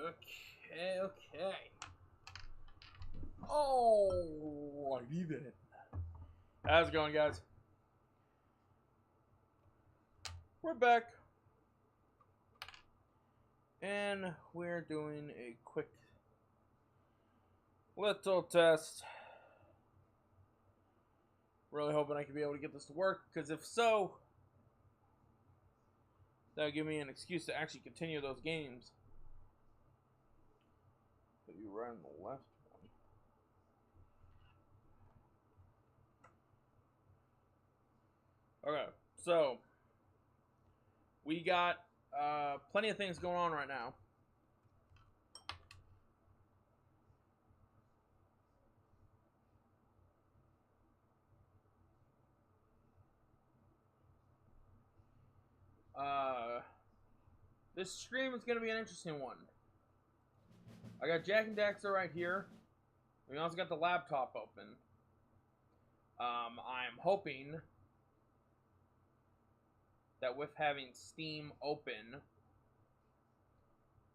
Okay. Alrighty then. How's it going, guys? We're back. And we're doing a quick little test. Really hoping I can be able to get this to work, because if so, that'll give me an excuse to actually continue those games. Put you right on the left one. Okay, so we got plenty of things going on right now. This stream is going to be an interesting one. I got Jak and Daxter right here. We also got the laptop open. I'm hoping that with having Steam open,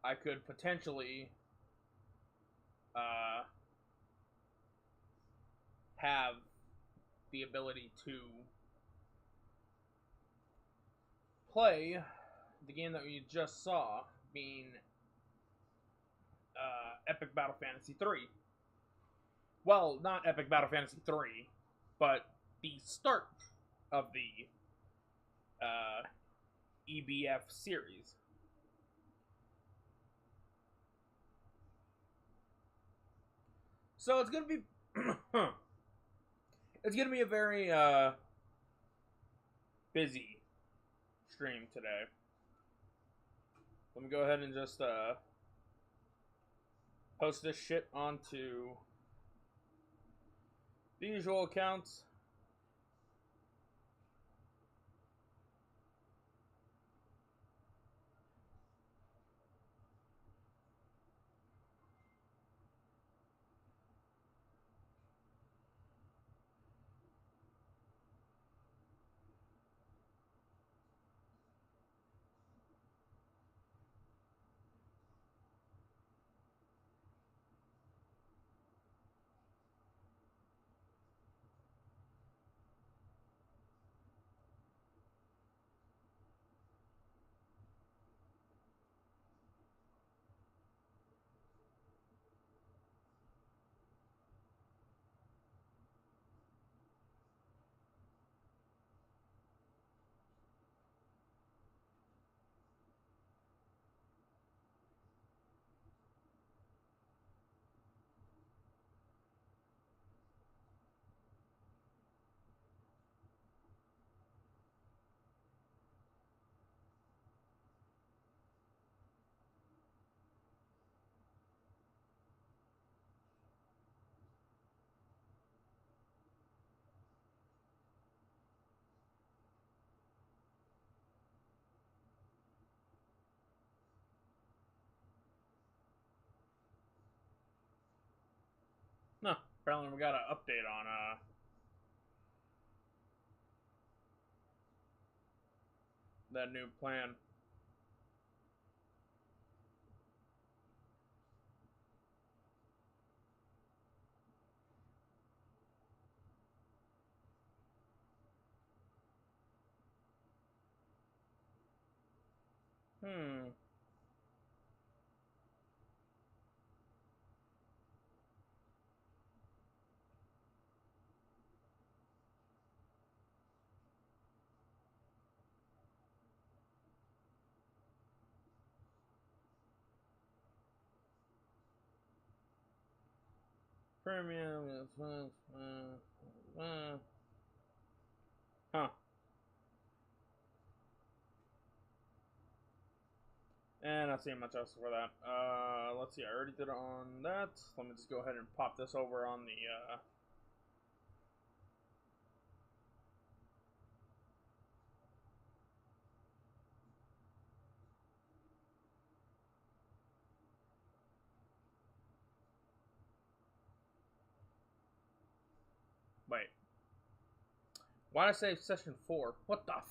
I could potentially have the ability to play the game that we just saw, being Epic Battle Fantasy 3. Well, not Epic Battle Fantasy 3, but the start of the EBF series. So it's gonna be it's gonna be a very busy stream today. Let me go ahead and just post this shit onto the usual accounts. No, apparently we got an update on that new plan. Premium is huh. And not seeing much else for that. Let's see, I already did it on that. Let me just go ahead and pop this over on the wait. Why did I say session 4? What the f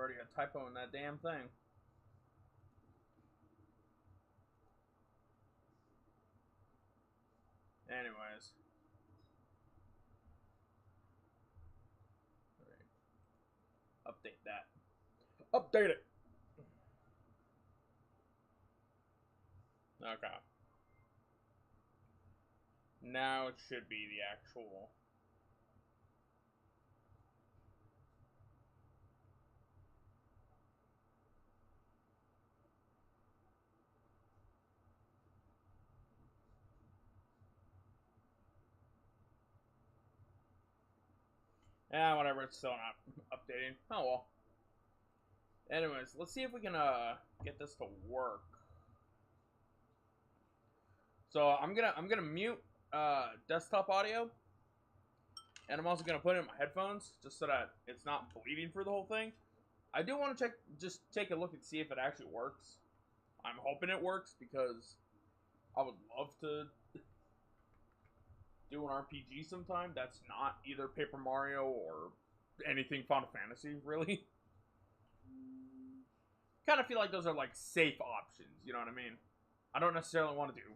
already a typo in that damn thing. Anyways. Right. Update that. Update it! Okay. Now it should be the actual... Yeah, whatever, it's still not updating. Oh well. Anyways, let's see if we can get this to work. So I'm gonna mute desktop audio, and I'm also gonna put it in my headphones just so that it's not bleeding for the whole thing. I do want to just take a look and see if it actually works. I'm hoping it works because I would love to do an RPG sometime that's not either Paper Mario or anything Final Fantasy, really. Kind of feel like those are like safe options, you know what I mean? I don't necessarily want to do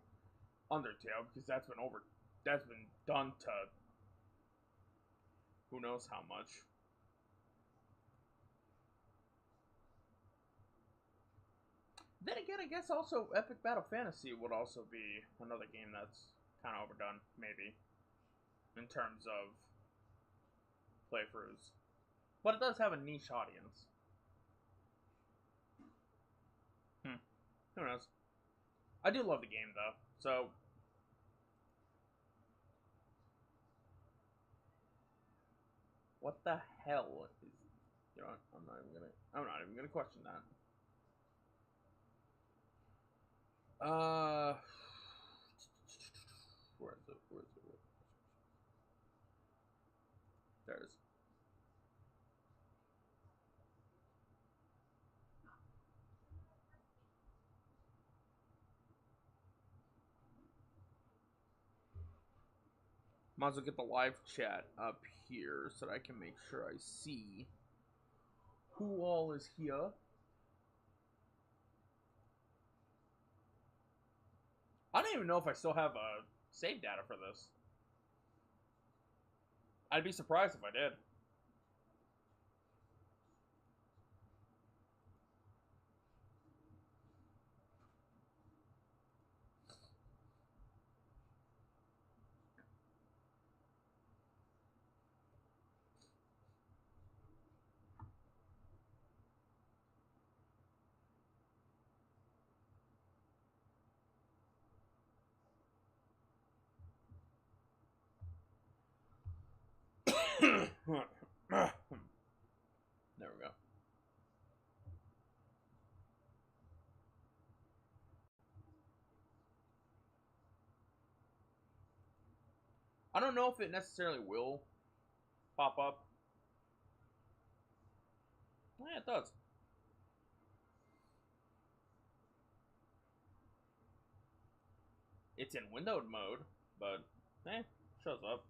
Undertale because that's been done to who knows how much. Then again, I guess also Epic Battle Fantasy would also be another game that's kind of overdone, maybe, in terms of playthroughs. But it does have a niche audience. Who knows? I do love the game, though, so... What the hell is... You know what? I'm not even gonna question that. Where is it? There it is. Might as well get the live chat up here so that I can make sure I see who all is here. I don't even know if I still have save data for this. I'd be surprised if I did. There we go. I don't know if it necessarily will pop up. Yeah, it does. It's in windowed mode, but shows up.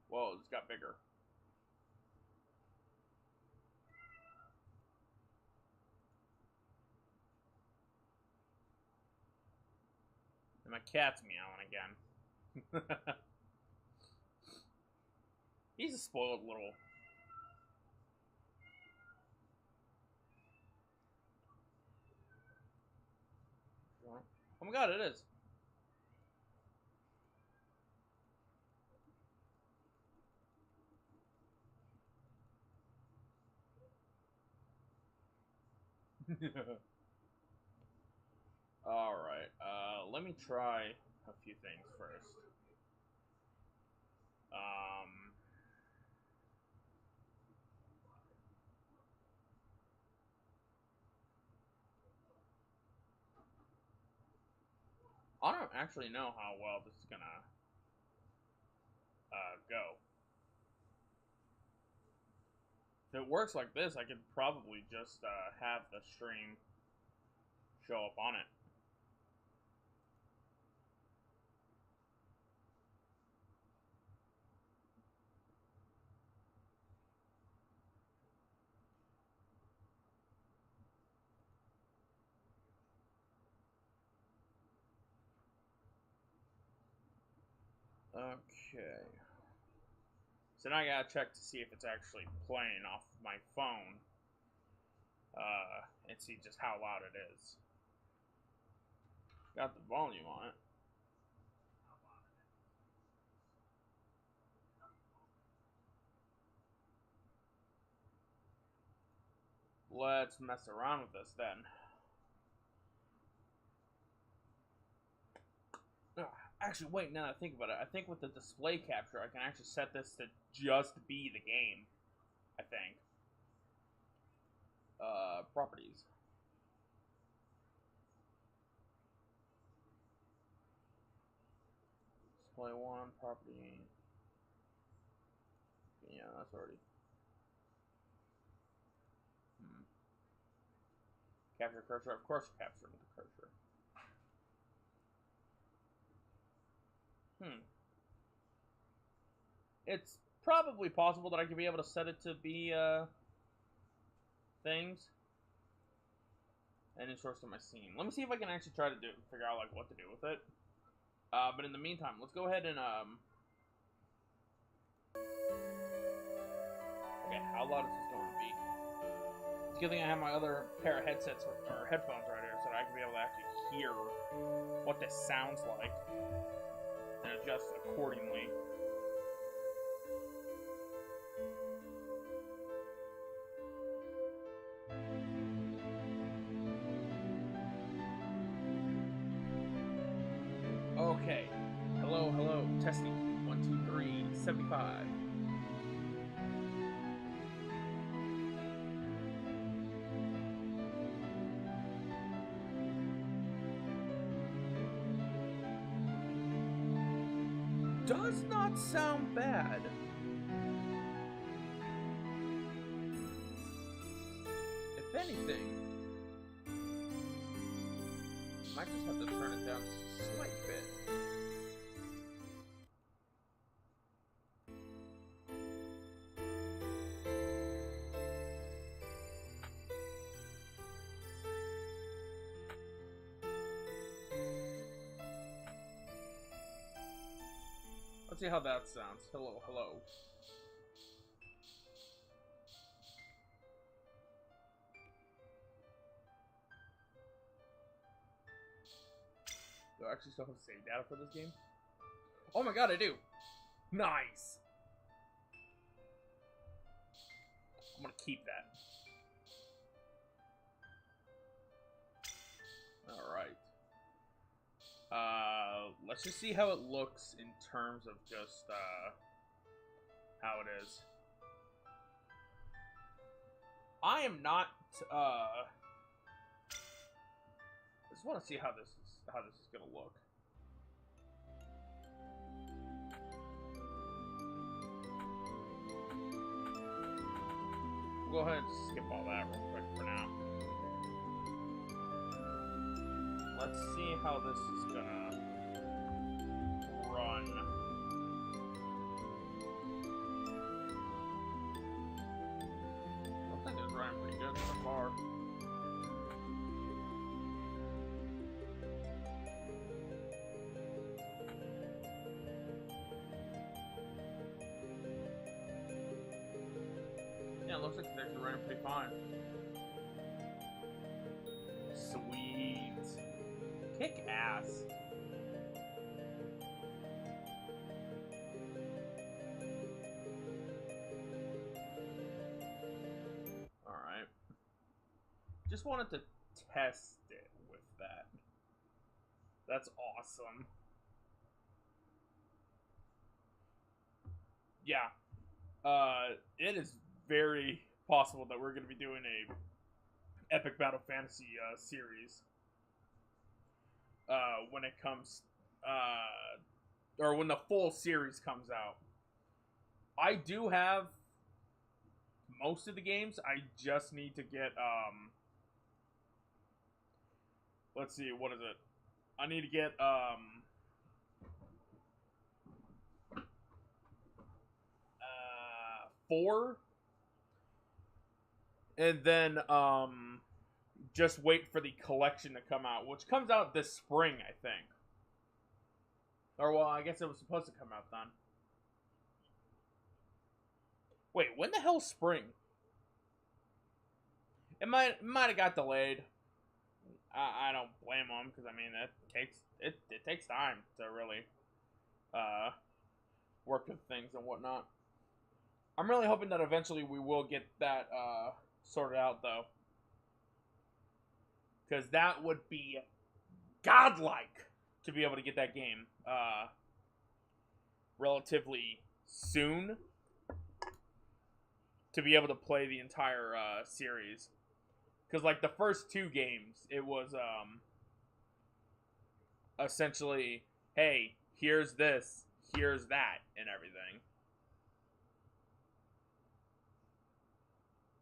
Whoa, it's got bigger. And my cat's meowing again. He's a spoiled little... Oh my god, it is. Alright, let me try a few things first. I don't actually know how well this is gonna go. If it works like this, I could probably just have the stream show up on it. Okay. So now I gotta check to see if it's actually playing off my phone. And see just how loud it is. Got the volume on it. Let's mess around with this then. Actually, wait, now that I think about it, I think with the display capture, I can actually set this to just be the game. I think. Properties. Display 1, property. Yeah, that's already. Capture cursor, of course capturing the cursor. It's probably possible that I could be able to set it to be, things. And source to my scene. Let me see if I can actually try to figure out, like, what to do with it. But in the meantime, let's go ahead and, okay, how loud is this going to be? It's a good thing I have my other pair of headsets or headphones right here so that I can be able to actually hear what this sounds like and adjust accordingly. Okay. Hello, hello. Testing. 1, 2, 3. 75. Does not sound bad. If anything, might just have to turn it down just a slight bit. Let's see how that sounds. Hello, hello. Do I actually still have save data for this game? Oh my god, I do! Nice! I'm gonna keep that. Alright. Let's just see how it looks in terms of just, how it is. I am not, I just want to see how this is gonna look. We'll go ahead and just skip all that real quick for now. Let's see how this is gonna run. I think it's running pretty good so far. Yeah, it looks like it's actually running pretty fine. Sweet. Kick ass. Alright. Just wanted to test it with that. That's awesome. Yeah. It is very possible that we're going to be doing a Epic Battle Fantasy series. When it comes, or when the full series comes out. I do have most of the games. I just need to get, let's see, what is it? I need to get, 4. And then, just wait for the collection to come out, which comes out this spring, I think. Or, well, I guess it was supposed to come out then. Wait, when the hell's spring? It might have got delayed. I don't blame them, because, I mean, it takes time to really, work with things and whatnot. I'm really hoping that eventually we will get that, sorted out, though. Because that would be godlike to be able to get that game relatively soon. To be able to play the entire series. Because, like, the first 2 games, it was essentially, hey, here's this, here's that, and everything.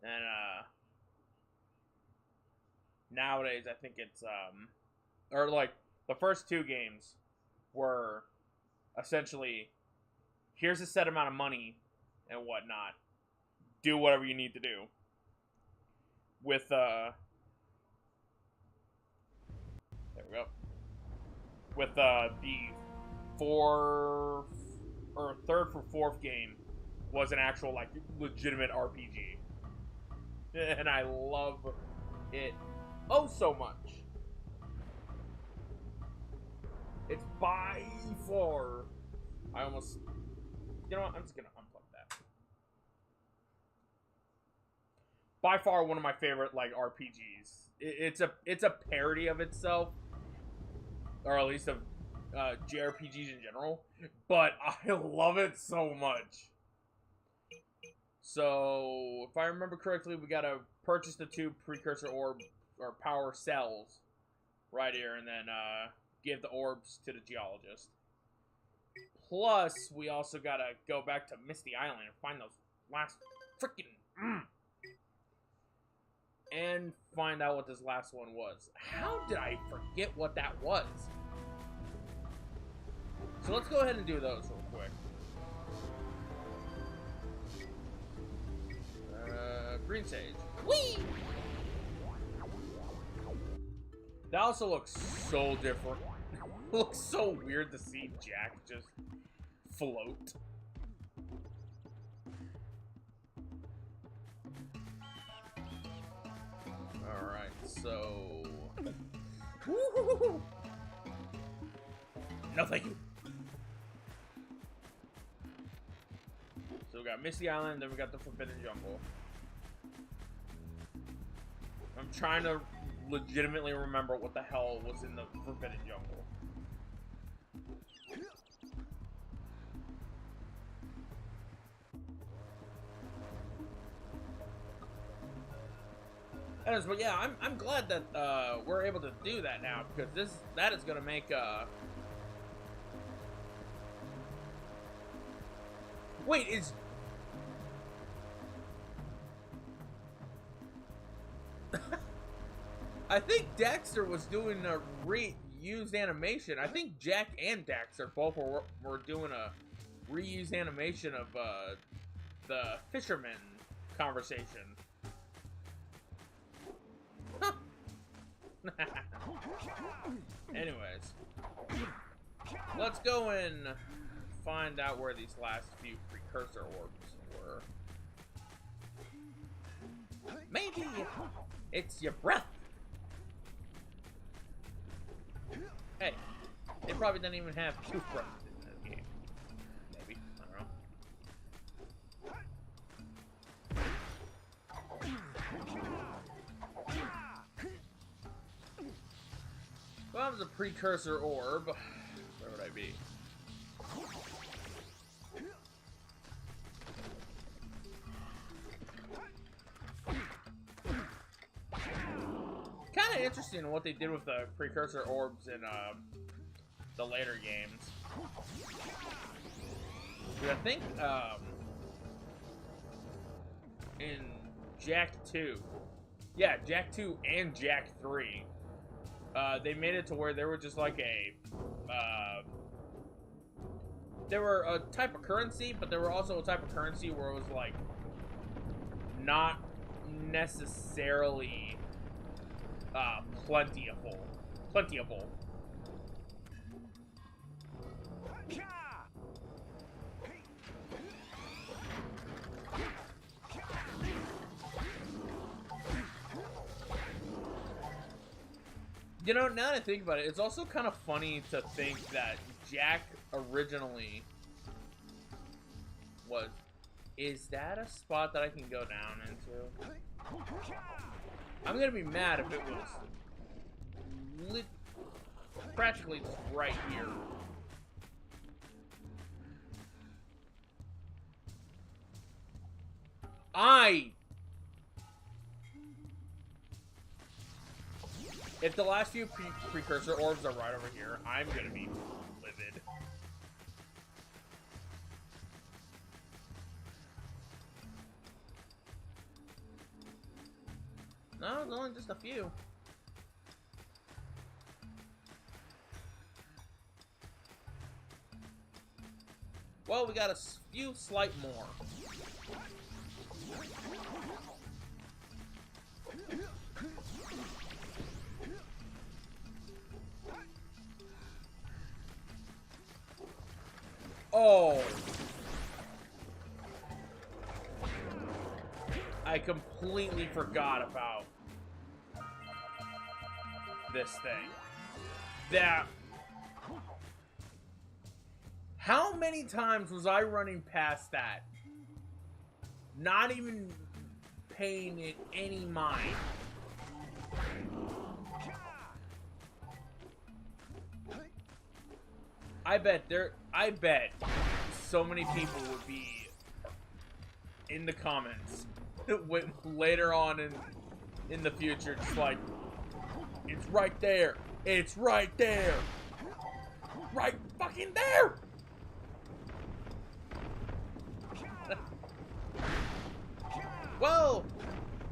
And, nowadays, I think it's, or, like, the first 2 games were essentially, here's a set amount of money and whatnot. Do whatever you need to do. With, there we go. With, the 4th, or 3rd for 4th game was an actual, like, legitimate RPG. And I love it oh so much. It's by far, I almost, you know what, I'm just gonna unplug that. By far one of my favorite, like, RPGs. It's a parody of itself, or at least of JRPGs in general, but I love it so much. So, if I remember correctly, we gotta purchase the 2 precursor orb or power cells right here, and then give the orbs to the geologist. Plus, we also gotta go back to Misty Island and find those last freaking and find out what this last one was. How did I forget what that was? So let's go ahead and do those real quick. Green sage. Whee! That also looks so different. It looks so weird to see Jak just float. Alright, so... Woo-hoo-hoo-hoo. No, thank you. So we got Misty Island, then we got the Forbidden Jungle. I'm trying to legitimately remember what the hell was in the Forbidden Jungle. Anyways, but yeah, I'm glad that we're able to do that now, because that is gonna make wait, is I think Daxter was doing a reused animation. I think Jak and Daxter both were doing a reused animation of the fisherman conversation. Huh. Anyways, let's go and find out where these last few precursor orbs were. Maybe it's your breath. Hey, they probably didn't even have toothbrushes in this game. Maybe. I don't know. Well, that was a precursor orb. Where would I be? Kind of interesting what they did with the precursor orbs in the later games. I think in Jak 2. Yeah, Jak 2 and Jak 3. They made it to where there were just like a... there were a type of currency, but there were also a type of currency where it was like not necessarily plentiful. You know, now that I think about it, it's also kind of funny to think that Jak originally was... Is that a spot that I can go down into? I'm gonna be mad if it was practically just right here. If the last few precursor orbs are right over here, I'm gonna be livid. No, it's only just a few. Well, we got a few slight more. Oh! I completely forgot about this thing. That... How many times was I running past that? Not even paying it any mind. I bet so many people would be in the comments later on in the future, just like, it's right there. It's right there. Right fucking there. Well,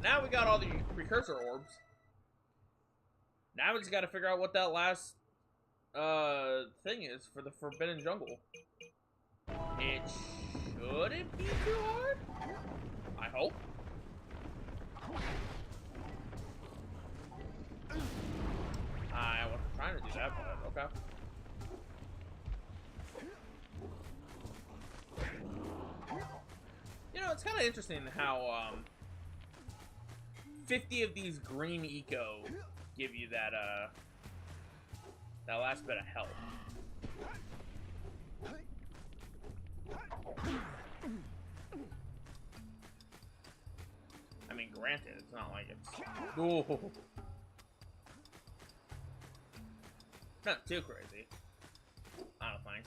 now we got all the precursor orbs. Now we just got to figure out what that last thing is for the Forbidden Jungle. It shouldn't be too hard. I hope. I wasn't trying to do that, but okay. You know, it's kind of interesting how 50 of these green eco give you that that last bit of health. I mean, granted, it's not like it's... Ooh. Not too crazy. I don't think.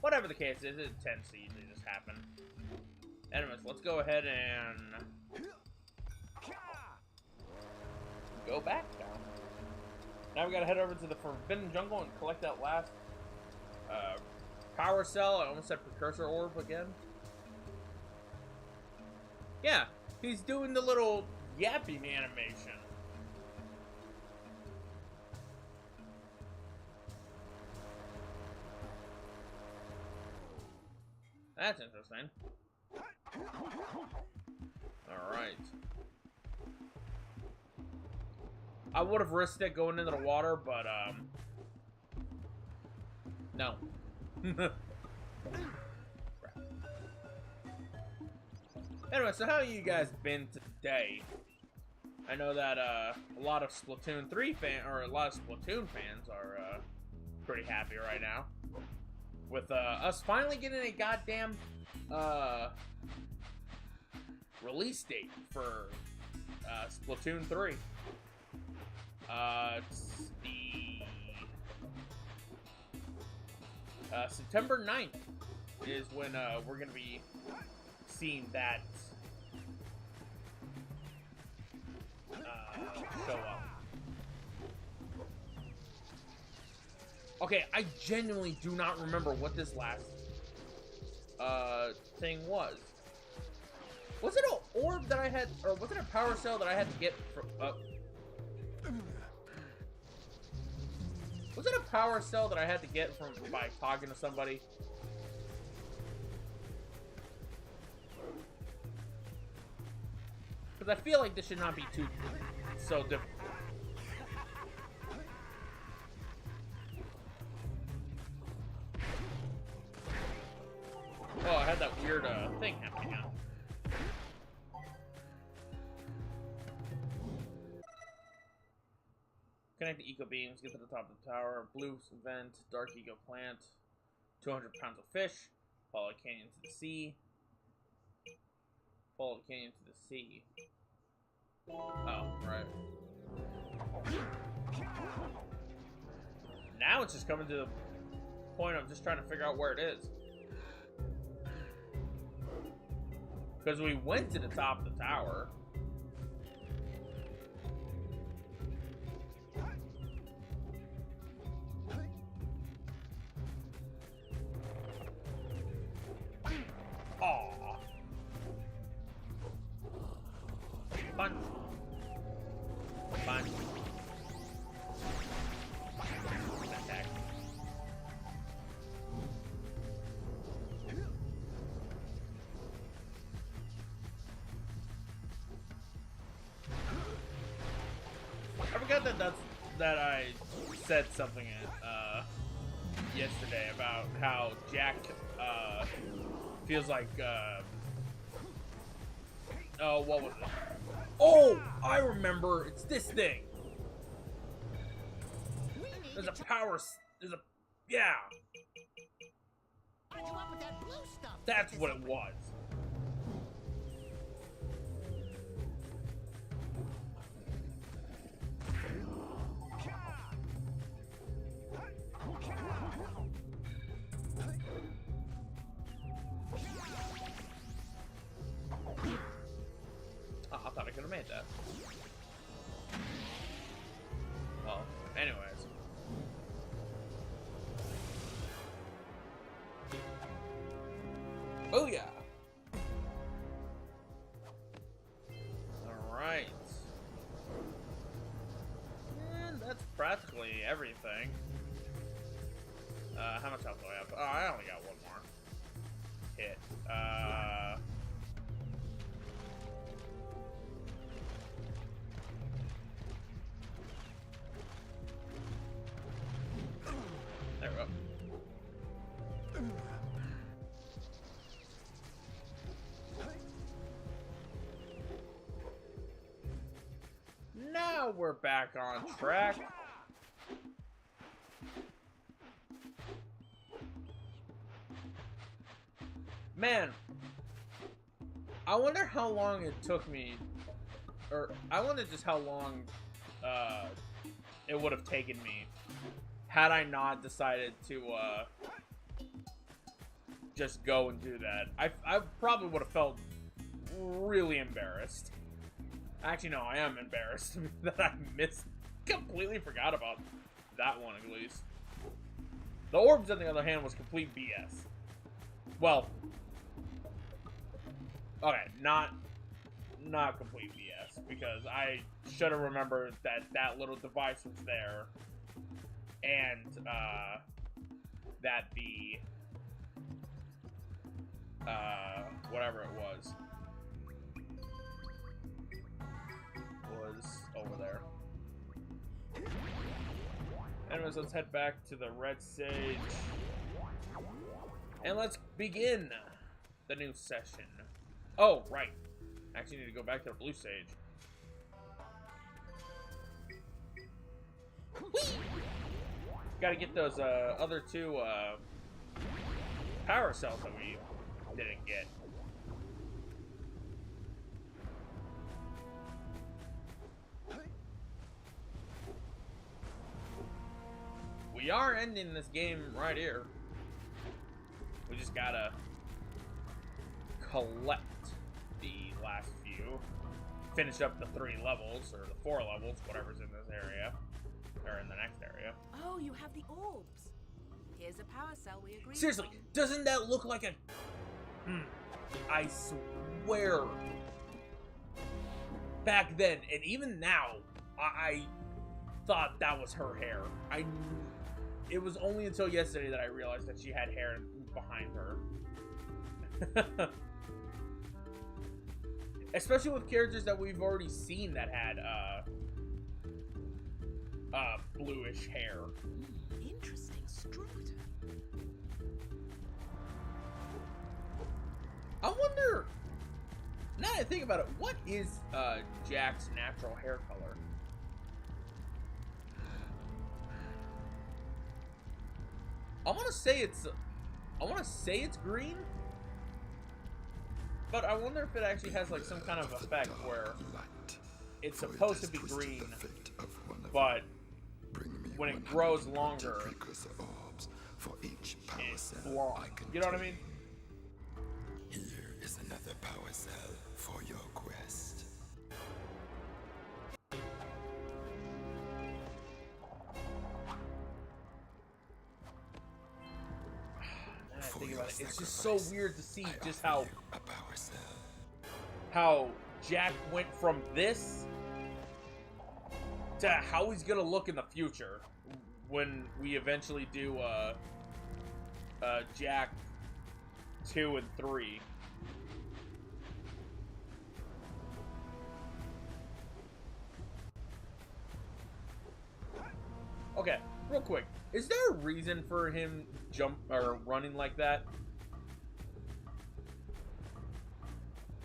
Whatever the case is, it tends to usually just happen. Anyways, let's go ahead and... go back down. Now we gotta head over to the Forbidden Jungle and collect that last power cell. I almost said precursor orb again. Yeah, he's doing the little yapping animation. That's interesting. Alright. I would have risked it going into the water, but, no. Anyway, so how have you guys been today? I know that, a lot of Splatoon 3 a lot of Splatoon fans are, pretty happy right now. With, us finally getting a goddamn, release date for, Splatoon 3. It's the September 9th is when we're gonna be seeing that show up. Okay, I genuinely do not remember what this last thing was. Was it an orb that I had, or was it a power cell that I had to get from, was it a power cell that I had to get from, by talking to somebody? Because I feel like this should not be so difficult. Oh, I had that weird thing happening now. Connect the eco beams, get to the top of the tower. Blue vent, dark eco plant. 200 pounds of fish. Follow the canyon to the sea. Follow the canyon to the sea. Oh, right. Now it's just coming to the point of just trying to figure out where it is. Because we went to the top of the tower. Aww. Fun. Fun. Attack. I forgot that I said something yesterday about how Jak feels like oh, what was it? Oh, I remember. It's this thing. There's a power. There's a yeah. That's what it was. Oh, I thought I could have made that. Well, anyways. Oh yeah. All right. And that's practically everything. How much health do I have? Oh, I only got one more hit. There we go. Now we're back on track. Man, I wonder how long it took me, or I wonder just how long it would have taken me had I not decided to just go and do that. I probably would have felt really embarrassed. Actually, no, I am embarrassed that I completely forgot about that one, at least. The orbs, on the other hand, was complete BS. Well, okay, not complete BS, because I should have remembered that that little device was there, and that the whatever it was over there. Anyways, let's head back to the Red Sage. And let's begin the new session. Oh, right. Actually need to go back to the Blue Sage. Gotta get those other two power cells that we didn't get. We are ending this game right here. We just gotta collect the last few. Finish up the 3 levels, or the 4 levels, whatever's in this area. Or in the next area. Oh, you have the orbs. Here's a power cell we agreed Seriously, on. doesn't that look like a... I swear, back then, and even now, I thought that was her hair. It was only until yesterday that I realized that she had hair behind her. Especially with characters that we've already seen that had, bluish hair. Interesting structure. I wonder, now that I think about it, what is, Jack's natural hair color? I want to say it's green, but I wonder if it actually has like some kind of effect where it's supposed to be green, but when it grows longer, it's blonde. You know what I mean? Here is another power cell for your quest. Think about it. It's just so weird to see just how Jack went from this to how he's gonna look in the future when we eventually do Jack 2 and 3. Okay, real quick. Is there a reason for him running like that?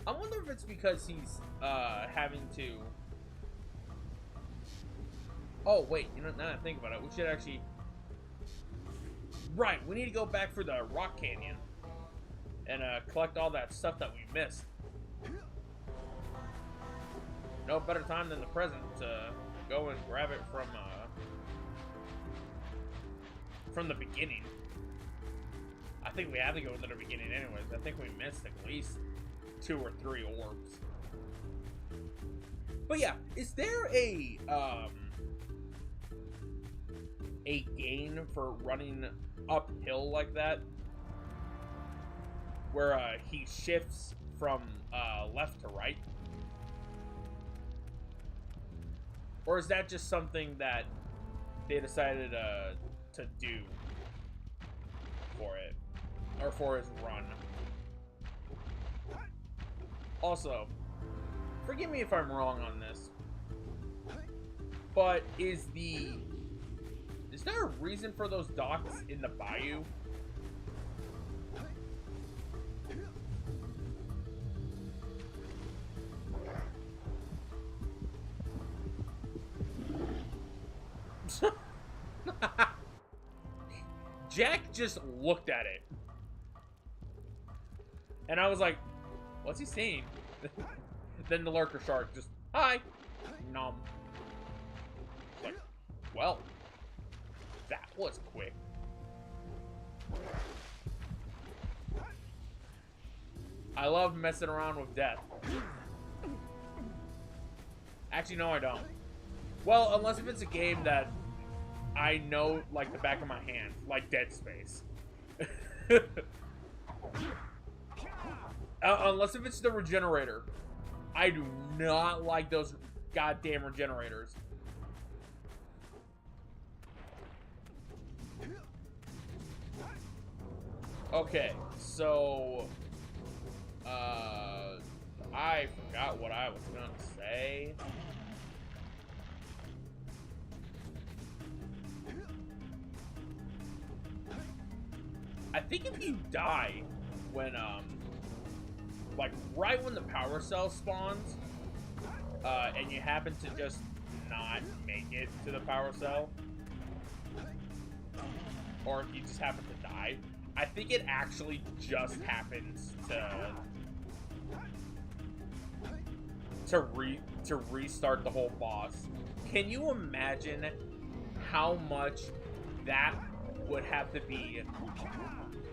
I wonder if it's because he's having to. Oh wait, you know, now that I think about it, we should actually. Right, we need to go back for the rock canyon and collect all that stuff that we missed. No better time than the present to go and grab it from the beginning. I think we have to go to the beginning anyways. I think we missed at least 2 or 3 orbs. But yeah, is there a gain for running uphill like that? Where he shifts from left to right? Or is that just something that they decided to do for it, or for his run? Also, forgive me if I'm wrong on this, but is there a reason for those docks in the bayou? Jack just looked at it. And I was like, what's he saying? Then the lurker shark just, hi. Nom. Like, well, that was quick. I love messing around with death. Actually, no, I don't. Well, unless if it's a game that I know like the back of my hand, like Dead Space. Unless if it's the regenerator. I do not like those goddamn regenerators. Okay, so I forgot what I was gonna say. I think if you die when, like, right when the power cell spawns, and you happen to just not make it to the power cell, or if you just happen to die, I think it actually just happens to restart the whole boss. Can you imagine how much that would have to be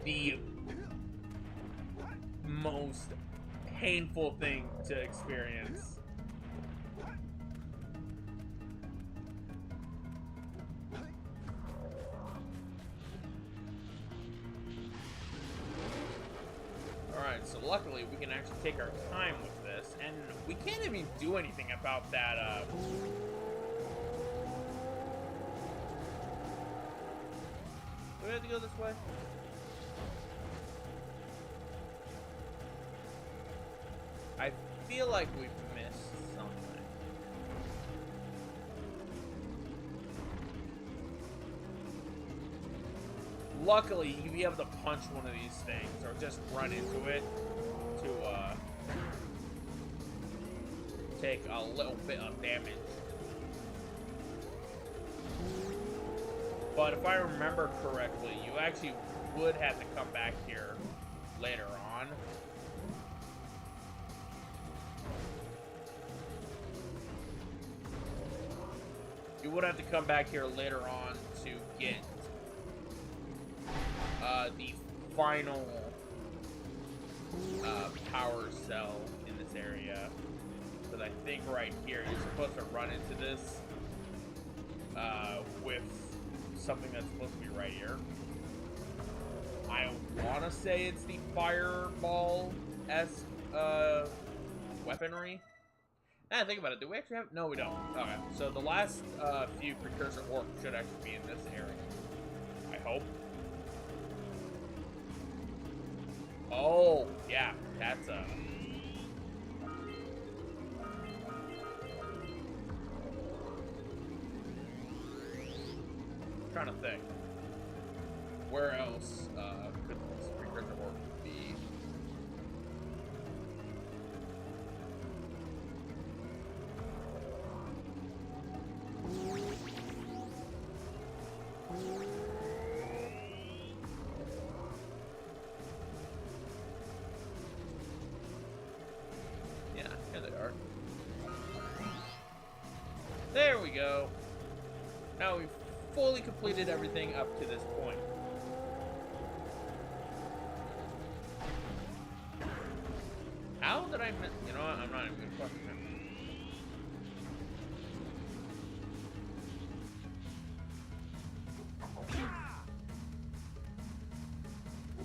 the most painful thing to experience? Alright, so luckily, we can actually take our time with this, and we can't even do anything about that, do we have to go this way? I feel like we've missed something. Luckily, you'll be able to punch one of these things or just run into it to take a little bit of damage. But if I remember correctly, you actually would have to come back here later on. You would have to come back here later on to get the final power cell in this area. Because I think right here you're supposed to run into this with something that's supposed to be right here. I want to say it's the fireball-esque weaponry. Now I think about it, do we actually have? No, we don't. Okay, so the last few precursor orbs should actually be in this area. I hope. Oh, yeah, that's a... trying to think. Where else could this precursor orb be? Yeah, here they are. There we go. Now we've fully completed everything up to this point. How did I miss? You know what? I'm not even gonna question him.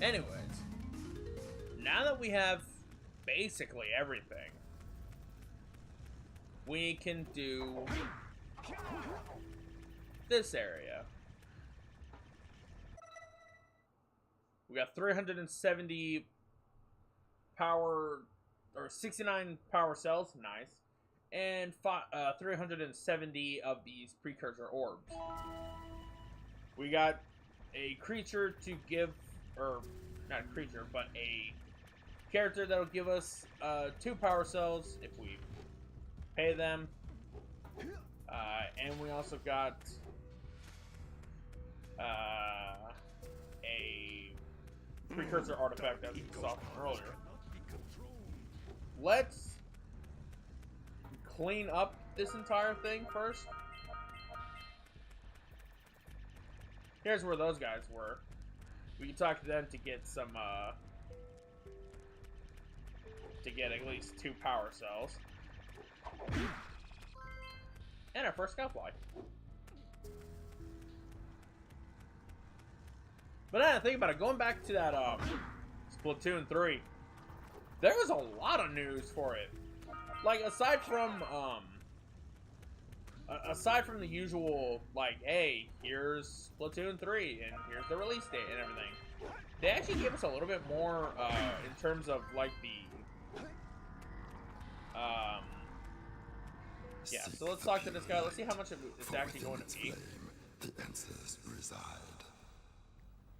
Anyways, now that we have basically everything, we can do this area. We got 370 power, or 69 power cells, nice, and 370 of these precursor orbs. We got a creature to give, or not a creature, but a character that'll give us 2 power cells if we pay them. And we also got a precursor artifact that we saw from earlier. Let's clean up this entire thing first. Here's where those guys were. We can talk to them to get some, to get at least 2 power cells. And our first scoutfly. But now think about it, going back to that Splatoon 3, there was a lot of news for it. Like aside from the usual, like, hey, here's Splatoon 3 and here's the release date and everything, they actually gave us a little bit more in terms of like the yeah, so let's talk to this guy. Let's see how much it's actually going to be. The answers reside.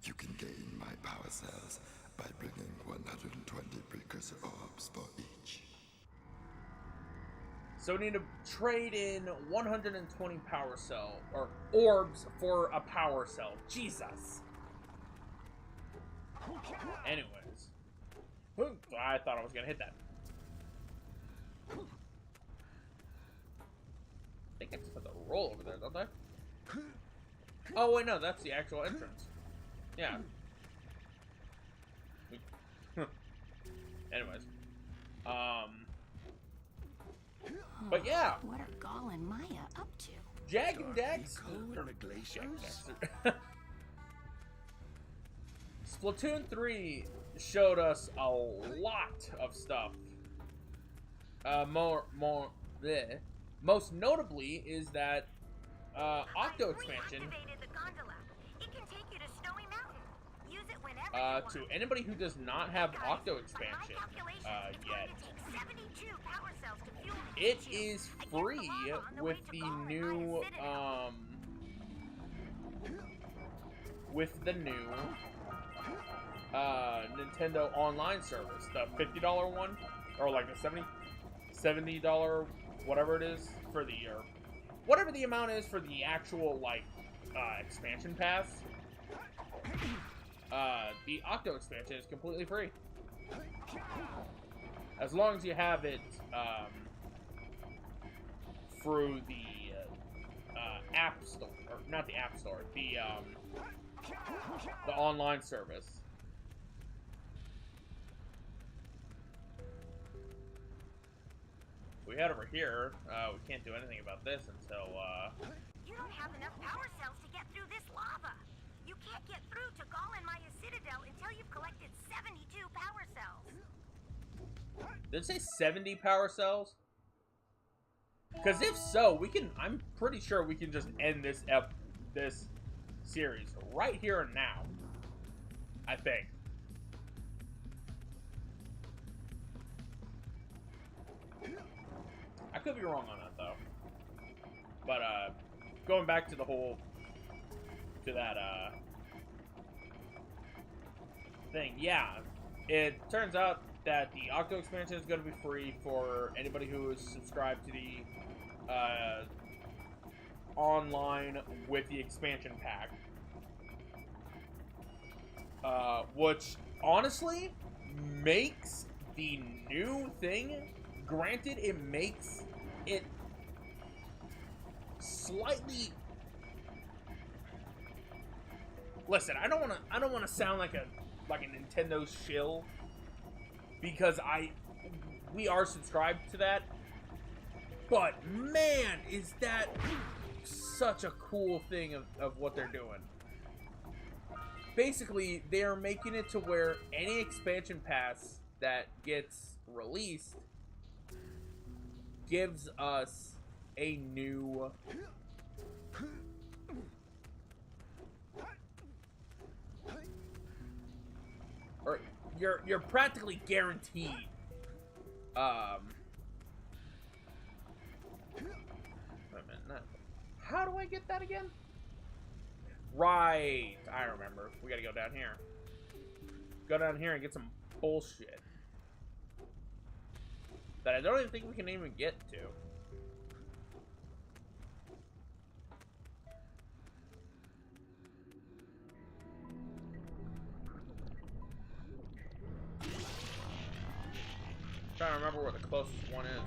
You can gain my power cells by bringing 120 precursor orbs for each. So we need to trade in 120 power cell, or orbs for a power cell. Jesus. Anyways. I thought I was going to hit that. I think I just put the roll over there, don't I? Oh, wait, no, that's the actual entrance. Yeah. Anyways. But yeah. What are Gall and Maya up to? Jak and Daxter. Splatoon 3 showed us a lot of stuff. Bleh. Most notably is that Octo expansion. To anybody who does not have Octo expansion yet, it is free with the new Nintendo Online service, the $50 one, or like the $70 whatever it is for the year, whatever the amount is for the actual like expansion pass. The Octo expansion is completely free as long as you have it through the App Store, or not the App Store, the online service. We head over here. We can't do anything about this until You don't have enough power cells to get through this lava. You can't get through to Gall and Maya Citadel until you've collected 72 power cells. Did it say 70 power cells? Because if so, we can. I'm pretty sure we can just end this series right here and now. I think. I could be wrong on that though. But going back to that thing, yeah. It turns out that the Octo expansion is going to be free for anybody who is subscribed to the online with the expansion pack. Which honestly makes the new thing, granted it makes it slightly, listen, I don't want to sound like a Nintendo shill, because we are subscribed to that, but man, is that such a cool thing of what they're doing. Basically, they are making it to where any expansion pass that gets released gives us a new or you're practically guaranteed wait a minute, how do I get that again? Right, I remember. We gotta go down here. Go down here and get some bullshit that I don't even think we can even get to. I'm trying to remember where the closest one is.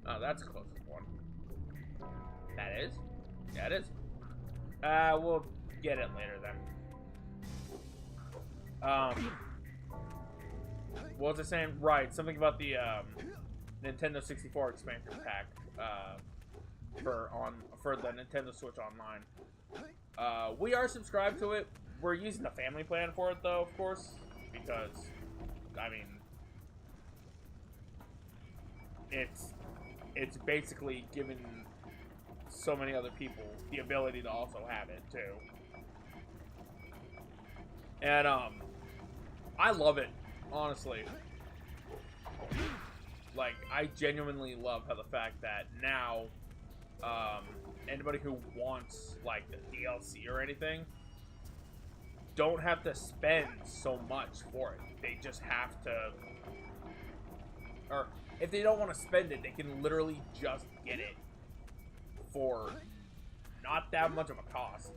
Oh, that's the closest one. That is? Yeah, it is. We'll get it later then. What was I saying? Right, something about the Nintendo 64 expansion pack for the Nintendo Switch Online. We are subscribed to it. We're using the family plan for it though, of course, because I mean it's basically given so many other people the ability to also have it too. And I love it, honestly. Like, I genuinely love how the fact that now anybody who wants like the DLC or anything don't have to spend so much for it. They just have to, or if they don't want to spend it, they can literally just get it for not that much of a cost.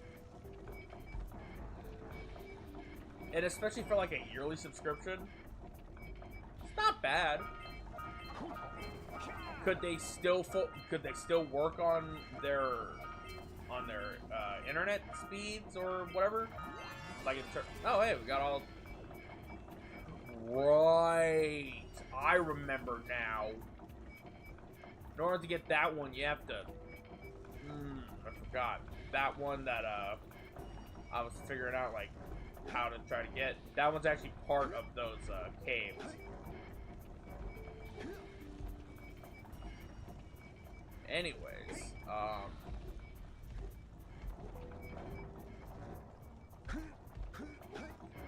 And especially for like a yearly subscription, it's not bad. Could they still work on their internet speeds or whatever? Like oh hey, we got all right. I remember now. In order to get that one, you have to... I forgot. That one that, I was figuring out, like, how to try to get. That one's actually part of those, caves. Anyways,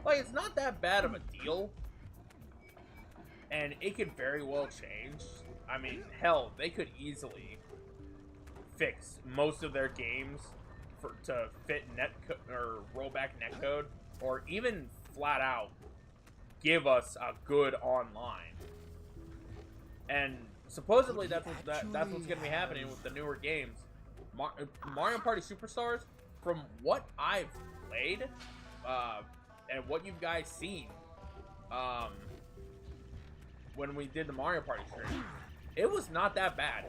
like, it's not that bad of a deal. And it could very well change. I mean, hell, they could easily fix most of their games to fit or rollback netcode, or even flat out give us a good online. And supposedly that's what's gonna be happening with the newer games. Mario Party Superstars, from what I've played, and what you guys seen, when we did the Mario Party stream, it was not that bad.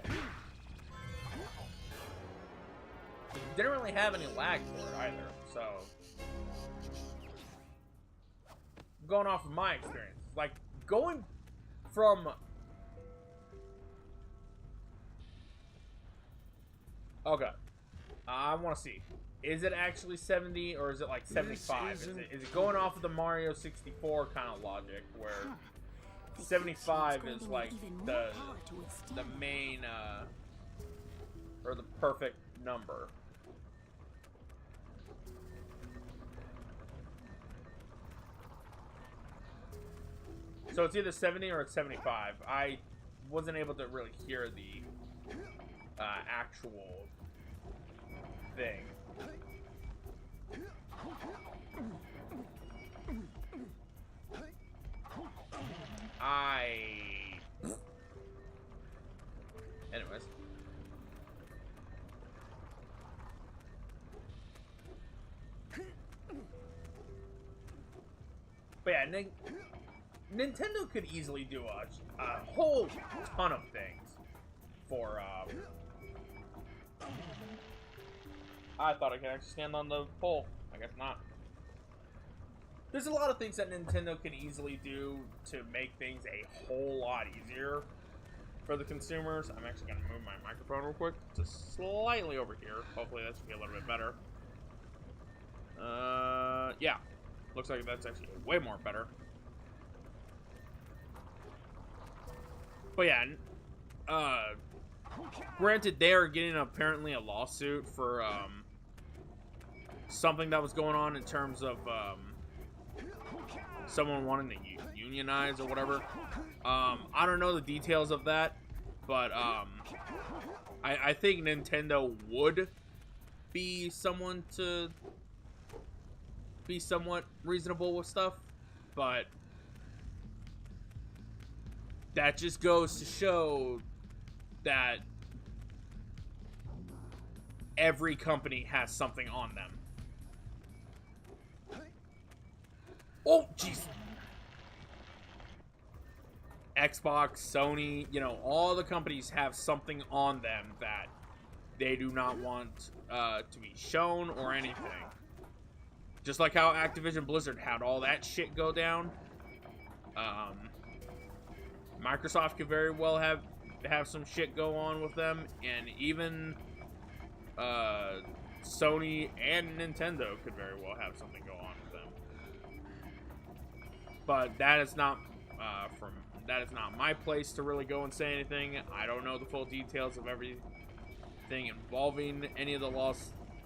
Didn't really have any lag for it either, so going off of my experience, like going from okay, I want to see, is it actually 70 or is it like 75? Is it going off of the Mario 64 kind of logic where 75 is like the main or the perfect number? So it's either 70 or it's 75. I wasn't able to really hear the actual thing. Anyways. But yeah, Nintendo could easily do a whole ton of things for, I thought I could actually stand on the pole. I guess not. There's a lot of things that Nintendo can easily do to make things a whole lot easier for the consumers. I'm actually going to move my microphone real quick to slightly over here. Hopefully that's going to be a little bit better. Yeah. Looks like that's actually way more better. But yeah, granted, they are getting apparently a lawsuit for something that was going on in terms of someone wanting to unionize or whatever. I don't know the details of that, but I think Nintendo would be someone to be somewhat reasonable with stuff, but that just goes to show that every company has something on them. Oh, jeez. Xbox, Sony, you know, all the companies have something on them that they do not want to be shown or anything. Just like how Activision Blizzard had all that shit go down. Microsoft could very well have some shit go on with them, and even Sony and Nintendo could very well have something go on with them. But that is not my place to really go and say anything. I don't know the full details of everything involving any of the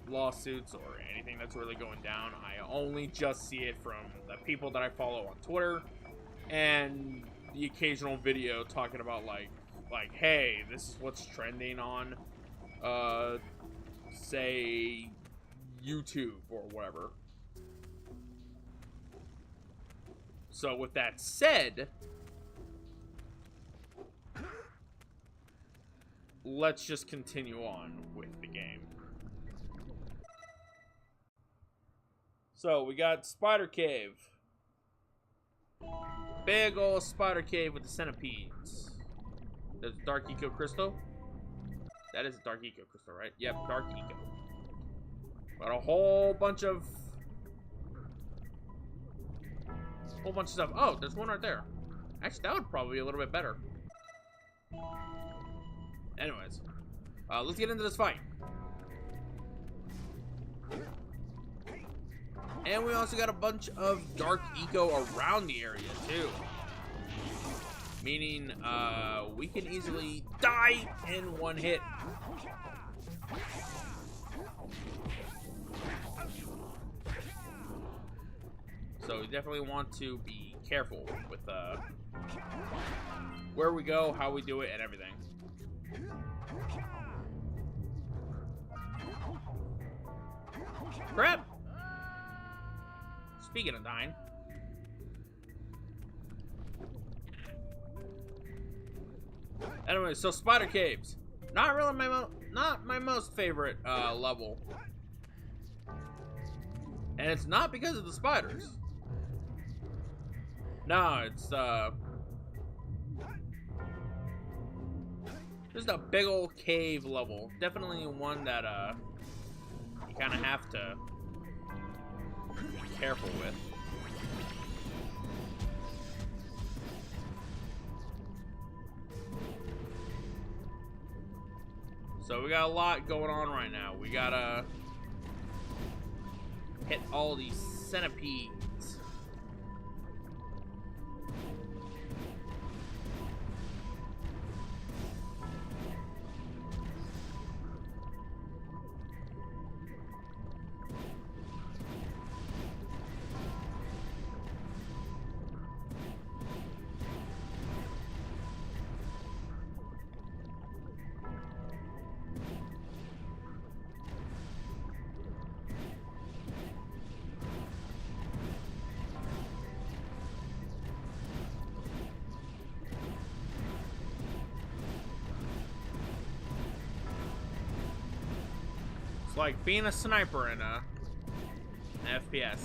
lawsuits or anything that's really going down. I only just see it from the people that I follow on Twitter and the occasional video talking about like, hey, this is what's trending on, say, YouTube or whatever. So with that said, let's just continue on with the game. So we got Spider Cave. Big old spider cave with the centipedes. There's Dark Eco Crystal. That is Dark Eco Crystal, right? Yep, Dark Eco. Got a whole bunch of stuff. Oh, there's one right there. Actually, that would probably be a little bit better. Anyways, let's get into this fight. And we also got a bunch of dark eco around the area, too. Meaning, we can easily die in one hit. So we definitely want to be careful with where we go, how we do it, and everything. Crap! Speaking of dying. Anyway, so spider caves. Not really not my most favorite level. And it's not because of the spiders. No, it's just a big old cave level. Definitely one that you kind of have to be careful with. So we got a lot going on right now. We gotta hit all these centipedes. It's like being a sniper in an FPS.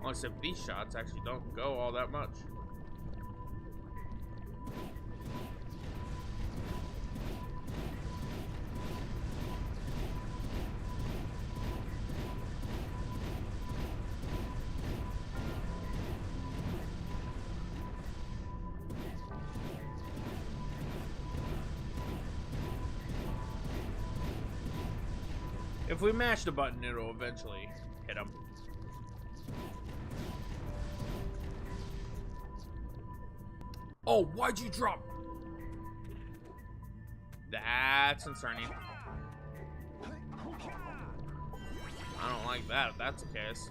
Well, except these shots actually don't go all that much. If we mash the button, it'll eventually hit him. Oh, why'd you drop? That's concerning. I don't like that if that's the case.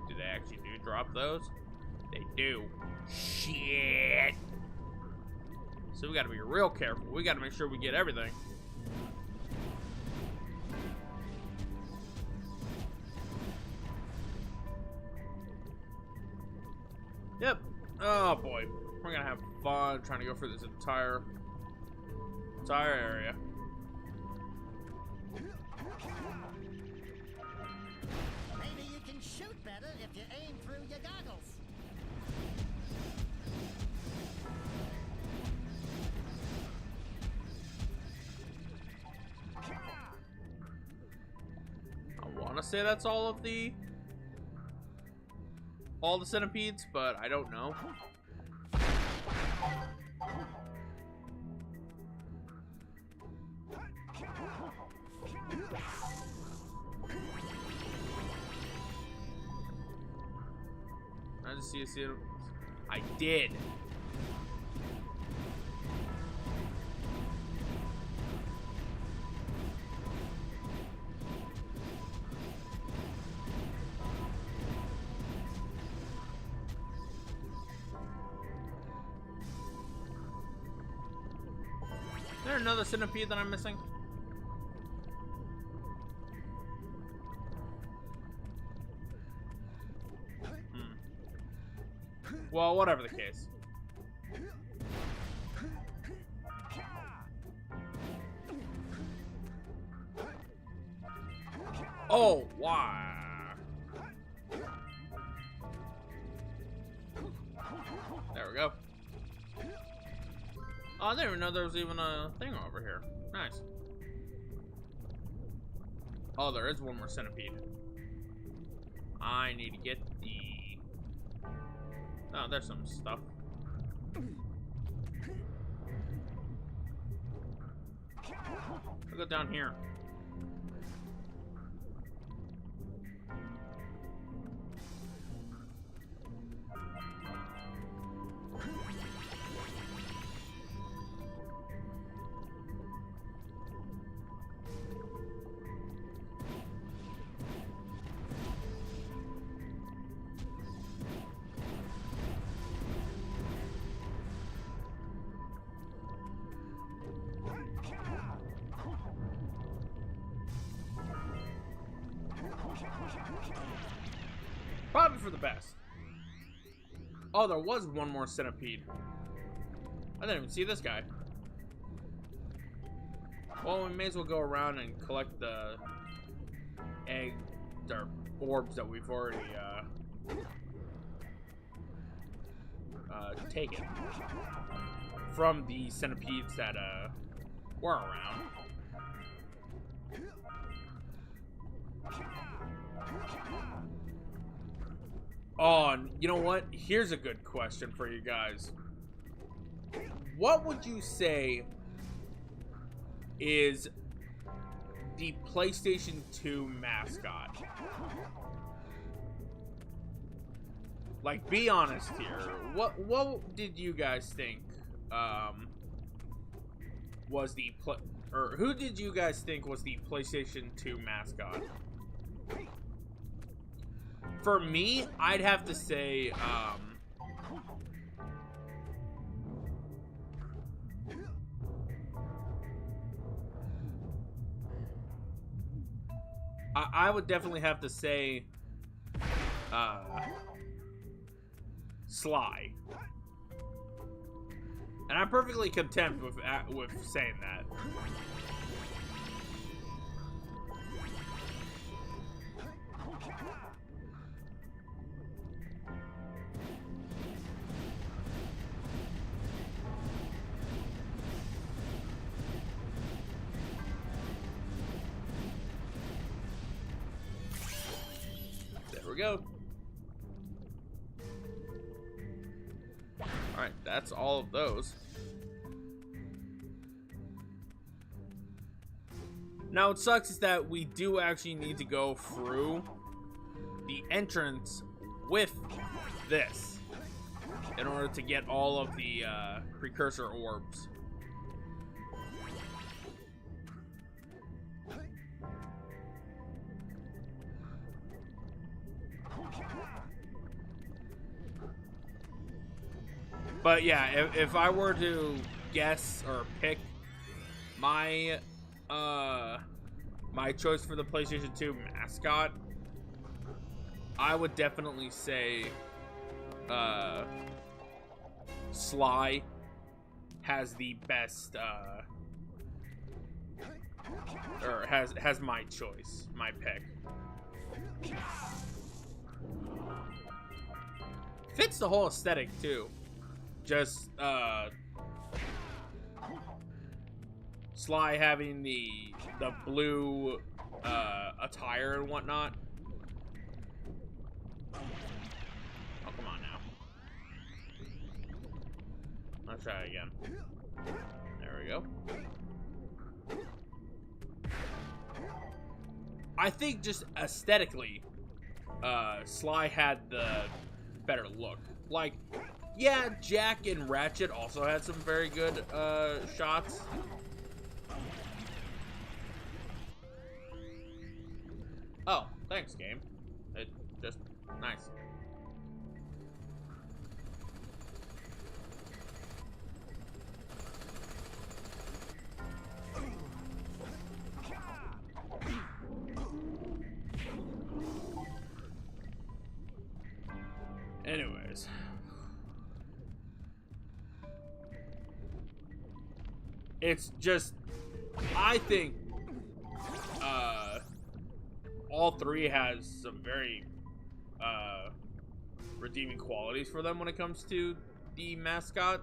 Do they actually drop those? They do. Shit. So we gotta be real careful. We gotta make sure we get everything. Yep. Oh boy. We're gonna have fun trying to go through this entire area. Maybe you can shoot better if you aim through your goggles. I want to say that's all the centipedes, but I don't know. I just see it. I did. Is there another centipede that I'm missing? Well, whatever the case. Oh, wow. There we go. Oh, I didn't even know there was even a thing over here. Nice. Oh, there is one more centipede. I need to get the... Oh, there's some stuff. I'll go down here. Probably for the best. Oh, there was one more centipede. I didn't even see this guy. Well, we may as well go around and collect the egg or orbs that we've already taken from the centipedes that were around. Oh, and you know what? Here's a good question for you guys. What would you say is the PlayStation 2 mascot? Like, be honest here. What did you guys think was the who did you guys think was the PlayStation 2 mascot? For me, I'd have to say, I would definitely have to say, Sly. And I'm perfectly content with saying that. There we go. Alright, that's all of those. Now, what sucks is that we do actually need to go through the entrance with this in order to get all of the precursor orbs. But yeah, if I were to guess or pick my my choice for the PlayStation 2 mascot, I would definitely say Sly has the best or has my choice, my pick. Fits the whole aesthetic too. Just Sly having the blue attire and whatnot. Oh, come on now. Let's try it again. There we go. I think just aesthetically, Sly had the better look. Like, yeah, Jak and Ratchet also had some very good shots. Oh, thanks, game. It just nice. Anyways. It's just, I think all three has some very redeeming qualities for them when it comes to the mascot.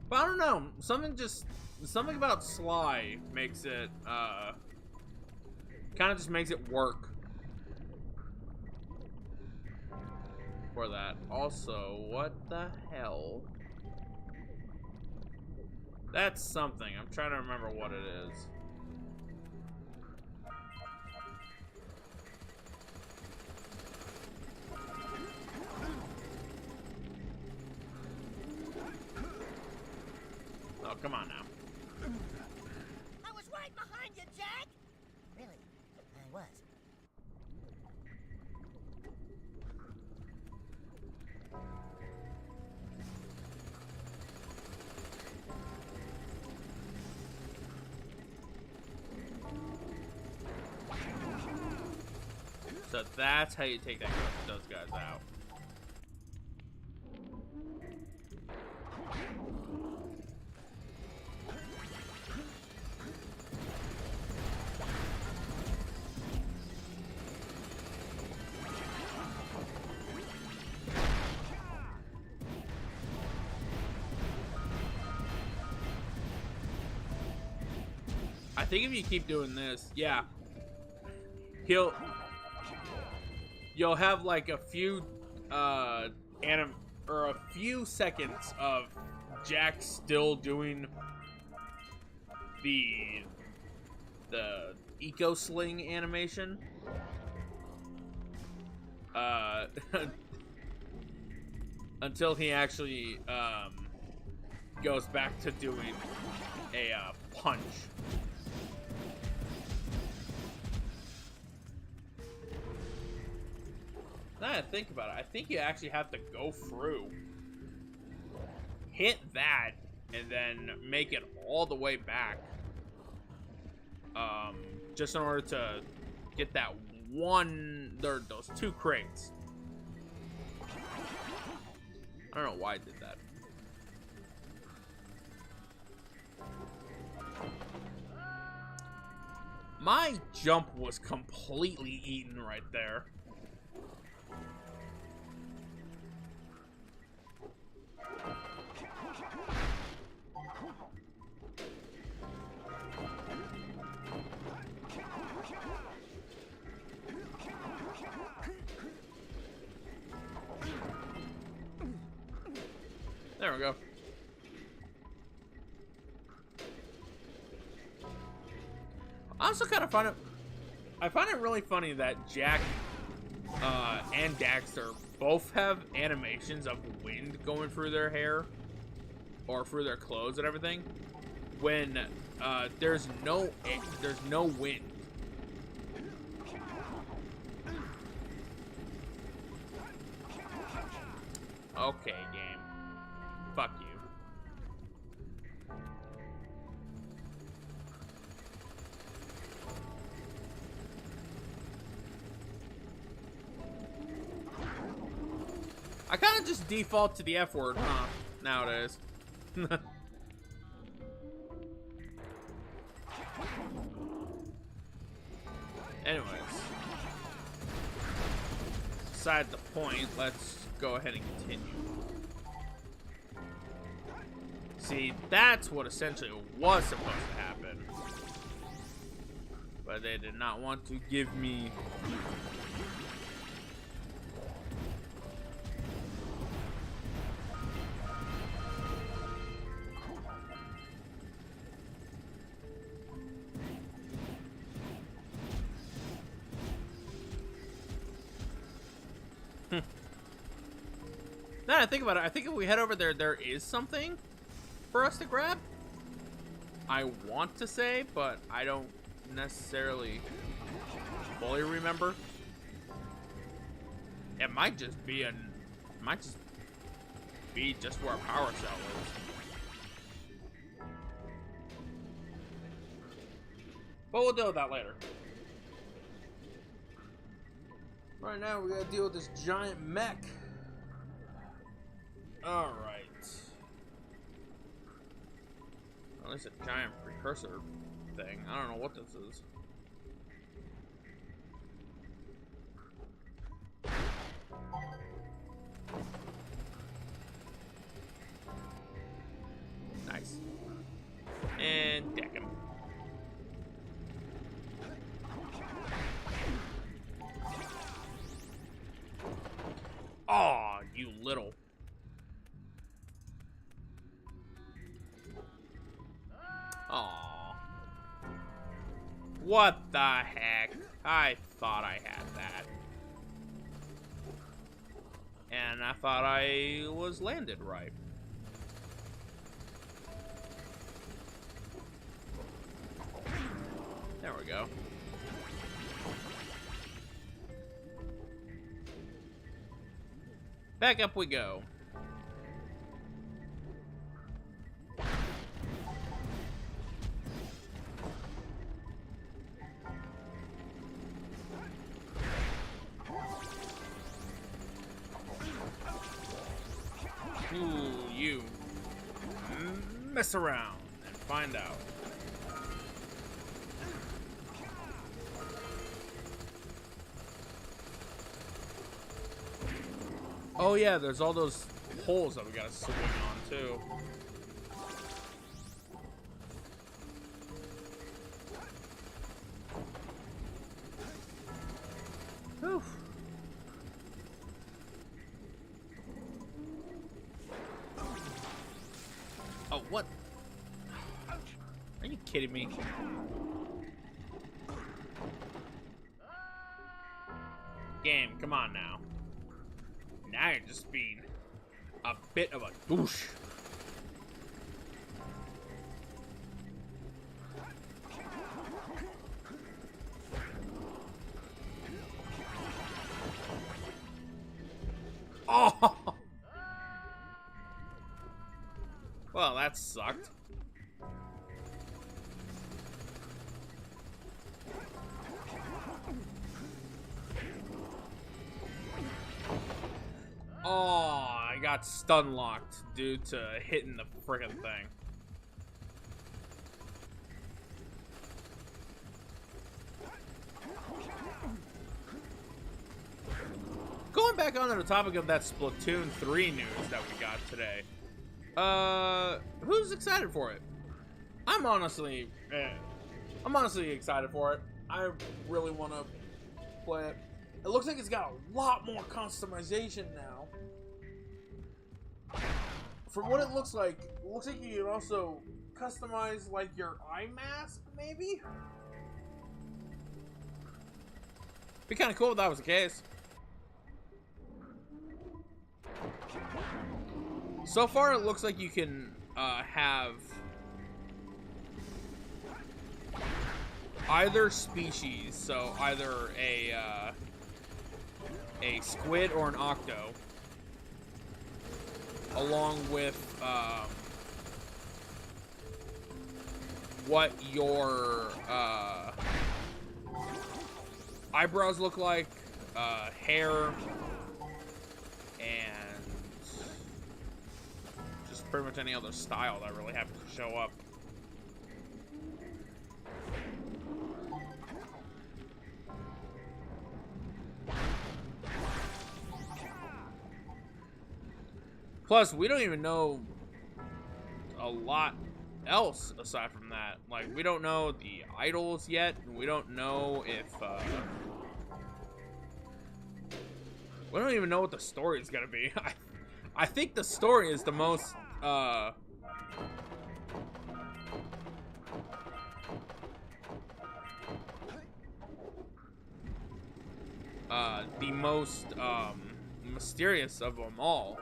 But I don't know, something just something about Sly makes it, kind of just makes it work for that. Also, what the hell? That's something. I'm trying to remember what it is. Oh, come on now. I was right behind you, Jak! Really? I was. So that's how you take those guys out. I think if you keep doing this, yeah, you'll have like a few a few seconds of Jak still doing the eco sling animation. Until he actually goes back to doing a punch. Now that I think about it, I think you actually have to go through, hit that, and then make it all the way back. Just in order to get that those 2 crates. I don't know why I did that. My jump was completely eaten right there. There we go. I also kind of find it. I find it really funny that Jak and Daxter both have animations of wind going through their hair or through their clothes and everything. When there's no wind. Okay, game. Fuck you. I kind of just default to the F word, huh? Nowadays. Anyways. Beside the point, let's go ahead and continue. See, that's what essentially was supposed to happen. But they did not want to give me... Now that I think about it, I think if we head over there, there is something for us to grab. I want to say, but I don't necessarily fully remember. It might just be just where our power cell is. But we'll deal with that later. Right now, we gotta deal with this giant mech. Alright. At least a giant precursor thing. I don't know what this is. Nice. And What the heck? I thought I had that. And I thought I was landed right. There we go. Back up we go. Ooh, you mess around and find out. Oh yeah, there's all those holes that we gotta swing on too. Whew. Oh, what? Are you kidding me? Game, come on now. Now you're just being a bit of a douche. Oh! Well, that sucked. Oh, I got stun locked due to hitting the friggin' thing. Going back onto the topic of that Splatoon 3 news that we got today. Who's excited for it? I'm honestly excited for it. I really want to play it. It looks like it's got a lot more customization now. From what it looks like you can also customize like your eye mask, maybe? Be kind of cool if that was the case. So far, it looks like you can have either species, so either a squid or an octo, along with what your eyebrows look like, hair, and just pretty much any other style that really happens to show up. Plus, we don't even know a lot else aside from that. Like, we don't know the idols yet. We don't know if, we don't even know what the story is gonna be. I think the story is the most, mysterious of them all.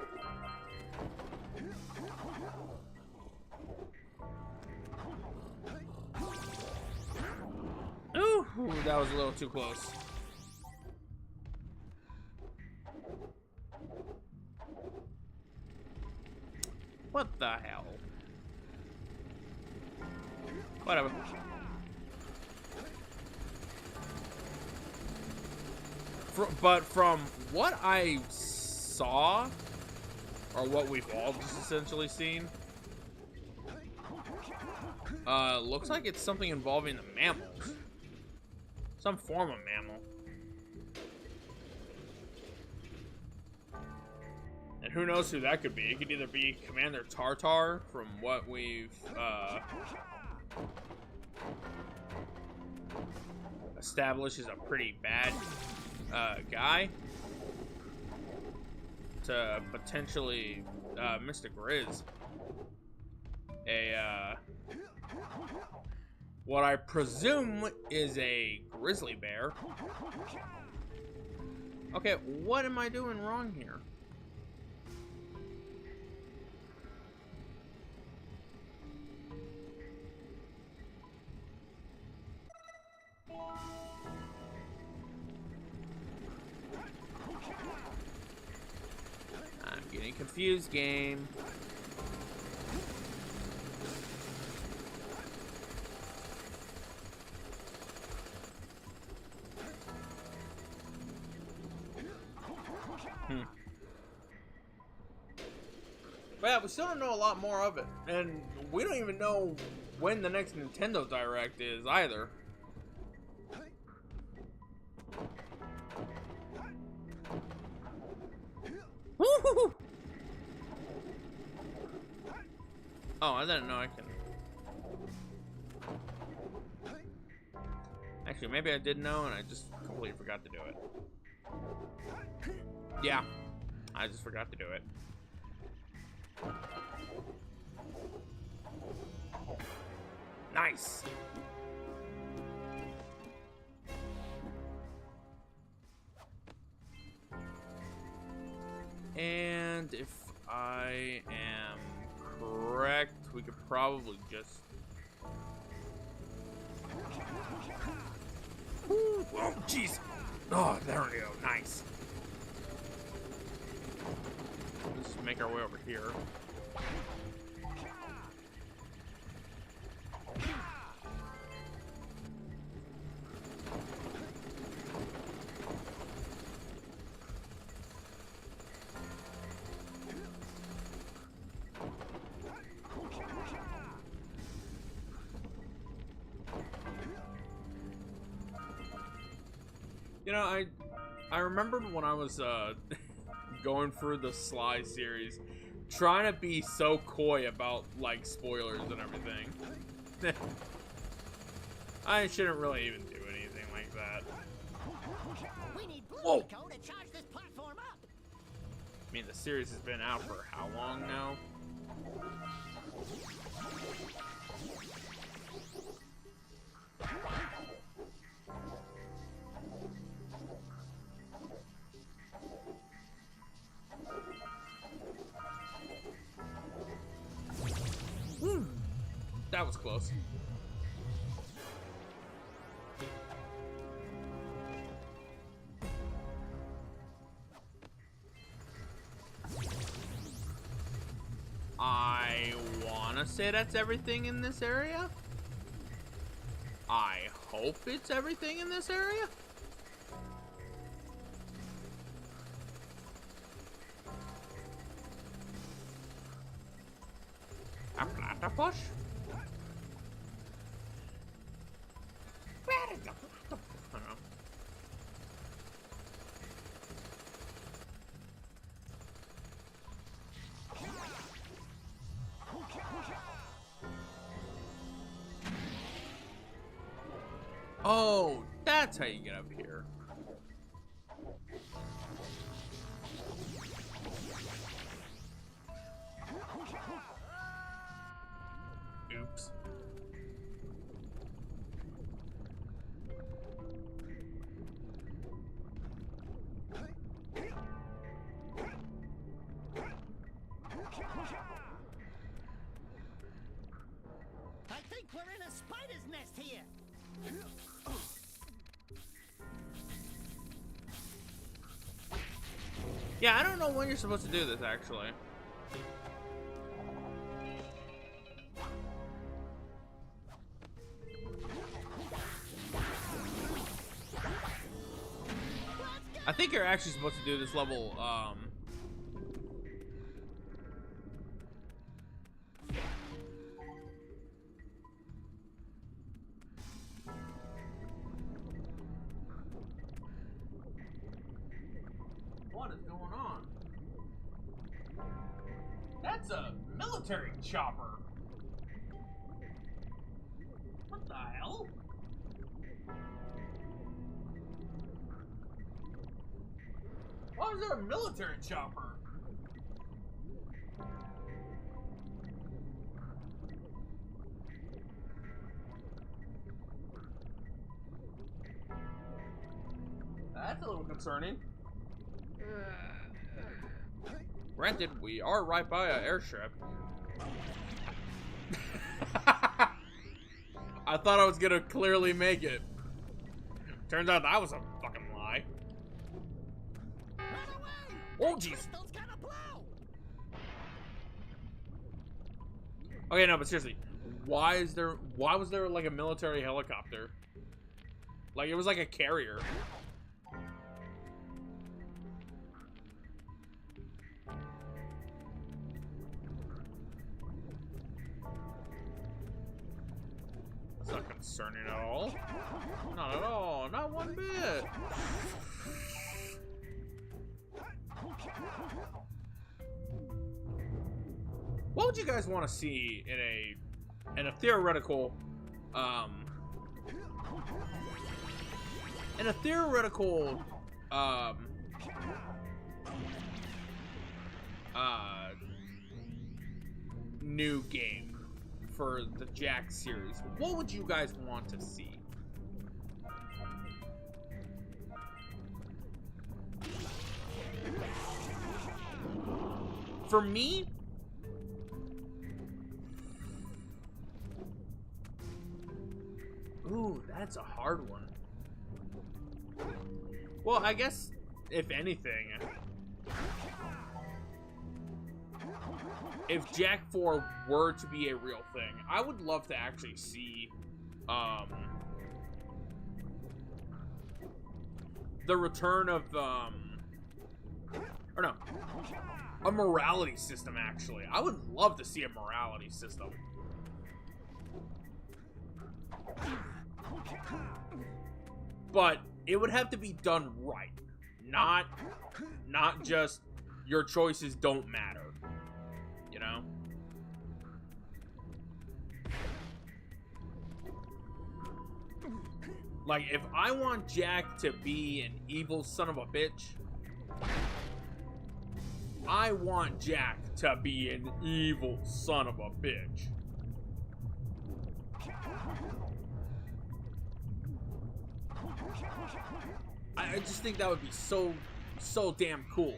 Ooh, that was a little too close. What the hell? Whatever. But from what I saw, or what we've all just essentially seen, looks like it's something involving the mammals. Some form of mammal. And who knows who that could be. It could either be Commander Tartar, from what we've established is a pretty bad guy, to potentially Mr. Grizz, what I presume is a grizzly bear. Okay, what am I doing wrong here? I'm getting confused, game. But yeah, we still don't know a lot more of it. And we don't even know when the next Nintendo Direct is either. Woo-hoo-hoo! Oh, I didn't know I can... Actually, maybe I did know and I just completely forgot to do it. Yeah, I just forgot to do it. Nice. And if I am correct, we could probably just... Ooh, oh, jeez. Oh, there we go. Nice. Let's just make our way over here. You know, I remembered when I was going through the Sly series, trying to be so coy about like spoilers and everything. I shouldn't really even do anything like that. We need Whoa! to charge this platform up. I mean, the series has been out for how long now? That was close. I wanna say that's everything in this area. I hope it's everything in this area. A platypus? Where is the platypus? I don't know. Oh, that's how you get up here. Oops. I think we're in a spider's nest here. Yeah, I don't know when you're supposed to do this, actually. I think you're actually supposed to do this level, What is going on? That's a military chopper. What the hell? Why is there a military chopper? that's a little concerning. Granted, we are right by an airstrip. I thought I was gonna clearly make it. Turns out that was a fucking lie. Oh, jeez. Okay, no, but seriously, why was there like a military helicopter? Like, it was like a carrier. That's not concerning at all. Not at all. Not one bit. What would you guys want to see in a theoretical new game for the Jak series? What would you guys want to see? For me, ooh, that's a hard one. Well, I guess, if anything, if Jak 4 were to be a real thing, I would love to actually see, the return of, or no, a morality system, actually. I would love to see a morality system. But it would have to be done right. Not just your choices don't matter. You know? Like, if I want Jak to be an evil son of a bitch, I want Jak to be an evil son of a bitch. I just think that would be so damn cool.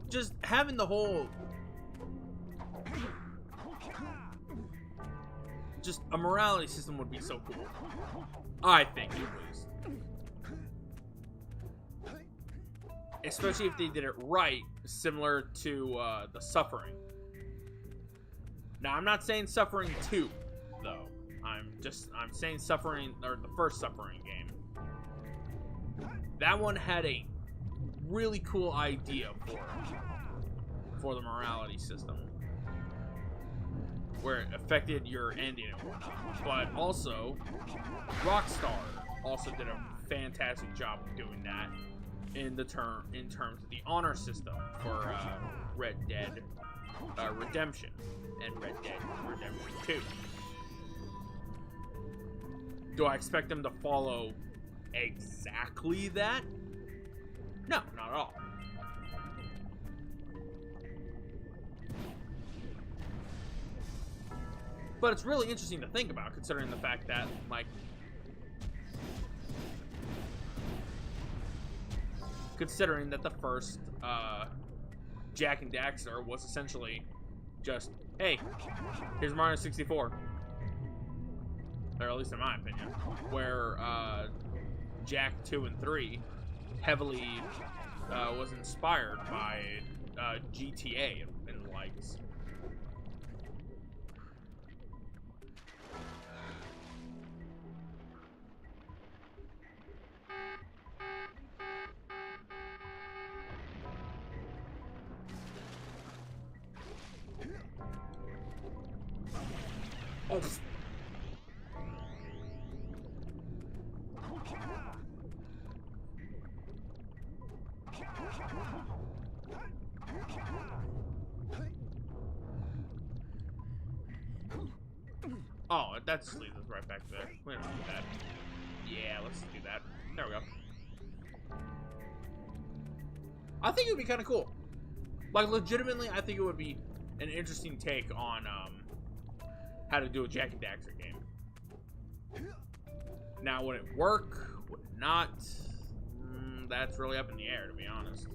Just having the whole... just a morality system would be so cool. I think, at least. Especially if they did it right, similar to the Suffering. Now, I'm not saying Suffering 2, though. I'm saying Suffering, or the first Suffering game. That one had a really cool idea for the morality system, where it affected your ending and whatnot. But also, Rockstar also did a fantastic job of doing that in terms of the honor system for Red Dead Redemption and Red Dead Redemption 2. Do I expect them to follow exactly that? No, not at all. But it's really interesting to think about, considering the fact that, like, considering that the first Jak and Daxter was essentially just, hey, here's Mario 64. Or at least in my opinion. Where Jak 2 and 3 heavily was inspired by GTA and the likes. Oh. Oh, that just leads us right back there. We don't do that. Yeah, let's do that. There we go. I think it would be kind of cool. Like, legitimately, I think it would be an interesting take on how to do a Jak and Daxter game. Now, would it work? Not. That's really up in the air, to be honest.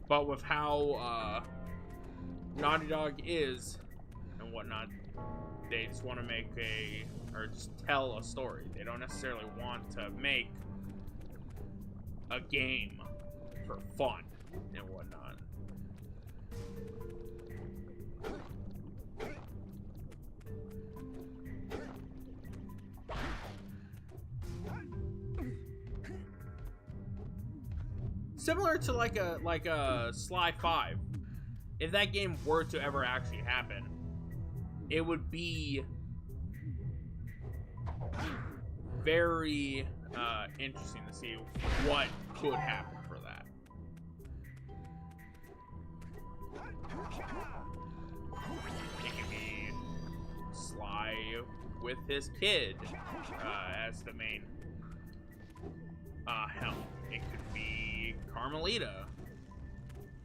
But with how Naughty Dog is and whatnot, they just want to make or just tell a story. They don't necessarily want to make a game for fun and whatnot. Similar to like a Sly 5. If that game were to ever actually happen, it would be very interesting to see what could happen for that. It could be Sly with his kid as the main help. It could be Carmelita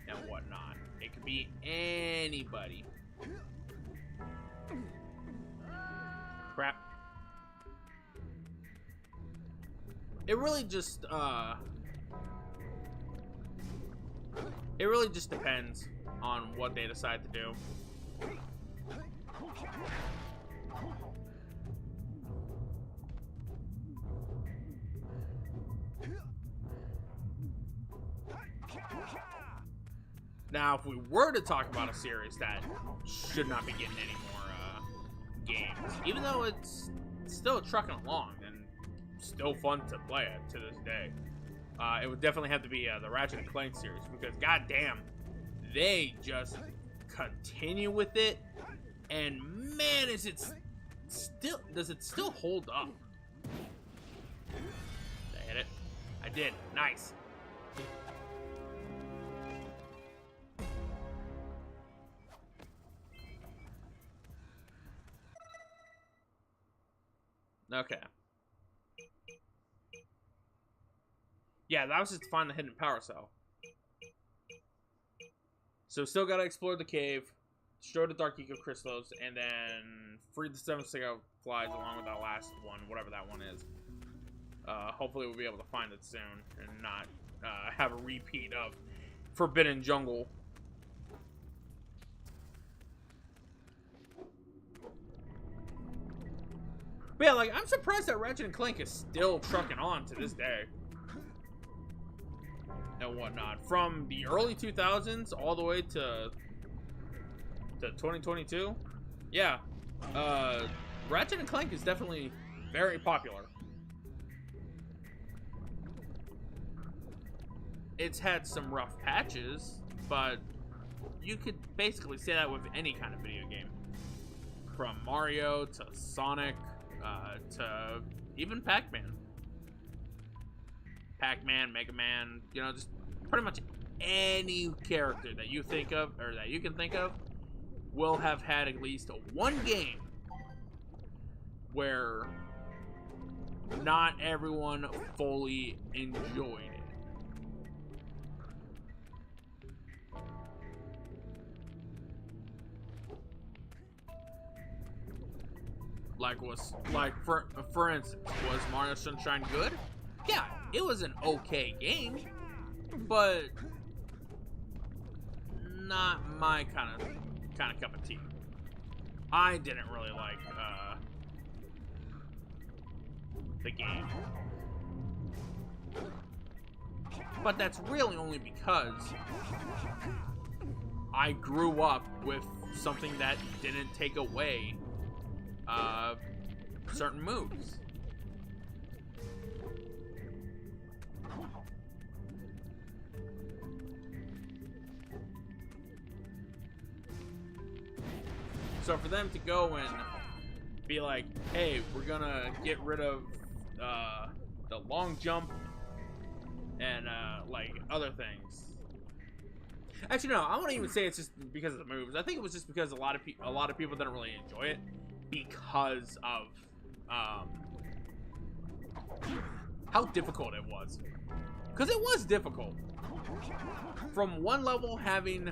and whatnot. It could be anybody. Crap. It really just depends on what they decide to do. Now, if we were to talk about a series that should not be getting any more games, even though it's still trucking along and still fun to play it to this day, it would definitely have to be the Ratchet and Clank series, because goddamn, they just continue with it, and man, does it still hold up? Did I hit it? I did. Nice. Okay. Yeah, that was just to find the hidden power cell. So still gotta explore the cave, destroy the Dark Eco Crystals, and then free the 7 Cigar Flies along with that last one, whatever that one is. Hopefully we'll be able to find it soon and not have a repeat of Forbidden Jungle. But yeah, like, I'm surprised that Ratchet and Clank is still trucking on to this day. And whatnot. From the early 2000s all the way to 2022. Yeah. Ratchet and Clank is definitely very popular. It's had some rough patches, but you could basically say that with any kind of video game. From Mario to Sonic, to even Pac-Man. Pac-Man, Mega Man, you know, just pretty much any character that you think of, or that you can think of, will have had at least one game where not everyone fully enjoyed it. For instance, was Mario Sunshine good? Yeah, it was an okay game, but not my kind of cup of tea. I didn't really like the game, but that's really only because I grew up with something that didn't take away certain moves. So for them to go and be like, hey, we're gonna get rid of the long jump and like other things. Actually, no, I won't even say it's just because of the moves. I think it was just because a lot of people didn't really enjoy it because of how difficult it was. Because it was difficult. From one level having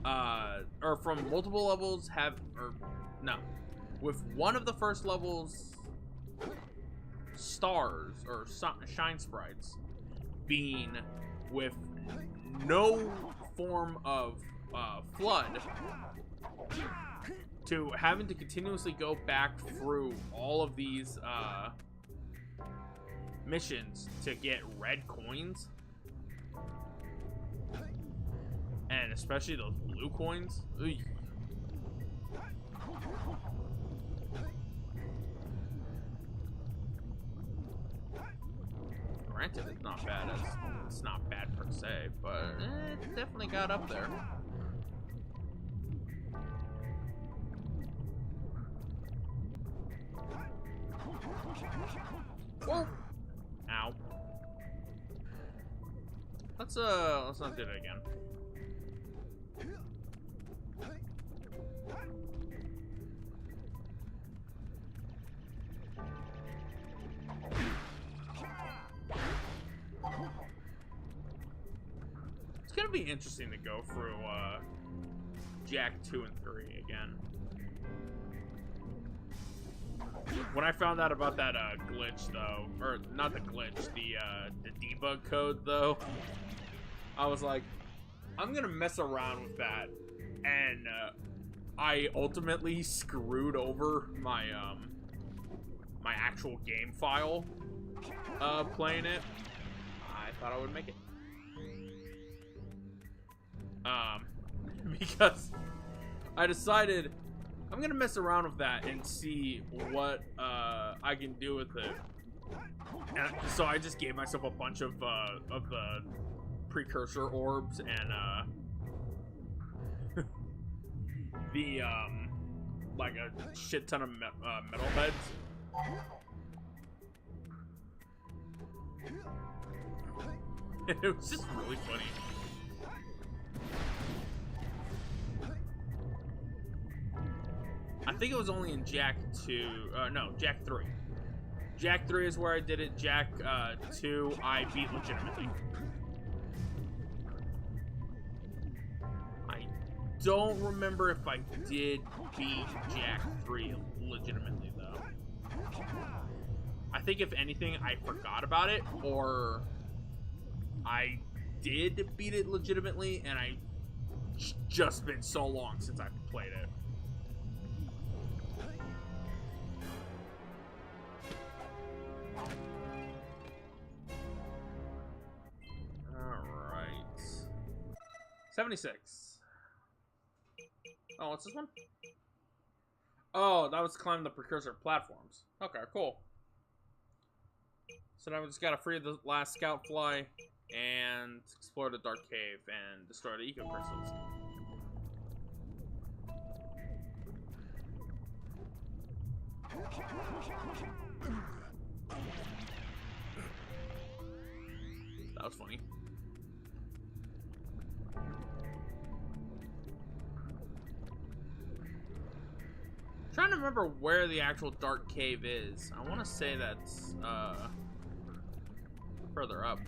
or from multiple levels with one of the first levels stars or shine sprites being with no form of flood to having to continuously go back through all of these missions to get red coins, and especially those blue coins. Oy. Granted, it's not bad per se, but it definitely got up there. Whoa. Ow. Let's not do it again. It's gonna be interesting to go through Jak 2 and 3 again. When I found out about that glitch, though, or not the glitch, the debug code, though, I was like, I'm gonna mess around with that, and I ultimately screwed over my my actual game file playing it. I thought I would make it, because I decided I'm gonna mess around with that and see what I can do with it. And so I just gave myself a bunch of the precursor orbs and the like a shit ton of metal heads. It was just really funny. I think it was only in Jak 2, no, Jak 3. Jak 3 is where I did it. Jak 2, I beat legitimately. I don't remember if I did beat Jak 3 legitimately, though. I think, if anything, I forgot about it, or I did beat it legitimately, and it's just been so long since I've played it. Alright. 76. Oh, what's this one? Oh, that was climb the precursor platforms. Okay, cool. So now we just gotta free the last scout fly and explore the dark cave and destroy the eco crystals. That was funny. I'm trying to remember where the actual dark cave is. I want to say that's further up.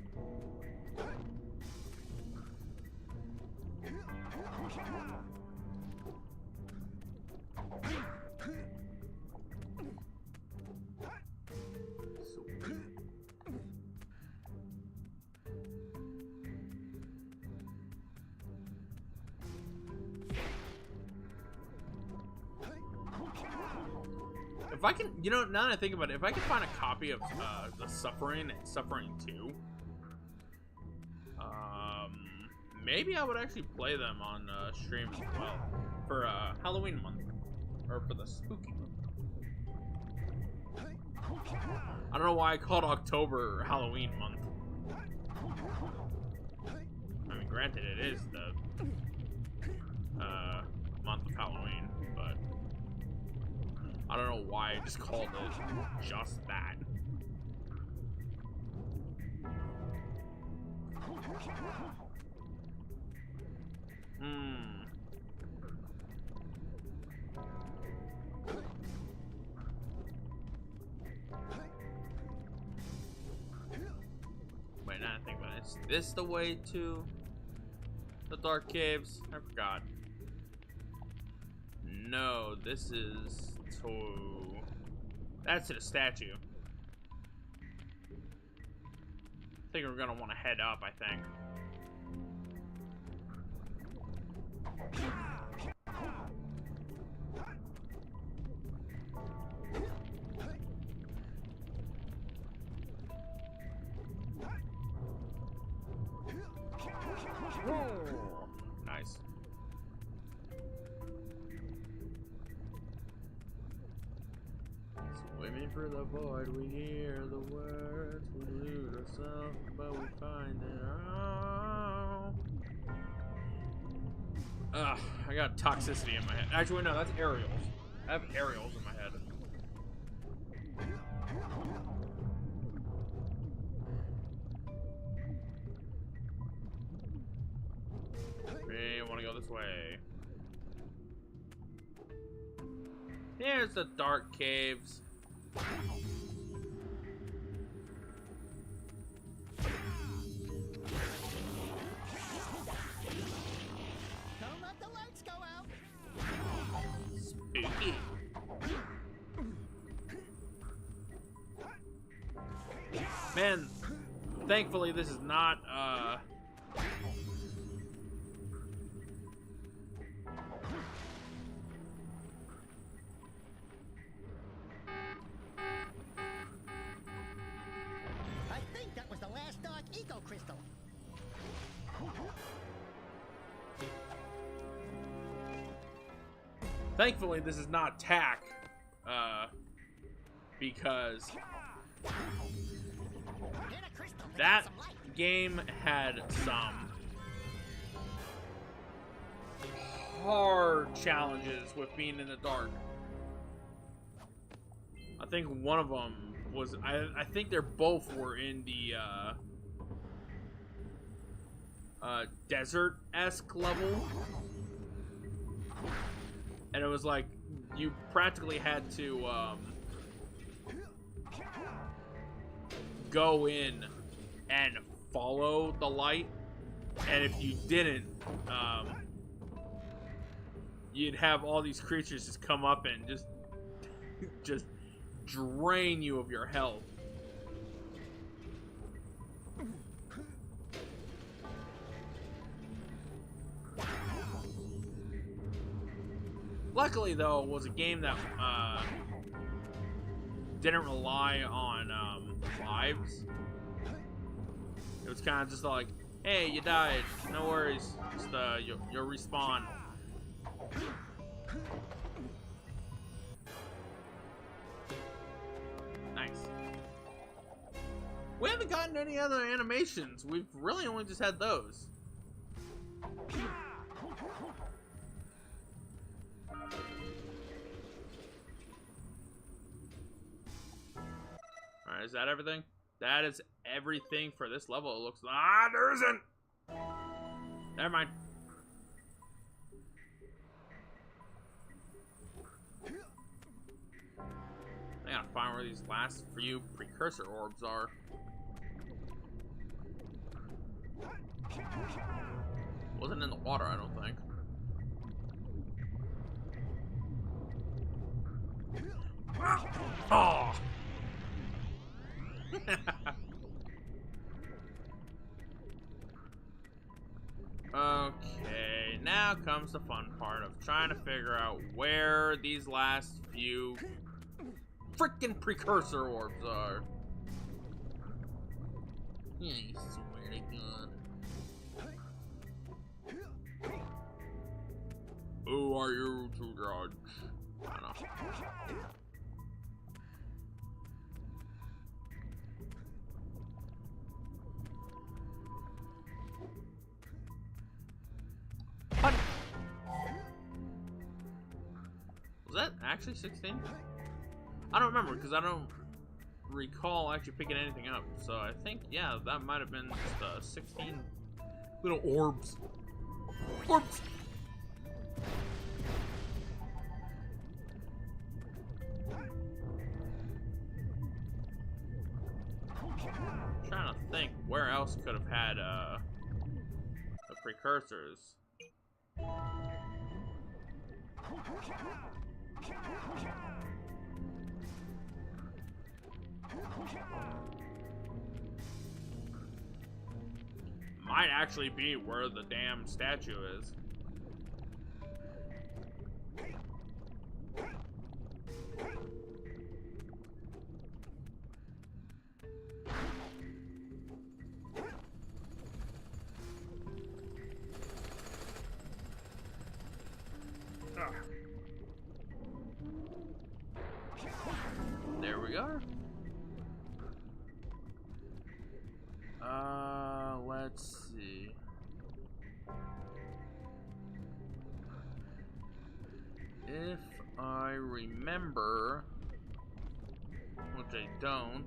If I can, you know, now that I think about it, if I can find a copy of the Suffering and Suffering 2, maybe I would actually play them on stream as well for Halloween month, or for the spooky month. I don't know why I called October Halloween month. I mean, granted, it is the month of Halloween, but I don't know why I just called it just that. Wait, now I think about it. Is this the way to the dark caves? I forgot. no, this is to... That's to the statue. I think we're gonna want to head up, I think. Nice. Swimming through the void, we hear the words, we lose ourselves, but we find it out. Ugh, I got toxicity in my head. Actually, no, that's aerials. I have aerials in my head. We want to go this way. Here's the dark caves. Don't let the lights go out. Spooky. Man, thankfully this is not, I think that was the last dark eco crystal. thankfully this is not TAC, because Hit a crystal to that get some light. game had some hard challenges with being in the dark. I think one of them was, I think they're both were in the desert-esque level. And it was like, you practically had to go in and follow the light. And if you didn't, you'd have all these creatures just come up and just drain you of your health. Luckily, though, it was a game that didn't rely on lives. It was kind of just like, hey, you died, no worries, just you'll respawn. Nice. We haven't gotten any other animations. We've really only just had those. Alright, is that everything? That is everything for this level, it looks like. Ah, there isn't! Never mind. I gotta find where these last few precursor orbs are. Wasn't in the water, I don't think. Oh! Okay, now comes the fun part of trying to figure out where these last few freaking precursor orbs are. Yeah, you swear to God. Who are you to judge? I don't know. Was that actually 16? I don't remember because I don't recall actually picking anything up. So I think, yeah, that might have been just 16 little orbs. Orbs! I'm trying to think where else could have had the precursors. Might actually be where the damn statue is. There we are. Let's see. If I remember, which I don't.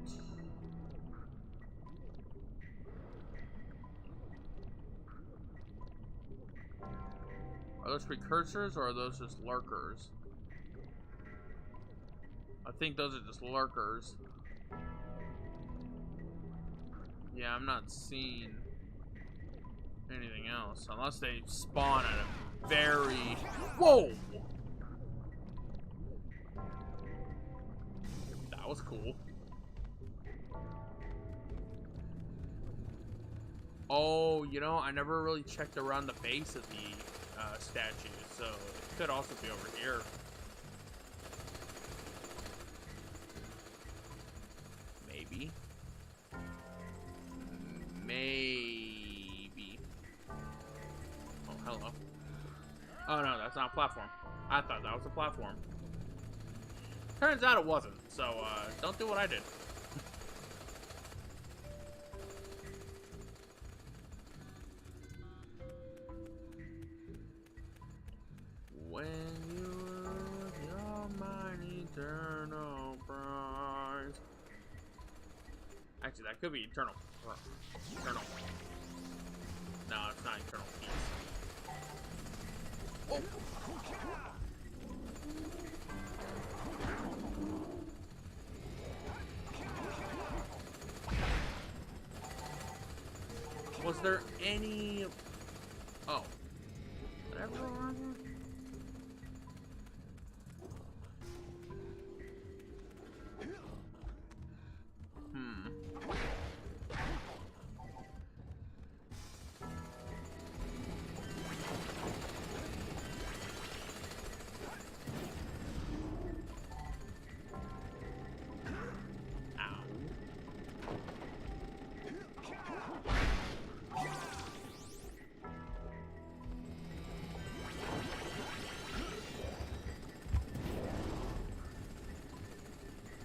Are those precursors or are those just lurkers? I think those are just lurkers. Yeah, I'm not seeing anything else. Unless they spawn at a very... Whoa! That was cool. Oh, you know, I never really checked around the base of the statue, so it could also be over here. Maybe. Maybe. Oh, hello. Oh, no, that's not a platform. I thought that was a platform. Turns out it wasn't, so don't do what I did. When you lose your mind, eternal prize. Actually, that could be eternal. Eternal. No, it's not eternal peace. Oh. Was there any... Oh. Did I ever go around here?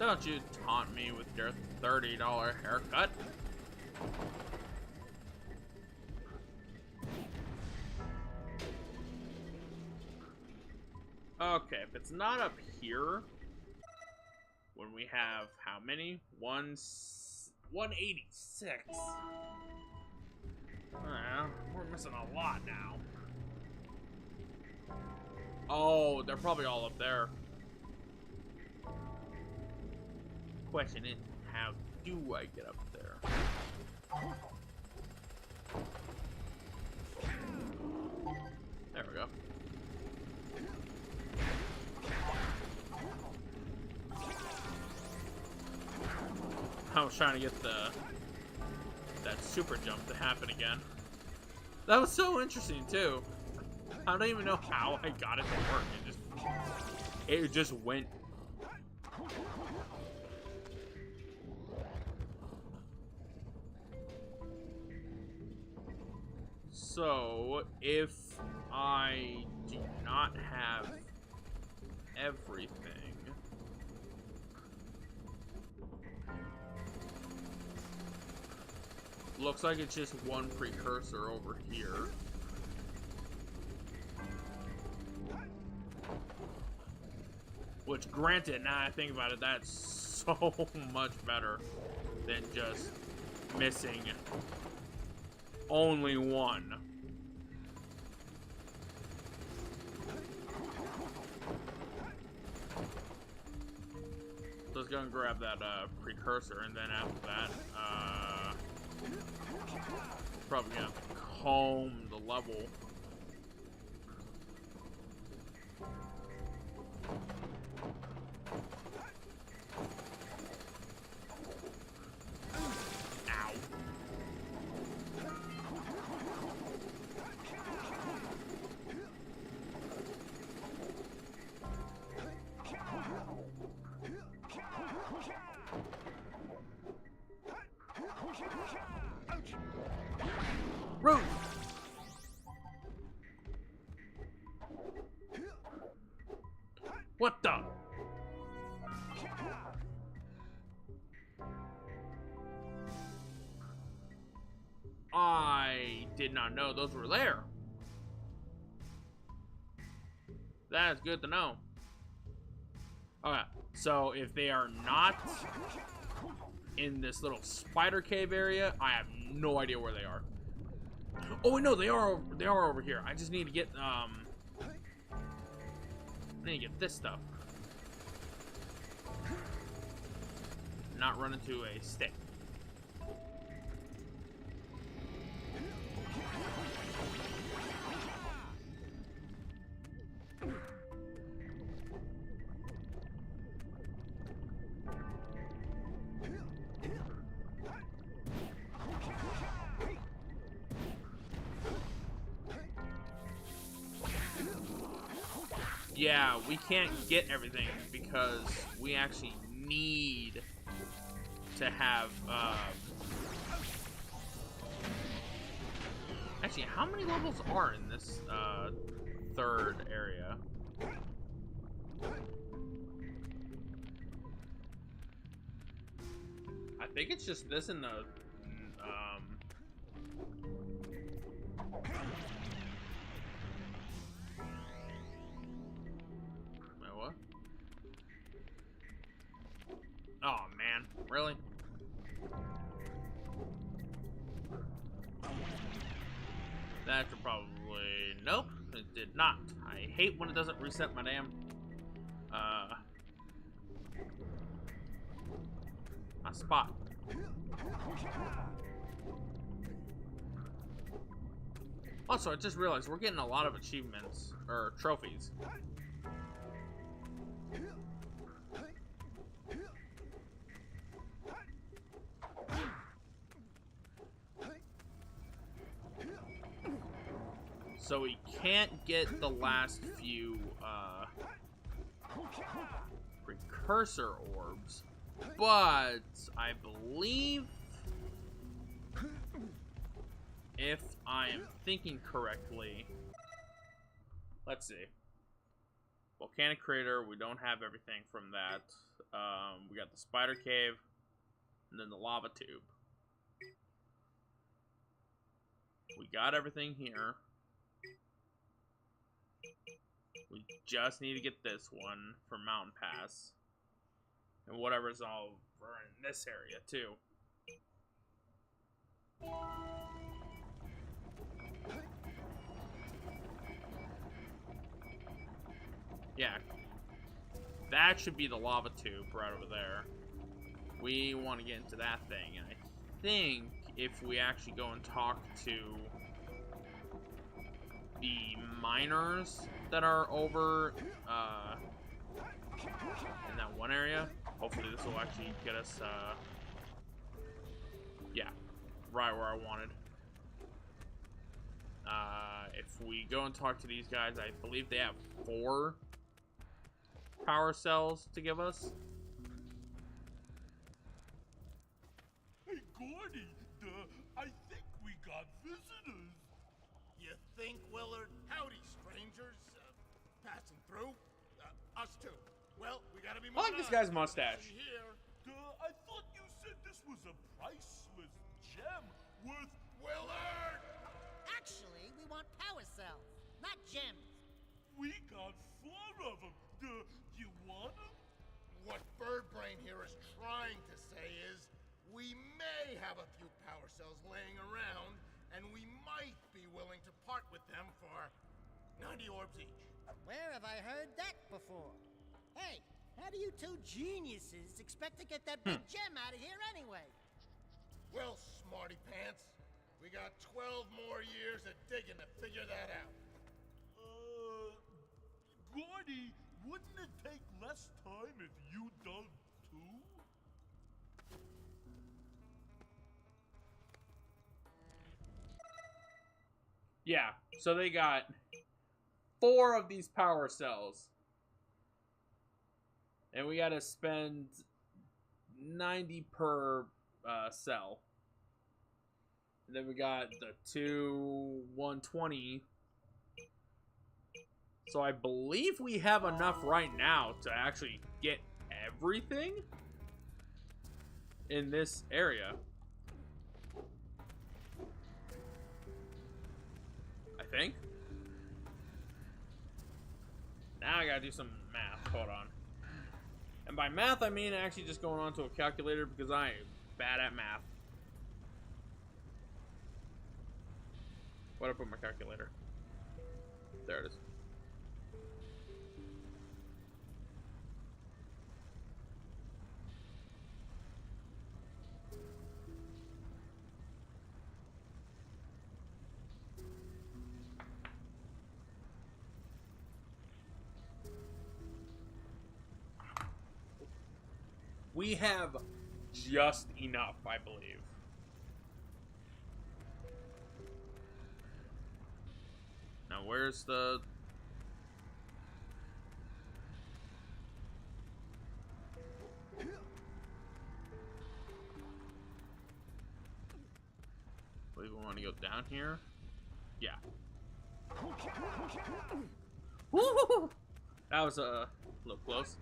Don't you taunt me with your $30 haircut. Okay, if it's not up here, when we have how many? 186. We're missing a lot now. Oh, they're probably all up there. Question is, how do I get up there? There we go. I was trying to get that super jump to happen again. That was so interesting too. I don't even know how I got it to work. It just went. So, if I do not have everything, looks like it's just one precursor over here. Which, granted, now I think about it, that's so much better than just missing only one. So let's go and grab that precursor, and then after that, probably gonna have to comb the level. What the? I did not know those were there. That's good to know. Okay, so if they are not in this little spider cave area, I have no idea where they are. Oh no, they are over here. I just need to get I need to get this stuff. Not run into a stick. Yeah, we can't get everything because we actually need to have, actually, how many levels are in this, third area? I think it's just this and the, wait, what? Oh, man, really? That could probably... Nope, it did not. I hate when it doesn't reset my damn... my spot. Also, I just realized we're getting a lot of achievements, or trophies. So we can't get the last few, precursor orbs, but I believe, if I am thinking correctly, let's see. Volcanic crater, we don't have everything from that. We got the spider cave, and then the lava tube. We got everything here. We just need to get this one for Mountain Pass. And whatever's all in this area, too. Yeah. That should be the lava tube right over there. We want to get into that thing. And I think if we actually go and talk to the miners that are over in that one area, hopefully this will actually get us yeah, right where I wanted. If we go and talk to these guys, I believe they have 4 power cells to give us. Hey, Gordy, I think we got visitors. You think, Willard? Howdy, strangers. Passing through? Us too. Well, we gotta be I like this guy's mustache. Here. I thought you said this was a priceless gem worth... Willard! Actually, we want power cells, not gems. We got 4 of them. You want them? What Birdbrain here is trying to say is, we may have a few power cells laying around, and we might be willing to part with them for 90 orbs each. Where have I heard that before? Hey, how do you 2 geniuses expect to get that big gem out of here anyway? Well, smarty pants, we got 12 more years of digging to figure that out. Gordy, wouldn't it take less time if you dug too? Yeah, so they got 4 of these power cells. And we gotta spend 90 per cell. And then we got the 2 120 So I believe we have enough right now to actually get everything in this area. I think. Now I gotta do some math. Hold on. And by math, I mean actually just going onto a calculator because I am bad at math. Where'd I put my calculator? There it is. We have just enough, I believe. Now, where's the... I believe we want to go down here. Yeah. Woo! That was a little close.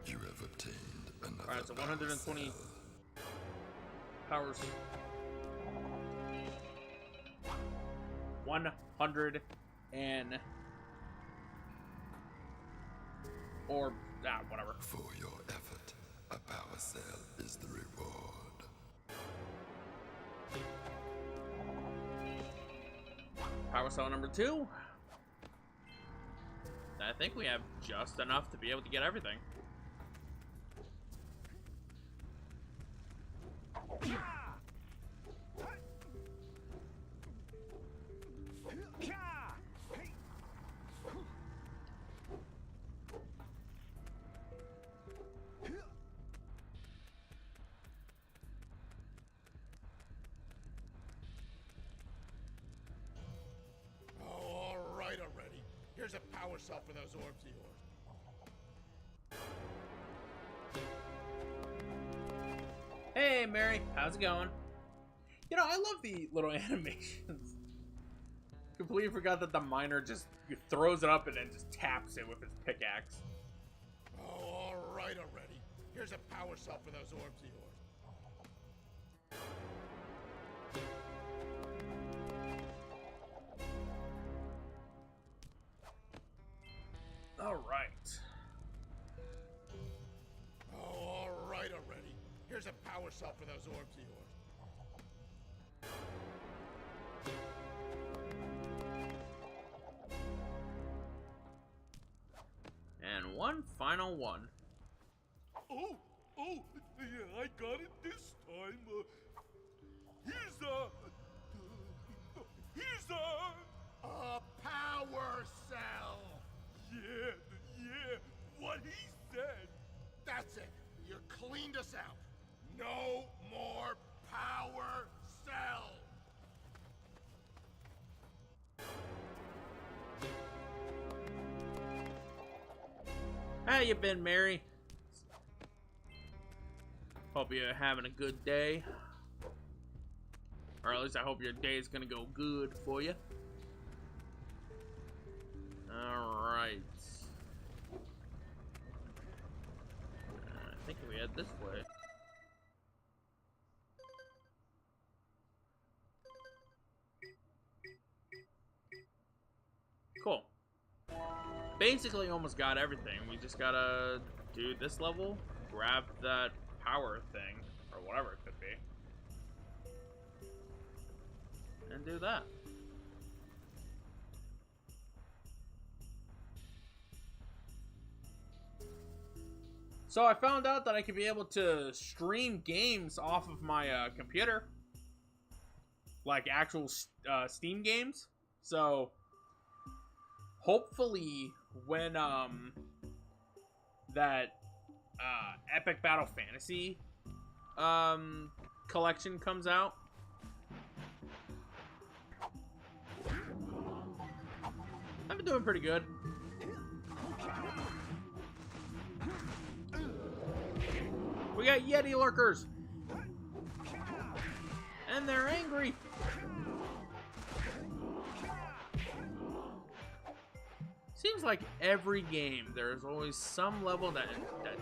You have obtained another. Alright, so 120 powers. 100 and... or... whatever. For your effort, a power cell is the reward. Power cell number 2. I think we have just enough to be able to get everything. Here's a power cell for those orbs of yours. Hey, Mary. How's it going? You know, I love the little animations. Completely forgot that the miner just throws it up and then just taps it with his pickaxe. Oh, all right already. Here's a power cell for those orbs of yours. All right. Oh, all right already. Here's a power cell for those orbs of yours. And one final one. Oh, yeah, I got it this time. Here's a power cell. Yeah, what he said. That's it. You cleaned us out. No more power cells. How you been, Mary? Hope you're having a good day. Or at least I hope your day is gonna go good for you. Alright. I think we head this way. Cool. Basically almost got everything. We just gotta do this level, grab that power thing, or whatever it could be, and do that. So I found out that I could be able to stream games off of my computer, like actual Steam games. So hopefully when that Epic Battle Fantasy collection comes out, I've been doing pretty good. We got Yeti lurkers, and they're angry. Seems like every game there's always some level that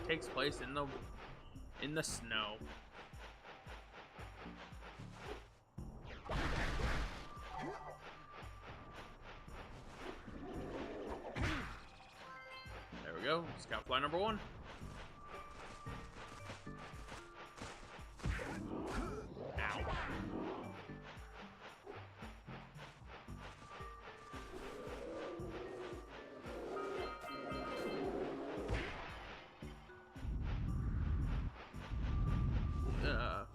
takes place in the snow. There we go. Scout fly number 1. Ow.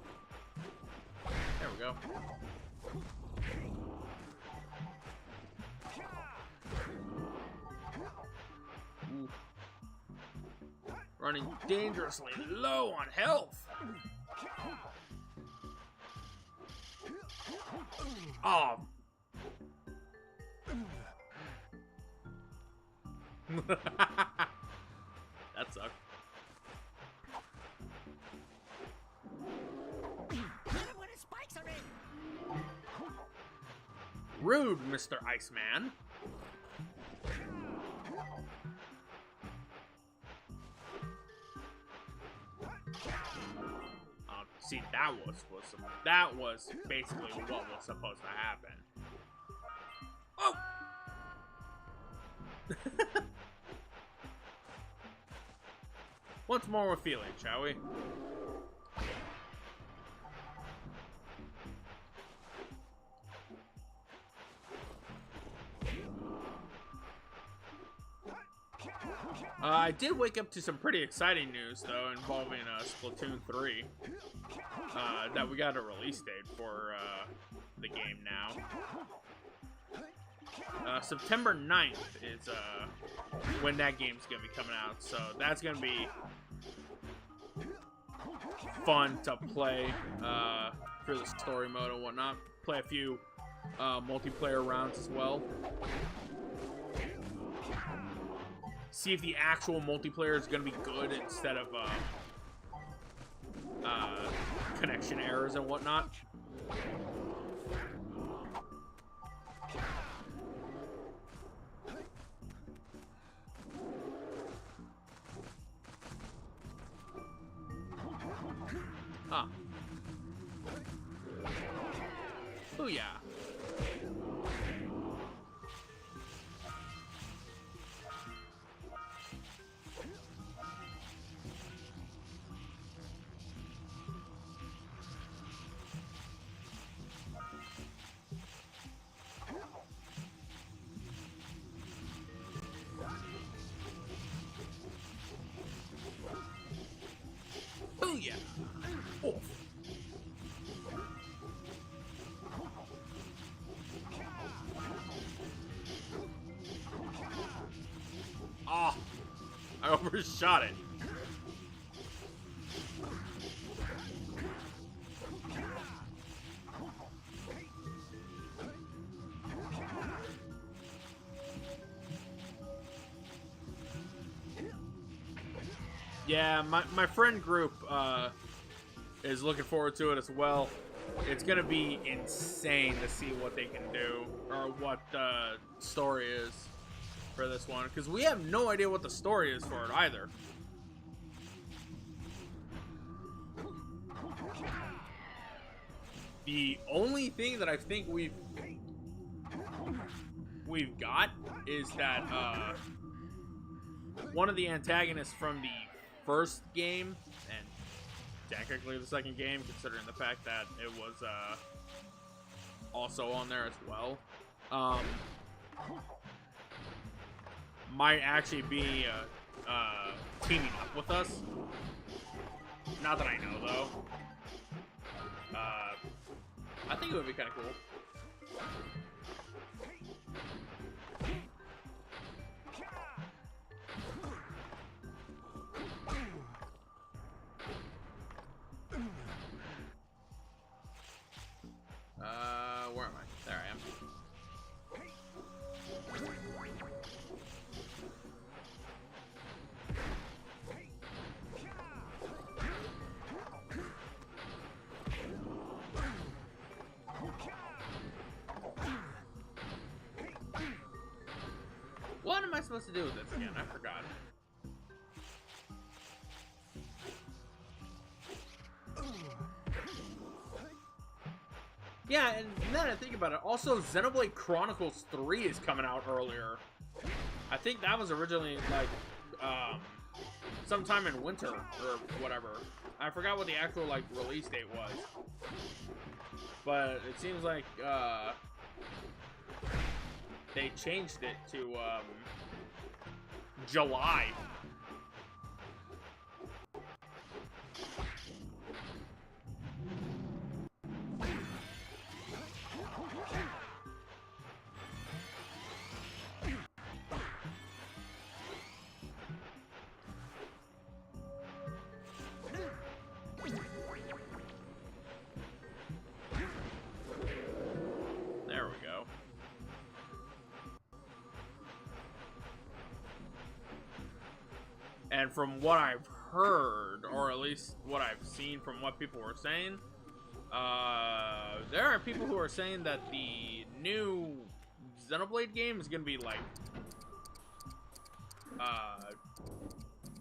There we go. Ooh. Running dangerously low on health. Oh. That sucked. Rude, Mr. Iceman. See, that was basically what was supposed to happen. Oh! Once more with feeling, shall we? I did wake up to some pretty exciting news, though, involving Splatoon 3. That we got a release date for the game now. September 9th is when that game's going to be coming out, so that's going to be fun to play through the story mode and whatnot. Play a few multiplayer rounds as well. See if the actual multiplayer is going to be good instead of connection errors and whatnot. Ah. Booyah. Booyah! Oof. Ah! I overshot it. Yeah, my friend group is looking forward to it as well. It's gonna be insane to see what they can do, or what the story is for this one, because we have no idea what the story is for it either. The only thing that I think we've got is that one of the antagonists from the first game, and technically the second game, considering the fact that it was also on there as well, might actually be teaming up with us. Not that I know, though. I think it would be kind of cool. Where am I? There I am. What am I supposed to do with this again? I forgot. Yeah, and now that I think about it, also Xenoblade Chronicles 3 is coming out earlier. I think that was originally, like, sometime in winter, or whatever. I forgot what the actual, like, release date was. But it seems like, they changed it to, July. There we go. And from what I've heard, or at least what I've seen from what people were saying, there are people who are saying that the new Xenoblade game is going to be, like,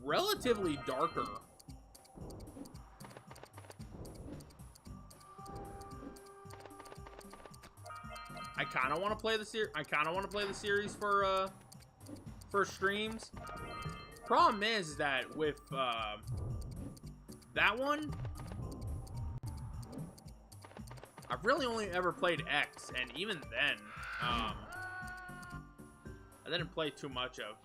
relatively darker. I kind of want to play the series for streams. Problem is that with that one, I've really only ever played X, and even then, I didn't play too much of,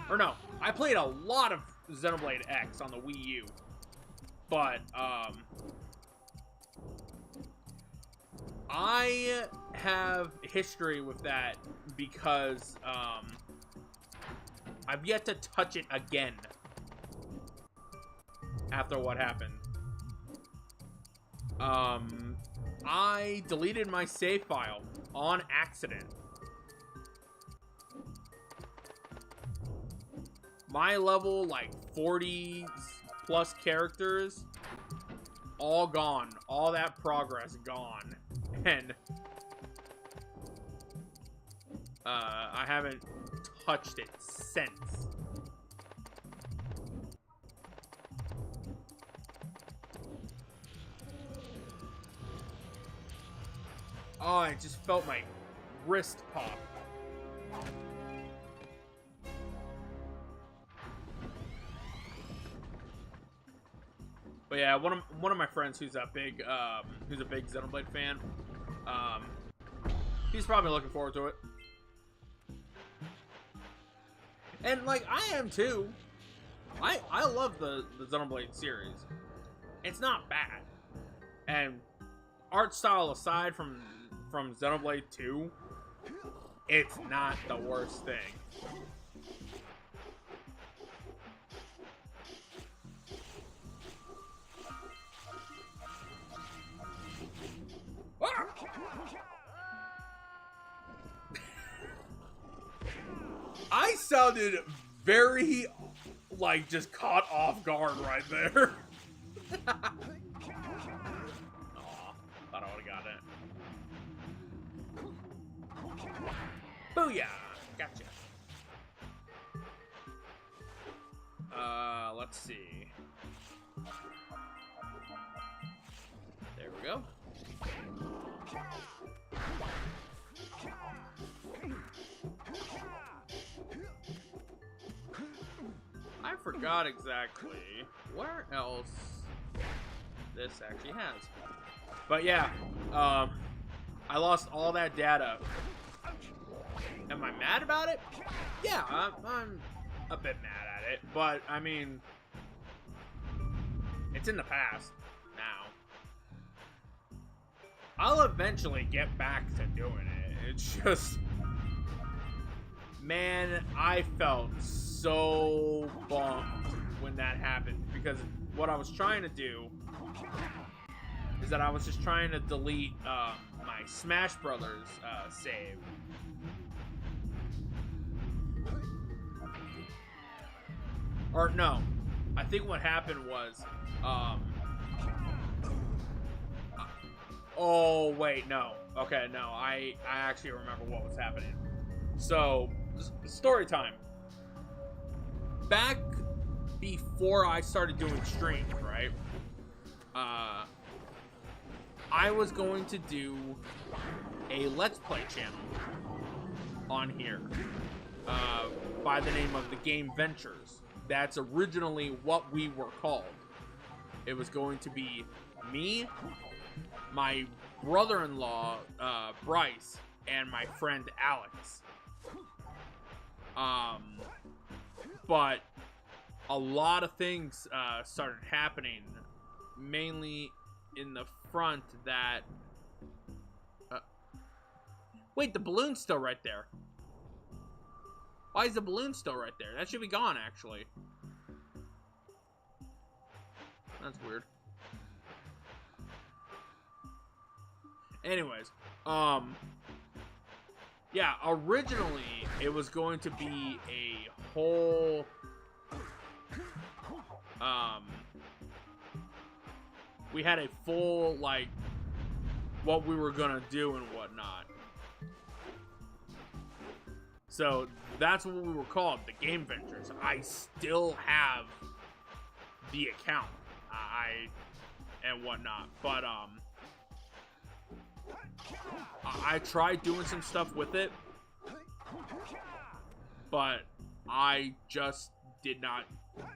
or no, I played a lot of Xenoblade X on the Wii U, but, I have history with that because, I've yet to touch it again after what happened. I deleted my save file on accident. My level, like 40 plus characters, all gone. All that progress gone. And I haven't touched it since. Oh, I just felt my wrist pop. But yeah, one of my friends who's a big Xenoblade fan, he's probably looking forward to it. And, like, I am too. I love the Xenoblade series. It's not bad. And art style aside from Xenoblade 2, it's not the worst thing. I sounded very, like, just caught off guard right there. Aw, thought I would've got it. Booyah! Gotcha. Let's see. There we go. I forgot exactly where else this actually has. But yeah, I lost all that data. Am I mad about it? Yeah, I'm a bit mad at it, but I mean, it's in the past now. I'll eventually get back to doing it. It's just, man, I felt so bummed when that happened, because what I was trying to do is that I was just trying to delete my Smash Brothers save. Or no, I think what happened was, oh wait, no. Okay, no, I actually remember what was happening. So, story time. Back before I started doing streams, right? I was going to do a Let's Play channel on here by the name of The Game Ventures. That's originally what we were called. It was going to be me, my brother-in-law, Bryce, and my friend Alex. But a lot of things started happening, mainly in the front that... wait, the balloon's still right there. Why is the balloon still right there? That should be gone, actually. That's weird. Anyways, yeah, originally it was going to be a whole, we had a full, like, what we were gonna do and whatnot. So that's what we were called, The Game Ventures. I still have the account, and whatnot, but I tried doing some stuff with it, but I just didn't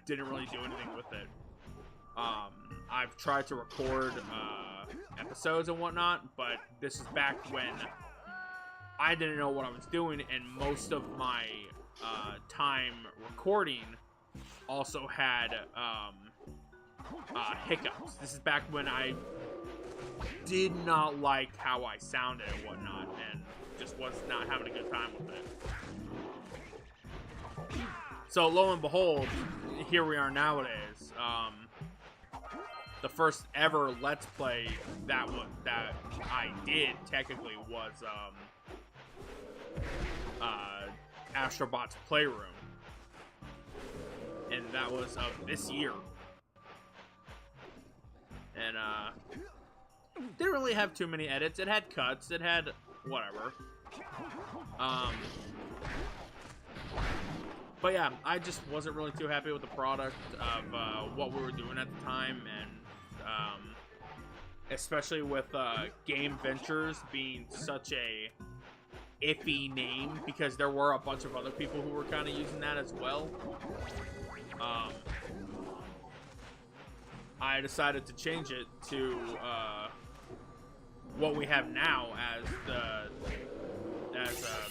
really do anything with it. I've tried to record episodes and whatnot, but this is back when I didn't know what I was doing, and most of my time recording also had hiccups. This is back when I did not like how I sounded and whatnot, and just was not having a good time with it. So lo and behold, here we are nowadays. The first ever Let's Play that I did technically was Astrobot's Playroom, and that was of this year. And didn't really have too many edits. It had cuts. It had whatever. But yeah, I just wasn't really too happy with the product of what we were doing at the time, and especially with Game Ventures being such a iffy name, because there were a bunch of other people who were kind of using that as well. I decided to change it to what we have now as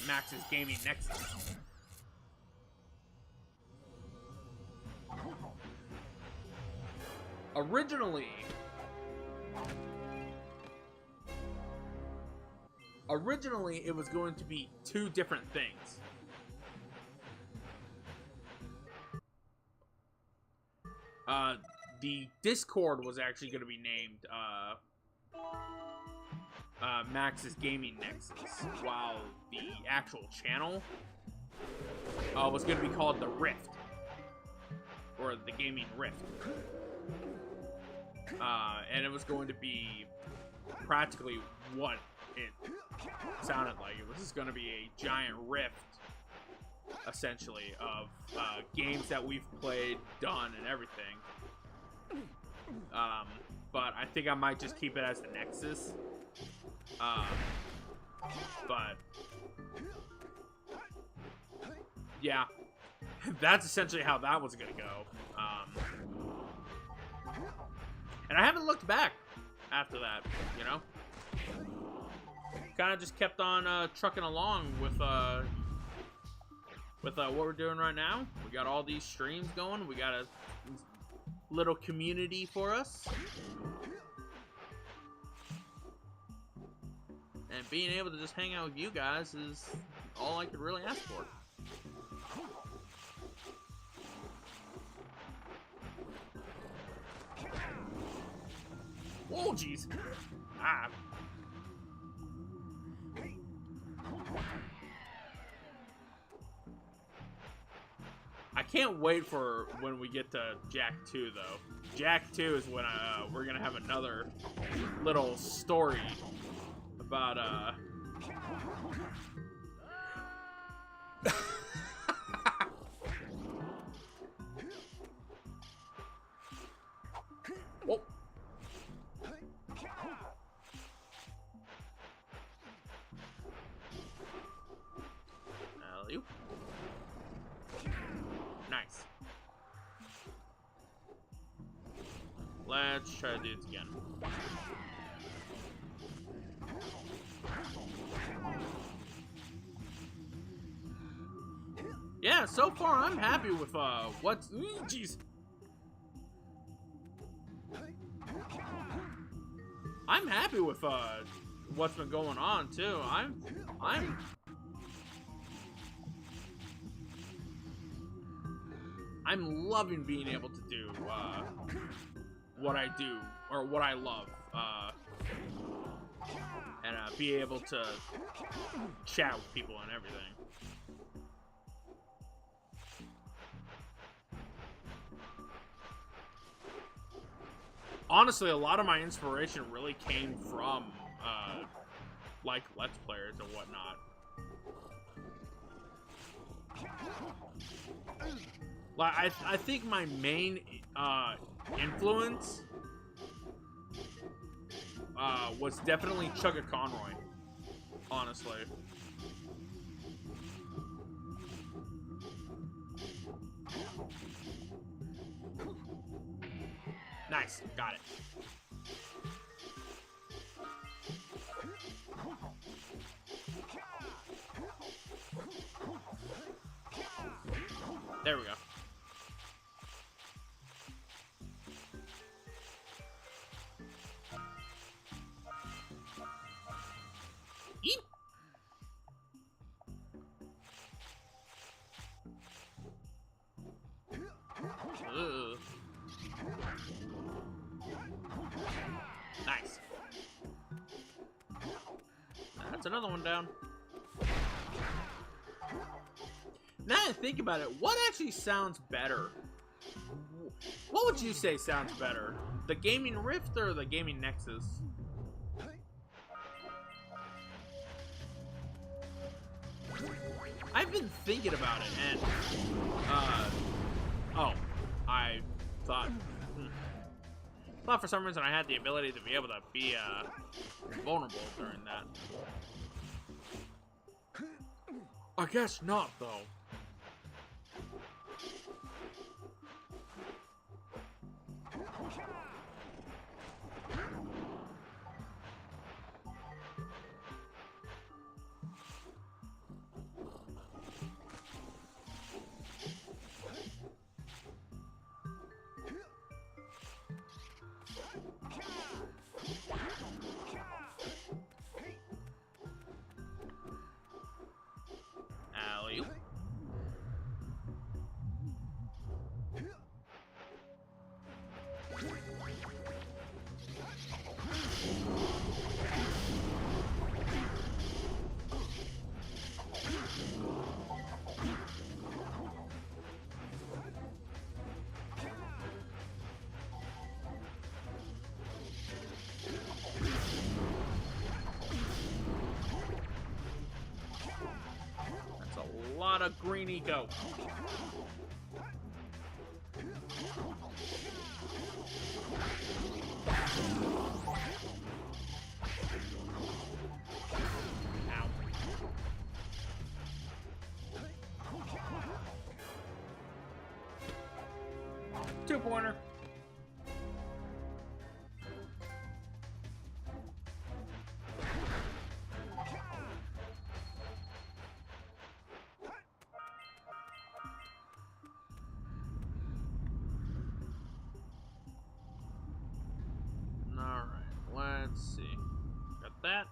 Max's Gaming Nexus. Originally, it was going to be two different things. The Discord was actually going to be named Max's Gaming Nexus, while the actual channel was going to be called The Rift, or The Gaming Rift. And it was going to be practically what it sounded like. It was just going to be a giant rift, essentially, of games that we've played, done, and everything. But I think I might just keep it as the Nexus. But yeah, that's essentially how that was gonna go. And I haven't looked back after that, you know? Kind of just kept on trucking along with what we're doing right now. We got all these streams going. We got a little community for us. And being able to just hang out with you guys is all I could really ask for. Whoa, jeez. Ah. I can't wait for when we get to Jak 2, though. Jak 2 is when we're gonna have another little story about let's try to do this again. Yeah, so far I'm happy with what's jeez. I'm happy with what's been going on too. I'm loving being able to do what I do or what I love, and be able to chat with people and everything. Honestly, a lot of my inspiration really came from like Let's Players and whatnot. Like I think my main influence was definitely Chugga Conroy, honestly. Nice, got it. There we go. Eep. Ugh. Nice. That's another one down. Now that I think about it, what actually sounds better? What would you say sounds better? The Gaming Rift or the Gaming Nexus? I've been thinking about it, and oh, I thought for some reason I had the ability to be able to be vulnerable during that. I guess not, though. Alley-oop. Lot of green eco. Ow. Two-pointer. Let's see. Got that.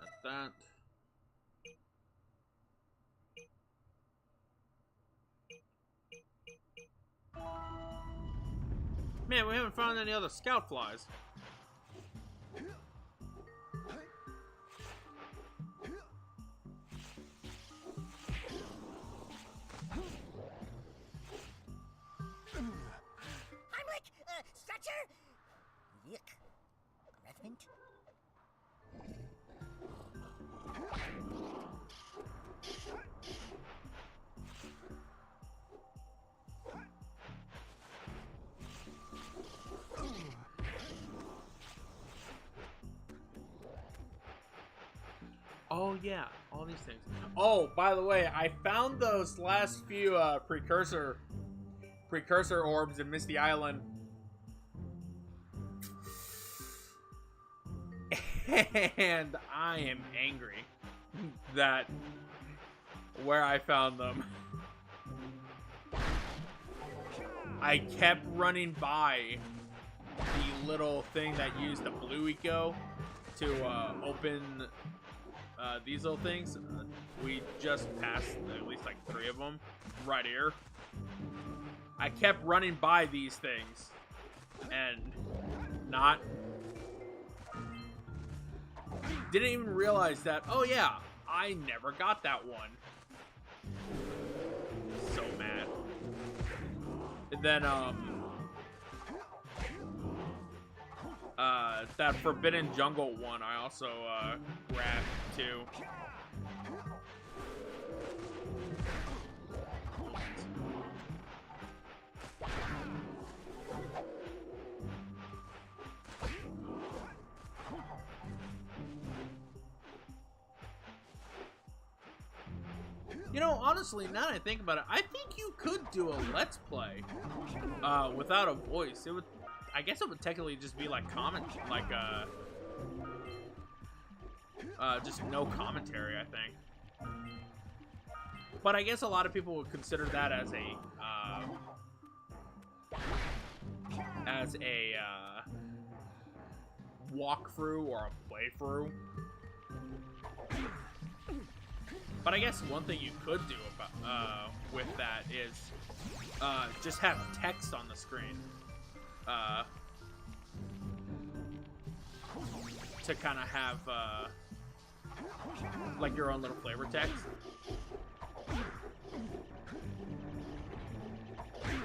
Got that. Man, we haven't found any other scout flies. Heimlich! Stretcher! Yuck. Revenant? Oh yeah, all these things. Oh, by the way, I found those last few precursor orbs in Misty Island. And I am angry that where I found them, I kept running by the little thing that used the blue eco to open these little things. We just passed at least like 3 of them right here. I kept running by these things and didn't even realize that, oh yeah, I never got that one. So mad. And then that Forbidden Jungle one I also grabbed too. You know, honestly, now that I think about it, I think you could do a Let's Play without a voice. It would, I guess it would technically just be like just no commentary, I think. But I guess a lot of people would consider that as a walkthrough or a playthrough. But I guess one thing you could do about, with that is just have text on the screen to kind of have like your own little flavor text.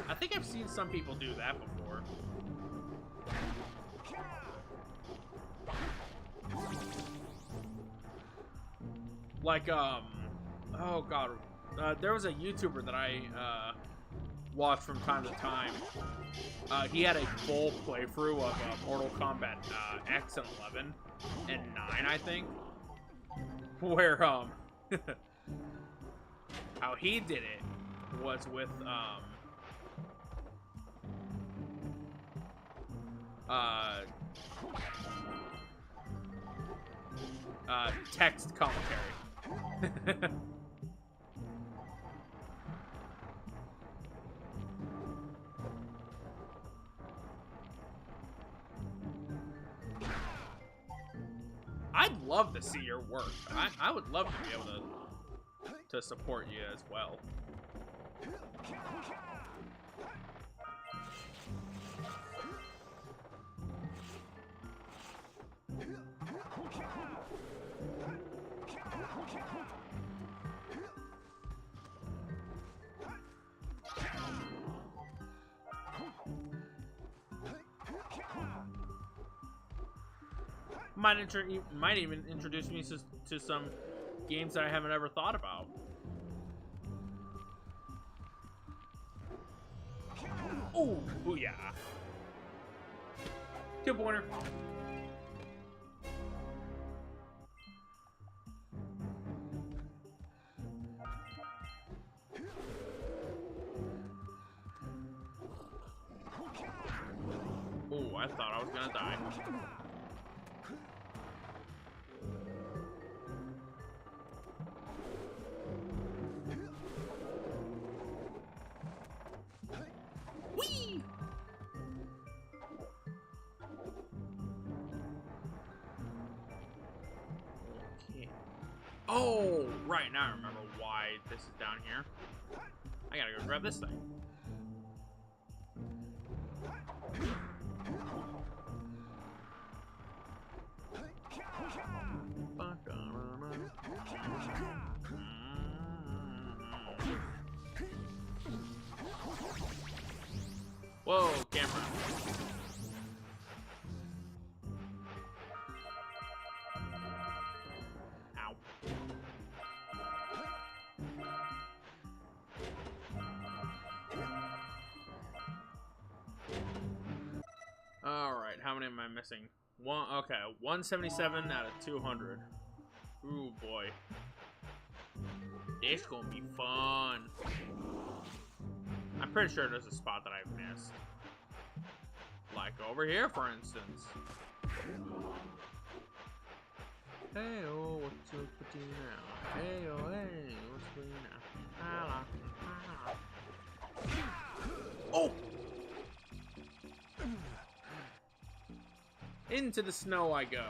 I think I've seen some people do that before. Like, oh god, there was a YouTuber that I watched from time to time. He had a full playthrough of Mortal Kombat X and 11 and 9, I think, where how he did it was with text commentary. I'd love to see your work. I would love to be able to support you as well. Might even introduce me to some games that I haven't ever thought about. Ooh, booyah. 2-pointer. Ooh, I thought I was gonna die. Whee! Okay. Oh, right, now I remember why this is down here. I gotta go grab this thing. Whoa, camera. Ow. Alright, how many am I missing? One, okay, 177 out of 200. Ooh, boy. This gonna be fun. I'm pretty sure there's a spot that I've missed. Like over here, for instance. Hey, oh, what's up with you now? Hey, oh, hey, what's with you now? Ah, ah. Oh! Into the snow I go.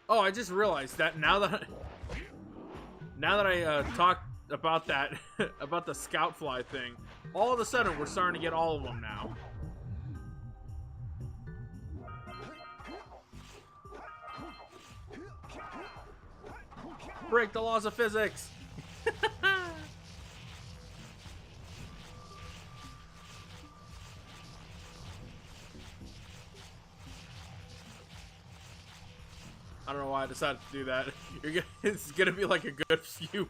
Oh, I just realized that now that I talked about that about the scout fly thing, all of a sudden we're starting to get all of them now. Break the laws of physics. I don't know why I decided to do that. It's gonna be like a good few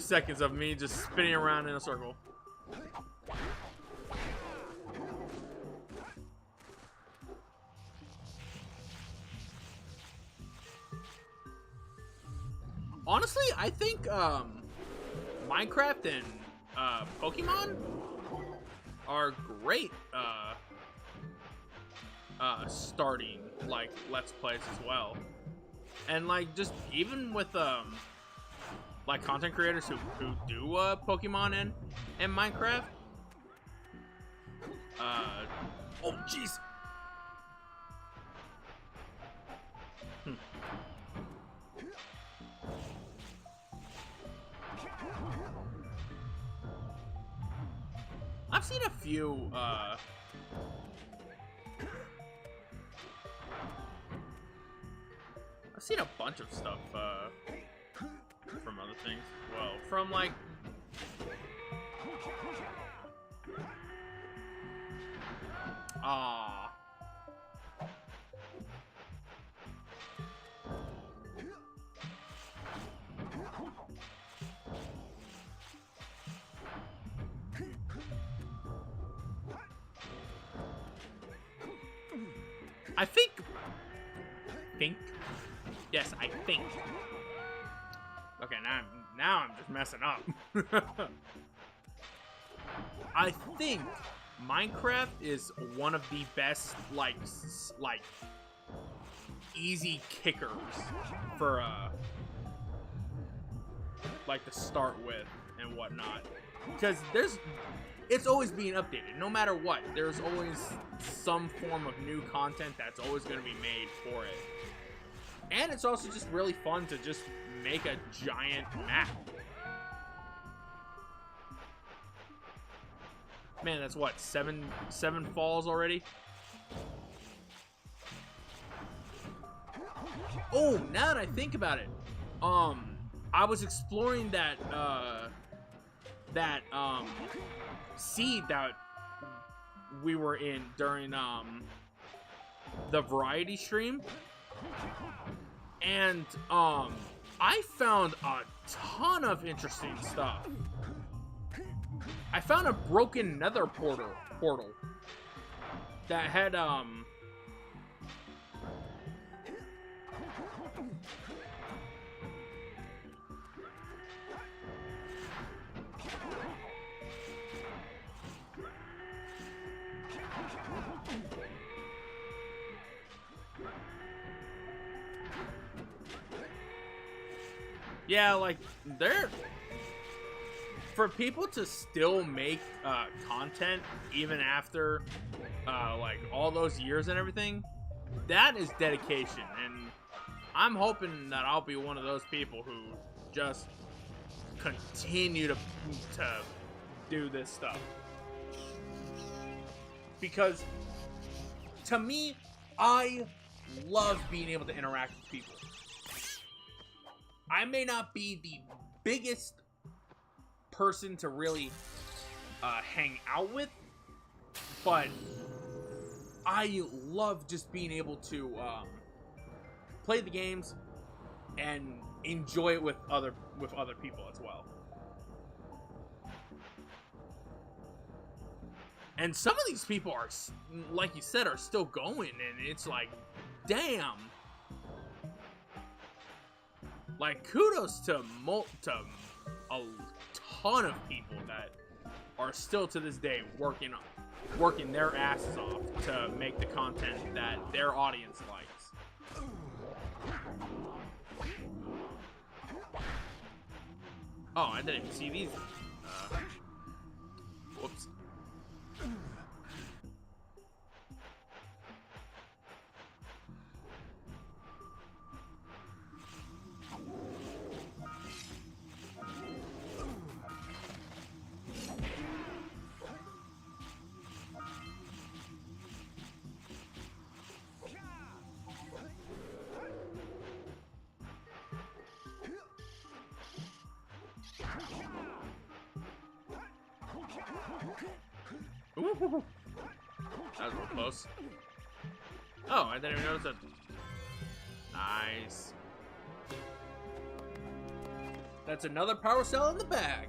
seconds of me just spinning around in a circle. Honestly, I think Minecraft and Pokemon are great starting like Let's Plays as well. And like just even with like content creators who do Pokemon and Minecraft. Oh jeez. I've seen a few I've seen a bunch of stuff from other things as well. From like I think. Yes, I think. Okay, now I'm just messing up. I think Minecraft is one of the best like easy kickers for like to start with and whatnot, because it's always being updated. No matter what, there's always some form of new content that's always going to be made for it. And it's also just really fun to just make a giant map. Man, that's what, seven falls already? Oh, now that I think about it, I was exploring that seed that we were in during the variety stream, and I found a ton of interesting stuff. I found a broken nether portal that had yeah, like, for people to still make content even after like all those years and everything, that is dedication. And I'm hoping that I'll be one of those people who just continue to do this stuff, because to me, I love being able to interact with people. I may not be the biggest person to really hang out with, but I love just being able to play the games and enjoy it with other people as well. And some of these people are, like you said, are still going, and it's like, damn. Like, kudos to a ton of people that are still to this day working working their asses off to make the content that their audience likes. Oh, I didn't even see these. Whoops. Ooh. That was real close. Oh, I didn't even notice that. Nice. That's another power cell in the bag.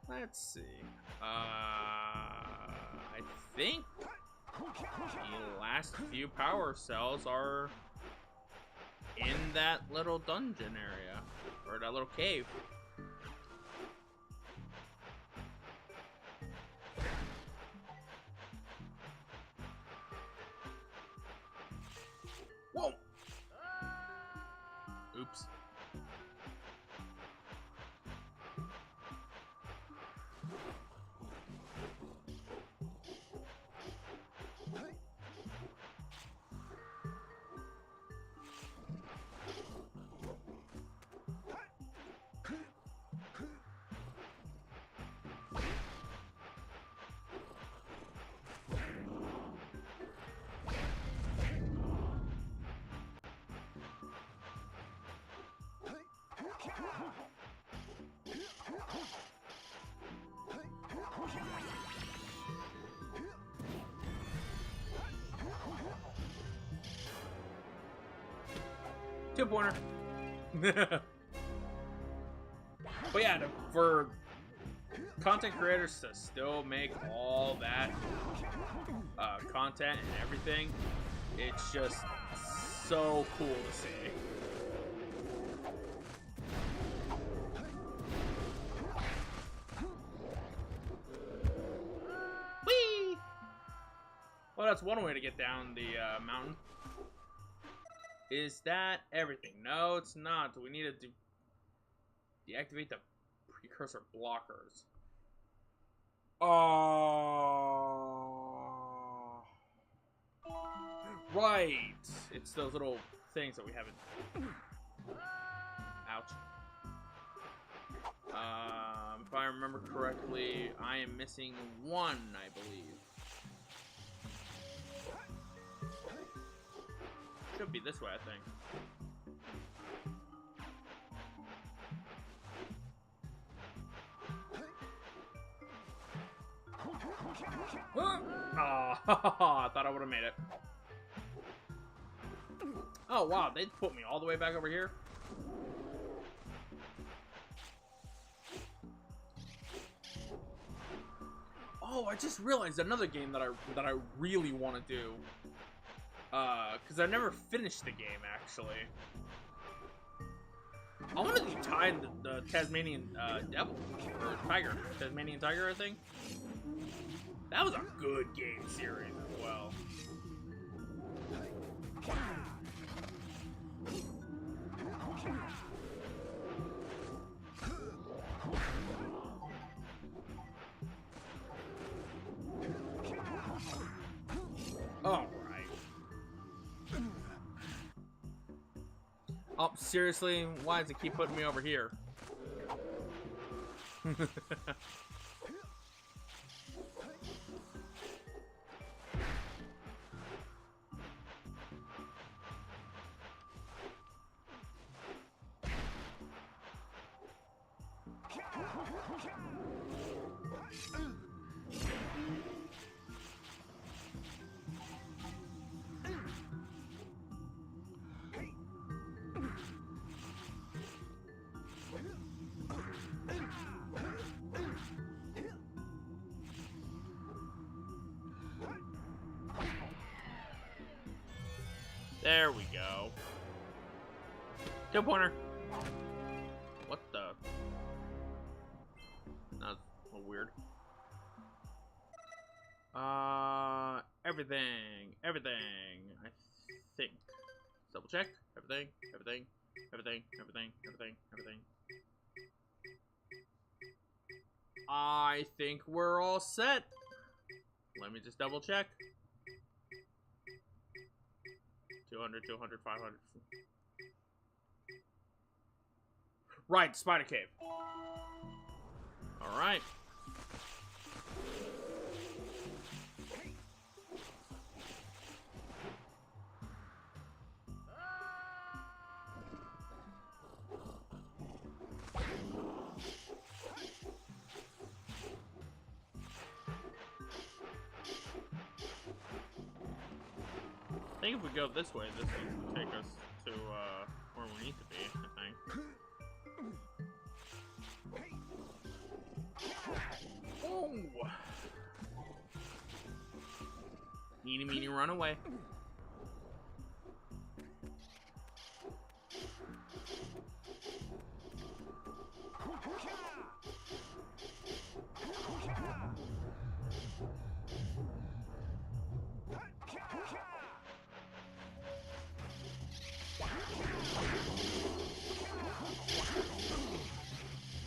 Let's see. I think the last few power cells are in that little dungeon area, or that little cave. Whoa! Oops. Two-pointer. But yeah, for content creators to still make all that content and everything, it's just so cool to see. Whee! Well, that's one way to get down the mountain. Is that everything? No, it's not. We need to deactivate the precursor blockers. Right. It's those little things that we haven't. Ouch. If I remember correctly, I am missing one, I believe. Should be this way, I think. Oh, I thought I would have made it. Oh, wow, they put me all the way back over here. Oh, I just realized another game that I really want to do. Because I never finished the game, actually. I want to do the Tasmanian Devil, or Tiger. Tasmanian Tiger, I think. That was a good game series as well. Oh. Oh, seriously? Why does it keep putting me over here? There we go. Two-pointer. What the? That's a weird weird. Everything. I think. Double check. Everything. I think we're all set. Let me just double check. 200, 500. Right, spider cave. All right. I think if we go this way, this will take us to where we need to be, I think. Oh! Eeny, meeny, run away.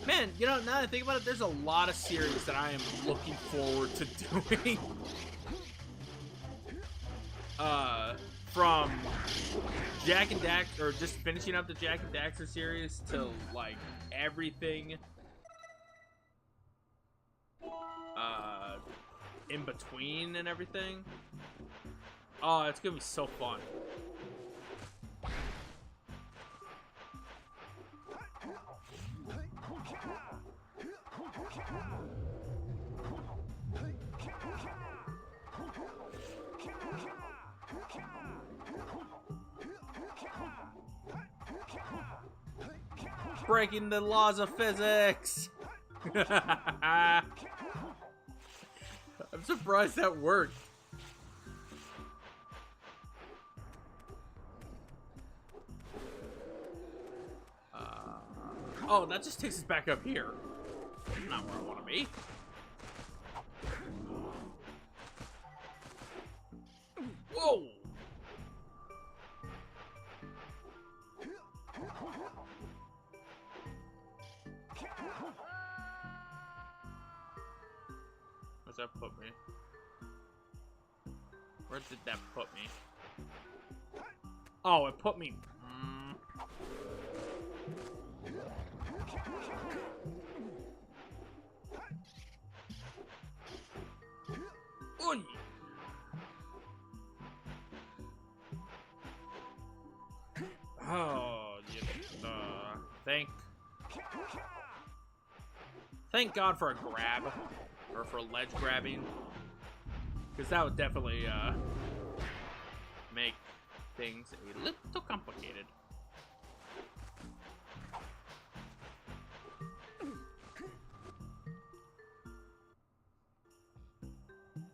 Man, you know, now that I think about it, there's a lot of series that I am looking forward to doing. From Jak and Daxter, or just finishing up the Jak and Daxter series to, like, everything in between and everything. Oh, it's gonna be so fun. Breaking the laws of physics. I'm surprised that worked. Oh, that just takes us back up here. Not where I want to be. Whoa! Where's that put me? Where did that put me? Oh, it put me... Oy! Oh, thank God for a grab, or for ledge grabbing, because that would definitely make things a little complicated.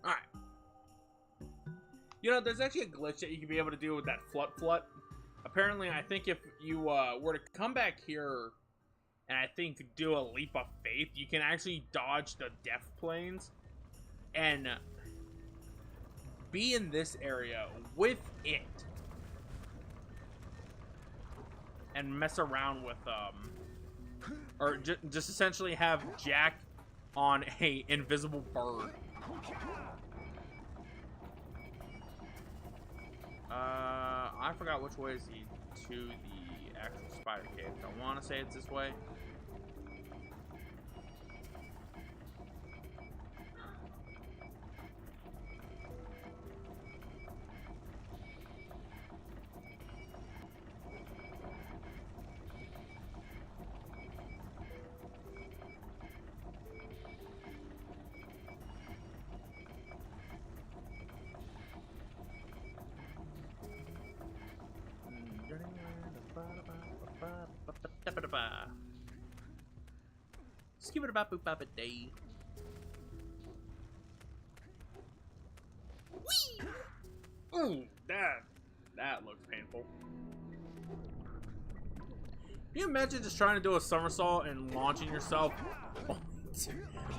All right. You know, there's actually a glitch that you can be able to do with that flut. Apparently, I think if you were to come back here and I think do a leap of faith, you can actually dodge the death planes and be in this area with it and mess around with or just essentially have Jak on a invisible bird. I forgot which way is to the actual spider cave. I want to say it's this way. Skip it about boop bop a day. Whee! Ooh, that looks painful. Can you imagine just trying to do a somersault and launching yourself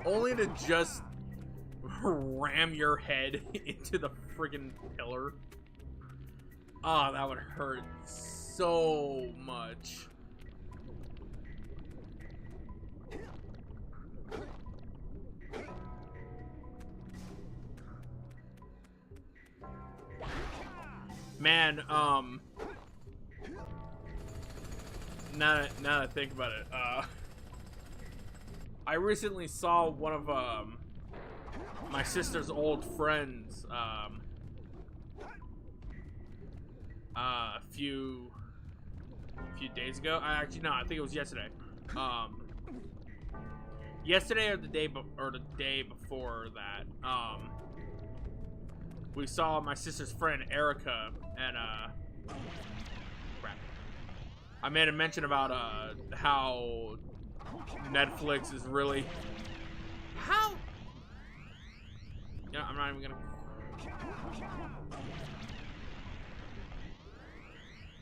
Only to just ram your head into the friggin' pillar. Oh, that would hurt so much. Man, now that I think about it, I recently saw one of my sister's old friends a few days ago. Actually, no, I think it was yesterday. Yesterday or the day before that. We saw my sister's friend Erica, and crap. I made a mention about how Netflix is really Yeah, I'm not even gonna.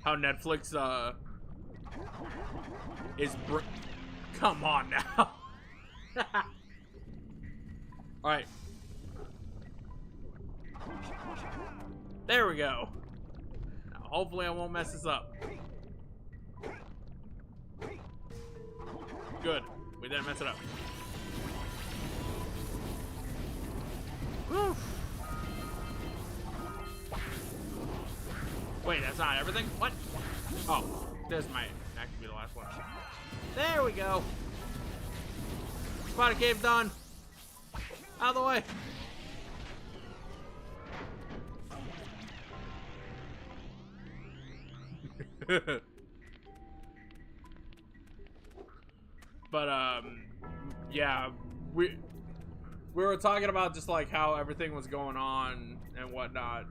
How Netflix is come on now. All right. There we go. Now, hopefully I won't mess this up. Good. We didn't mess it up. Woo. Wait, that's not everything? What? Oh, this might actually be the last one. There we go. Spider cave done. Out of the way. But yeah, we were talking about just like how everything was going on and whatnot,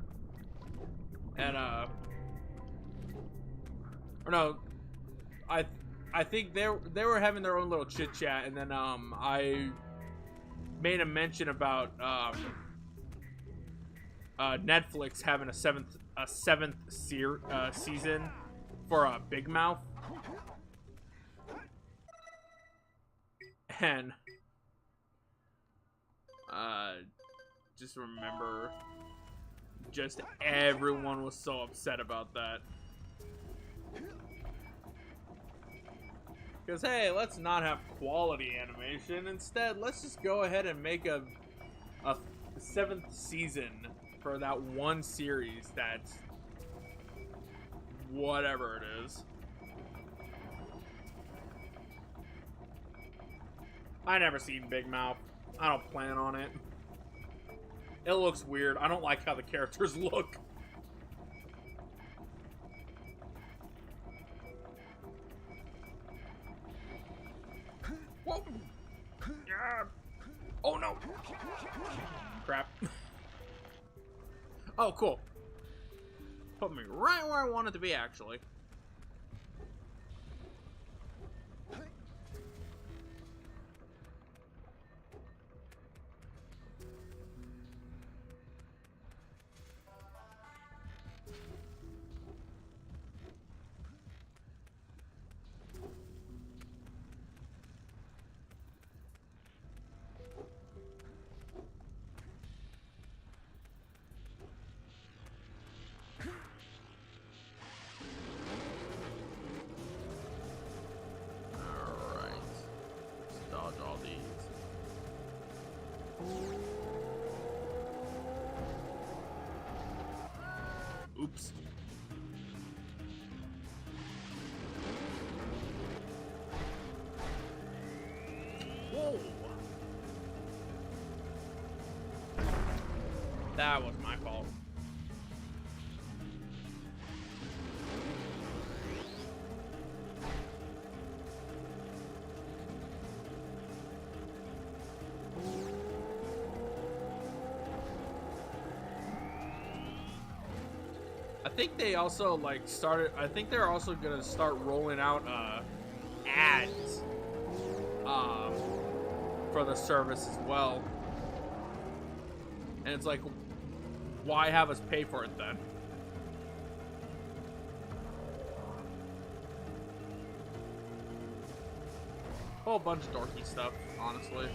and or no, I think they were having their own little chit chat, and then I made a mention about Netflix having a seventh season for Big Mouth. And just remember, just everyone was so upset about that. Because hey, let's not have quality animation. Instead, let's just go ahead and make a 7th season for that one series that's whatever it is. I never seen Big Mouth. I don't plan on it. It looks weird. I don't like how the characters look. Whoa. Yeah. Oh no. Crap. Oh, cool. Put me right where I wanted to be, actually. Oops. Whoa. That was my fault. I think they also like started. I think they're also gonna start rolling out ads for the service as well. And it's like, why have us pay for it then? Whole bunch of dorky stuff, honestly.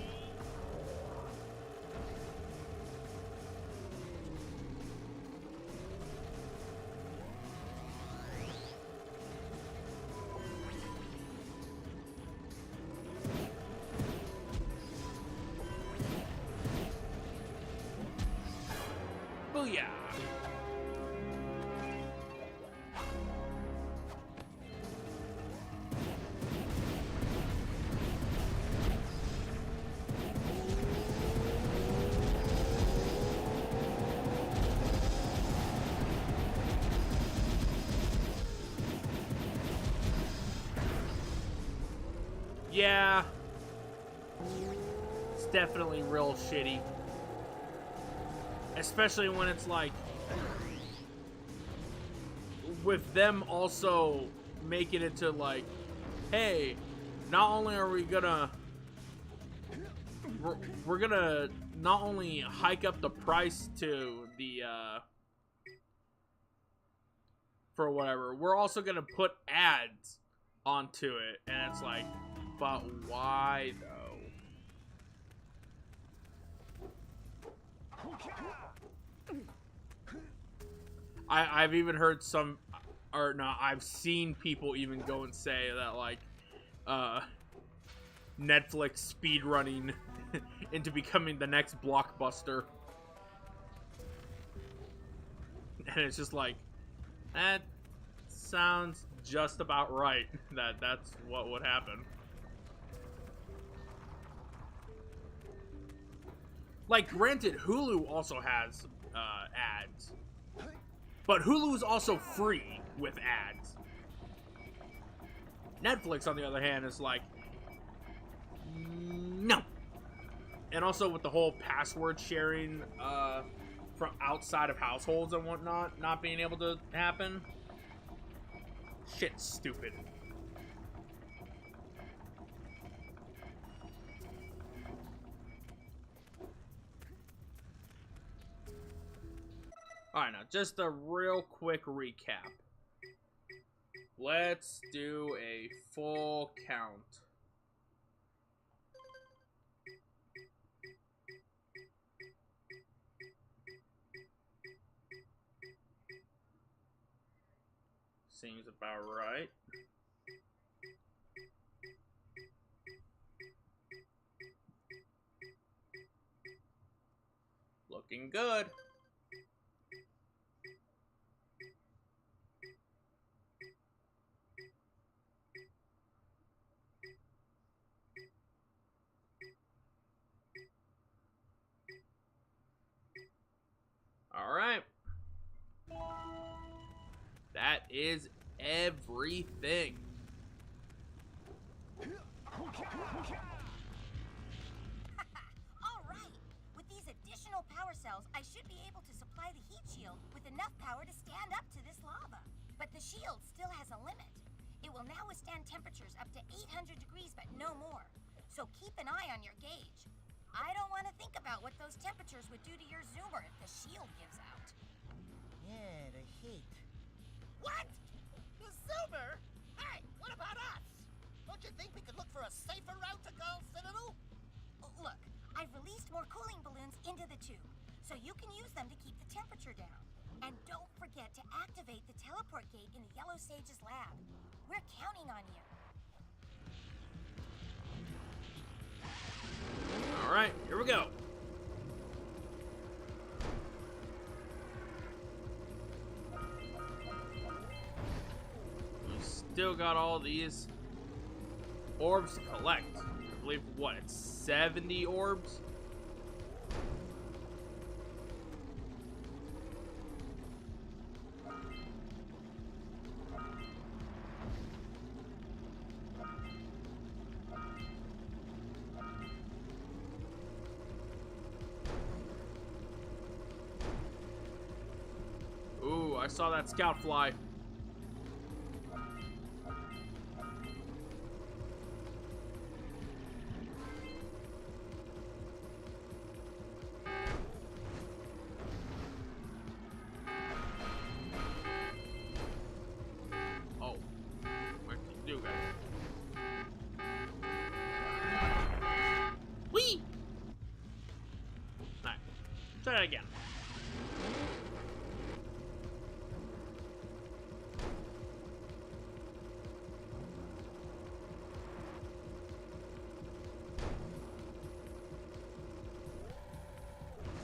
Booyah! Yeah. It's definitely real shitty. Especially when it's like, with them also making it to like, hey, not only are we gonna, we're gonna not only hike up the price to the, for whatever, we're also gonna put ads onto it. And it's like, but why though? I've even heard some, or no, I've seen people even go and say that, like, Netflix speedrunning into becoming the next Blockbuster. And it's just like, that sounds just about right, that's what would happen. Like, granted, Hulu also has ads. But Hulu is also free with ads. Netflix, on the other hand, is like, no. And also with the whole password sharing from outside of households and whatnot not being able to happen. Shit's stupid. Alright, now, just a real quick recap. Let's do a full count. Seems about right. Looking good. Alright. That is everything. Alright! With these additional power cells, I should be able to supply the heat shield with enough power to stand up to this lava. But the shield still has a limit. It will now withstand temperatures up to 800 degrees, but no more. So keep an eye on your gauge. I don't want to think about what those temperatures would do to your zoomer if the shield gives out. Yeah, the heat. What? The Zoomer? Hey, what about us? Don't you think we could look for a safer route to Gull Citadel? Look, I've released more cooling balloons into the tube, so you can use them to keep the temperature down. And don't forget to activate the teleport gate in the Yellow Sage's lab. We're counting on you. Alright, here we go. We still got all these orbs to collect. I believe, what, it's 70 orbs? Ooh, I saw that scout fly. Oh, what did you do, guys?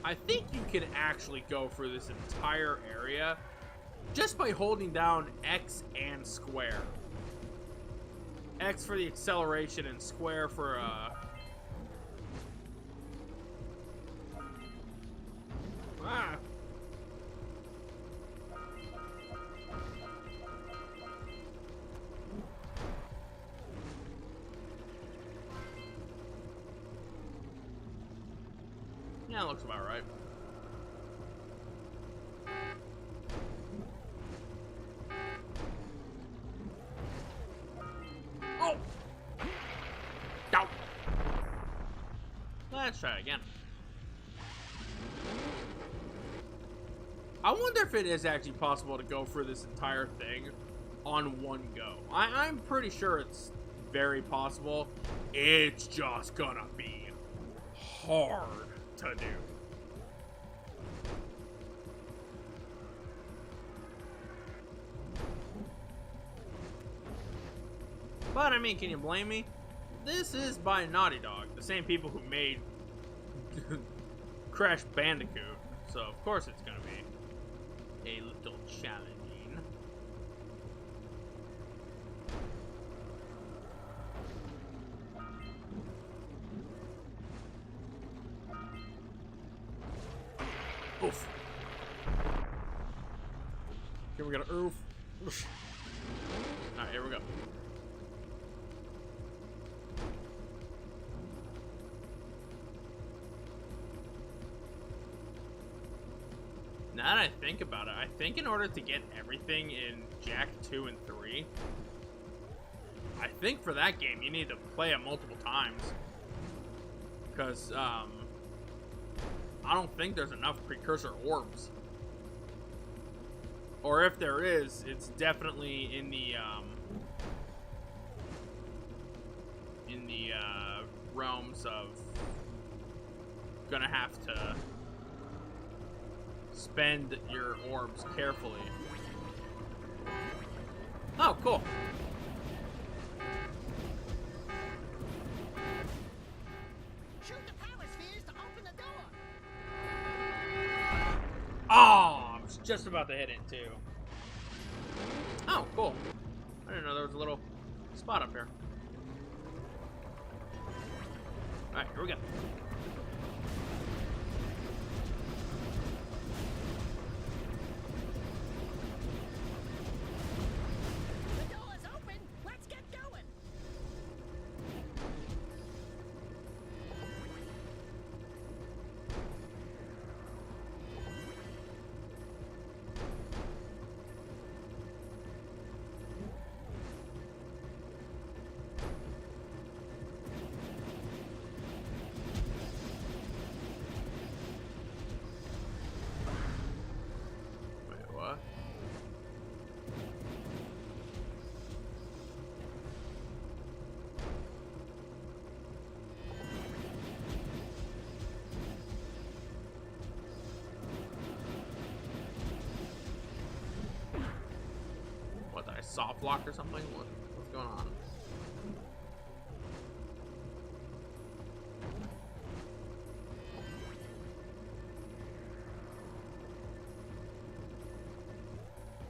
I think you can actually go for this entire area just by holding down X and square. X for the acceleration and square for yeah, looks about right. Oh! Down. Let's try it again. I wonder if it is actually possible to go for this entire thing on one go. I'm pretty sure it's very possible. It's just gonna be hard to do. But I mean, can you blame me? This is by Naughty Dog, the same people who made Crash Bandicoot. So of course it's gonna be a little challenging. Oof. Here we got an oof. Alright, here we go. Now that I think about it, I think in order to get everything in Jak 2 and 3, I think for that game you need to play it multiple times. Because, I don't think there's enough precursor orbs. Or if there is, it's definitely in the realms of gonna have to spend your orbs carefully. Oh, cool. Shoot the power spheres to open the door. Oh, I was just about to hit it too. Oh, cool. I didn't know there was a little spot up here. Alright, here we go. The door is open. Let's get going. Wait, what? What, did I soft lock or something? What's going on?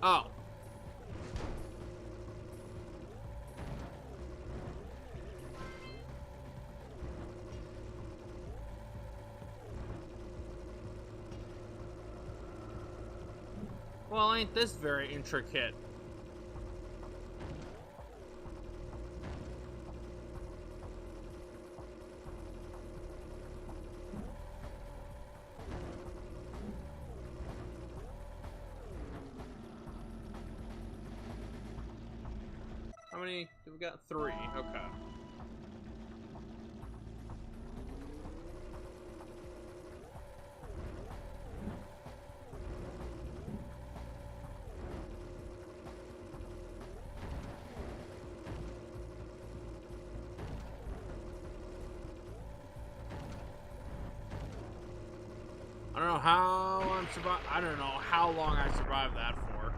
Oh. Well, ain't this very intricate? How many? We got 3. Okay. I don't know how I don't know how long I survived that for.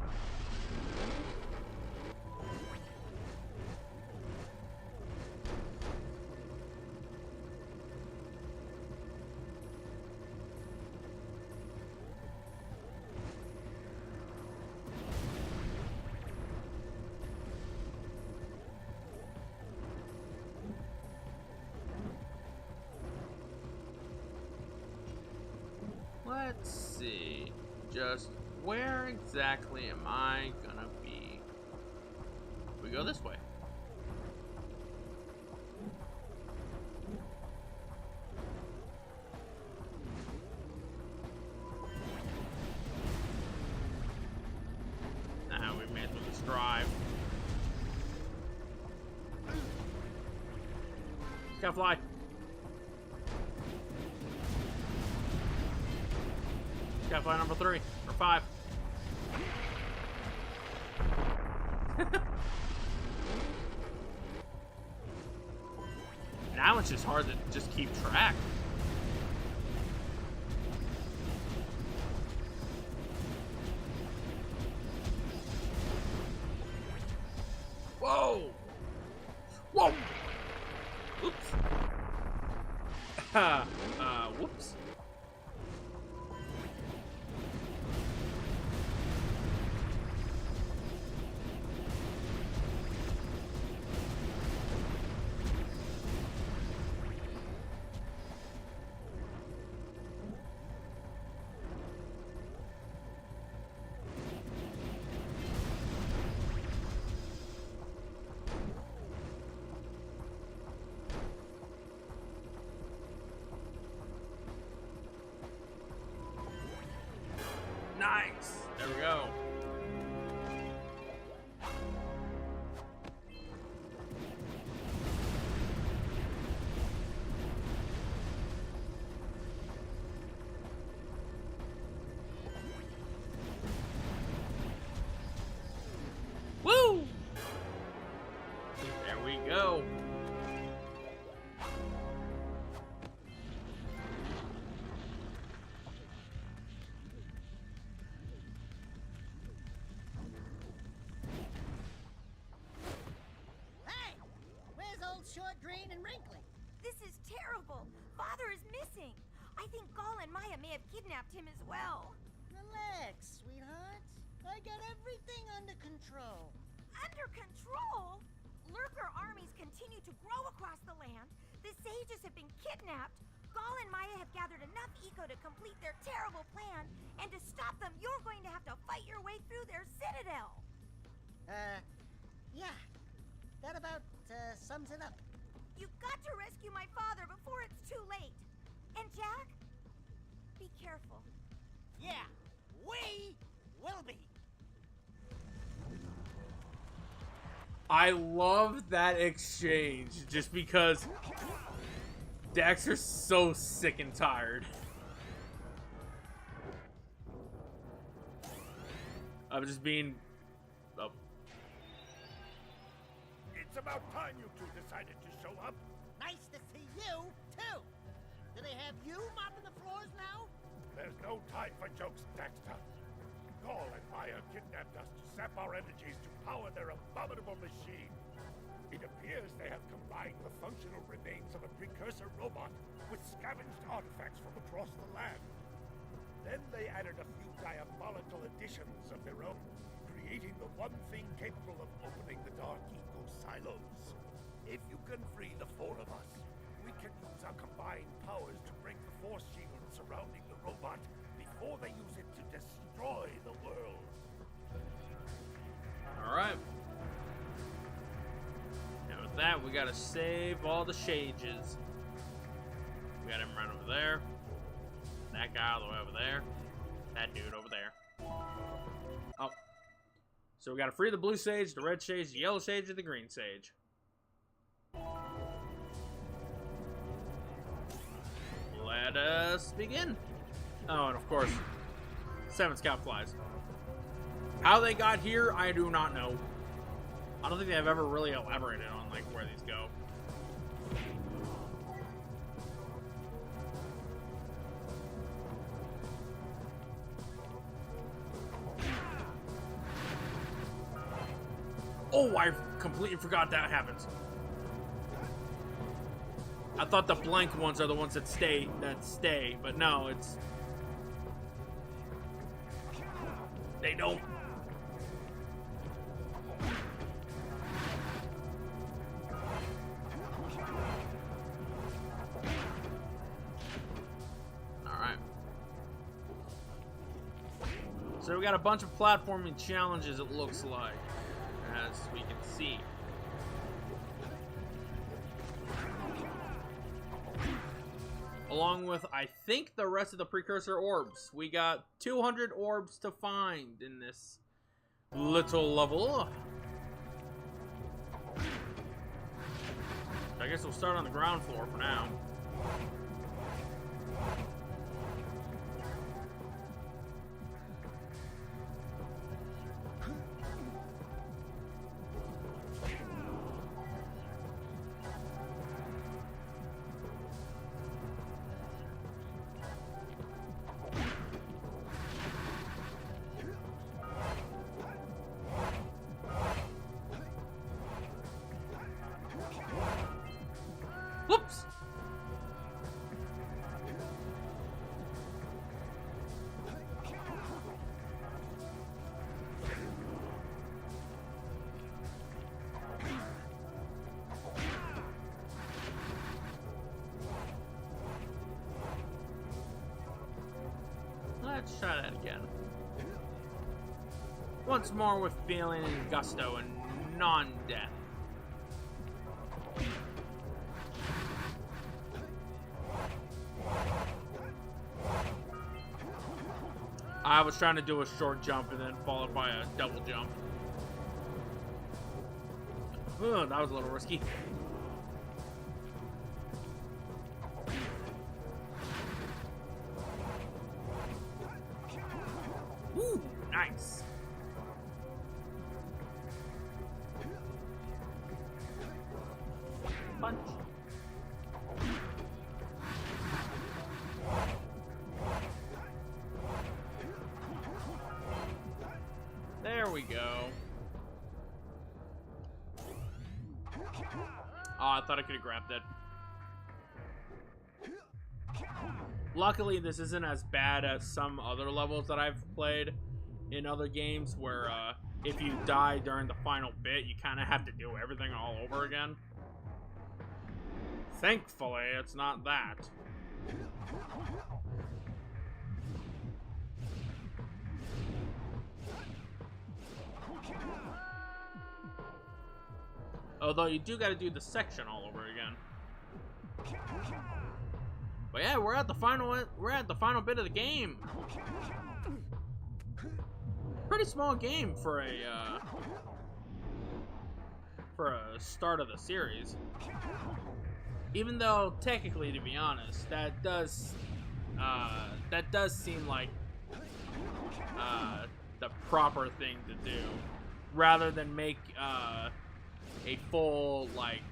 just where exactly am I gonna be? We go this way. Now we may as well just drive. Can't fly. Can't fly number 3 or 5. Now it's just hard to just keep track. Whoa! Whoa! Oops. Whoops. Nice. There we go. Woo! There we go. Hey! Where's old Short, Green, and Wrinkly? This is terrible. Father is missing. I think Gall and Maya may have kidnapped him as well. Relax, sweetheart. I got everything under control. Under control? Lurker armies continue to grow across the land. The sages have been kidnapped. Gall and Maya have gathered enough eco to complete their terrible plan. And to stop them, you're going to have to fight your way through their citadel. Yeah. That about, sums it up. You've got to rescue my father before it's too late. And Jack, be careful. Yeah, we will be. I love that exchange just because Daxter's so sick and tired of just being. Oh. It's about time you two decided to show up. Nice to see you, too. Do they have you mopping the floors now? There's no time for jokes, Daxter. Gall and Maya kidnapped us to sap our energies to power their abominable machine. It appears they have combined the functional remains of a precursor robot with scavenged artifacts from across the land. Then they added a few diabolical additions of their own, creating the one thing capable of opening the dark eco silos. If you can free the 4 of us, we can use our combined powers to break the force shield surrounding the robot before they use it to destroy the world. Alright. And with that, we gotta save all the sages. We got him right over there. That guy all the way over there. That dude over there. Oh. So we gotta free the blue sage, the red sage, the yellow sage, and the green sage. Let us begin. Oh, and of course, 7 scout flies. How they got here, I do not know. I don't think they've ever really elaborated on like where these go. Oh, I completely forgot that happens. I thought the blank ones are the ones that stay, but no, it's... They don't. Alright. So we got a bunch of platforming challenges, it looks like, as we can see. Along with, I think, the rest of the precursor orbs. We got 200 orbs to find in this little level. I guess we'll start on the ground floor for now. Whoops! Let's try that again. Once more with feeling and gusto and non-death. I was trying to do a short jump and then followed by a double jump. Ugh, that was a little risky. Woo, nice. Punch. There we go. Oh, I thought I could have grabbed it. Luckily, this isn't as bad as some other levels that I've played in other games where if you die during the final bit, you kind of have to do everything all over again. Thankfully, it's not that. Although you do got to do the section all over again. But yeah, we're at the final bit of the game. Pretty small game for a start of the series. Even though technically, to be honest, that does seem like the proper thing to do, rather than make a full, like,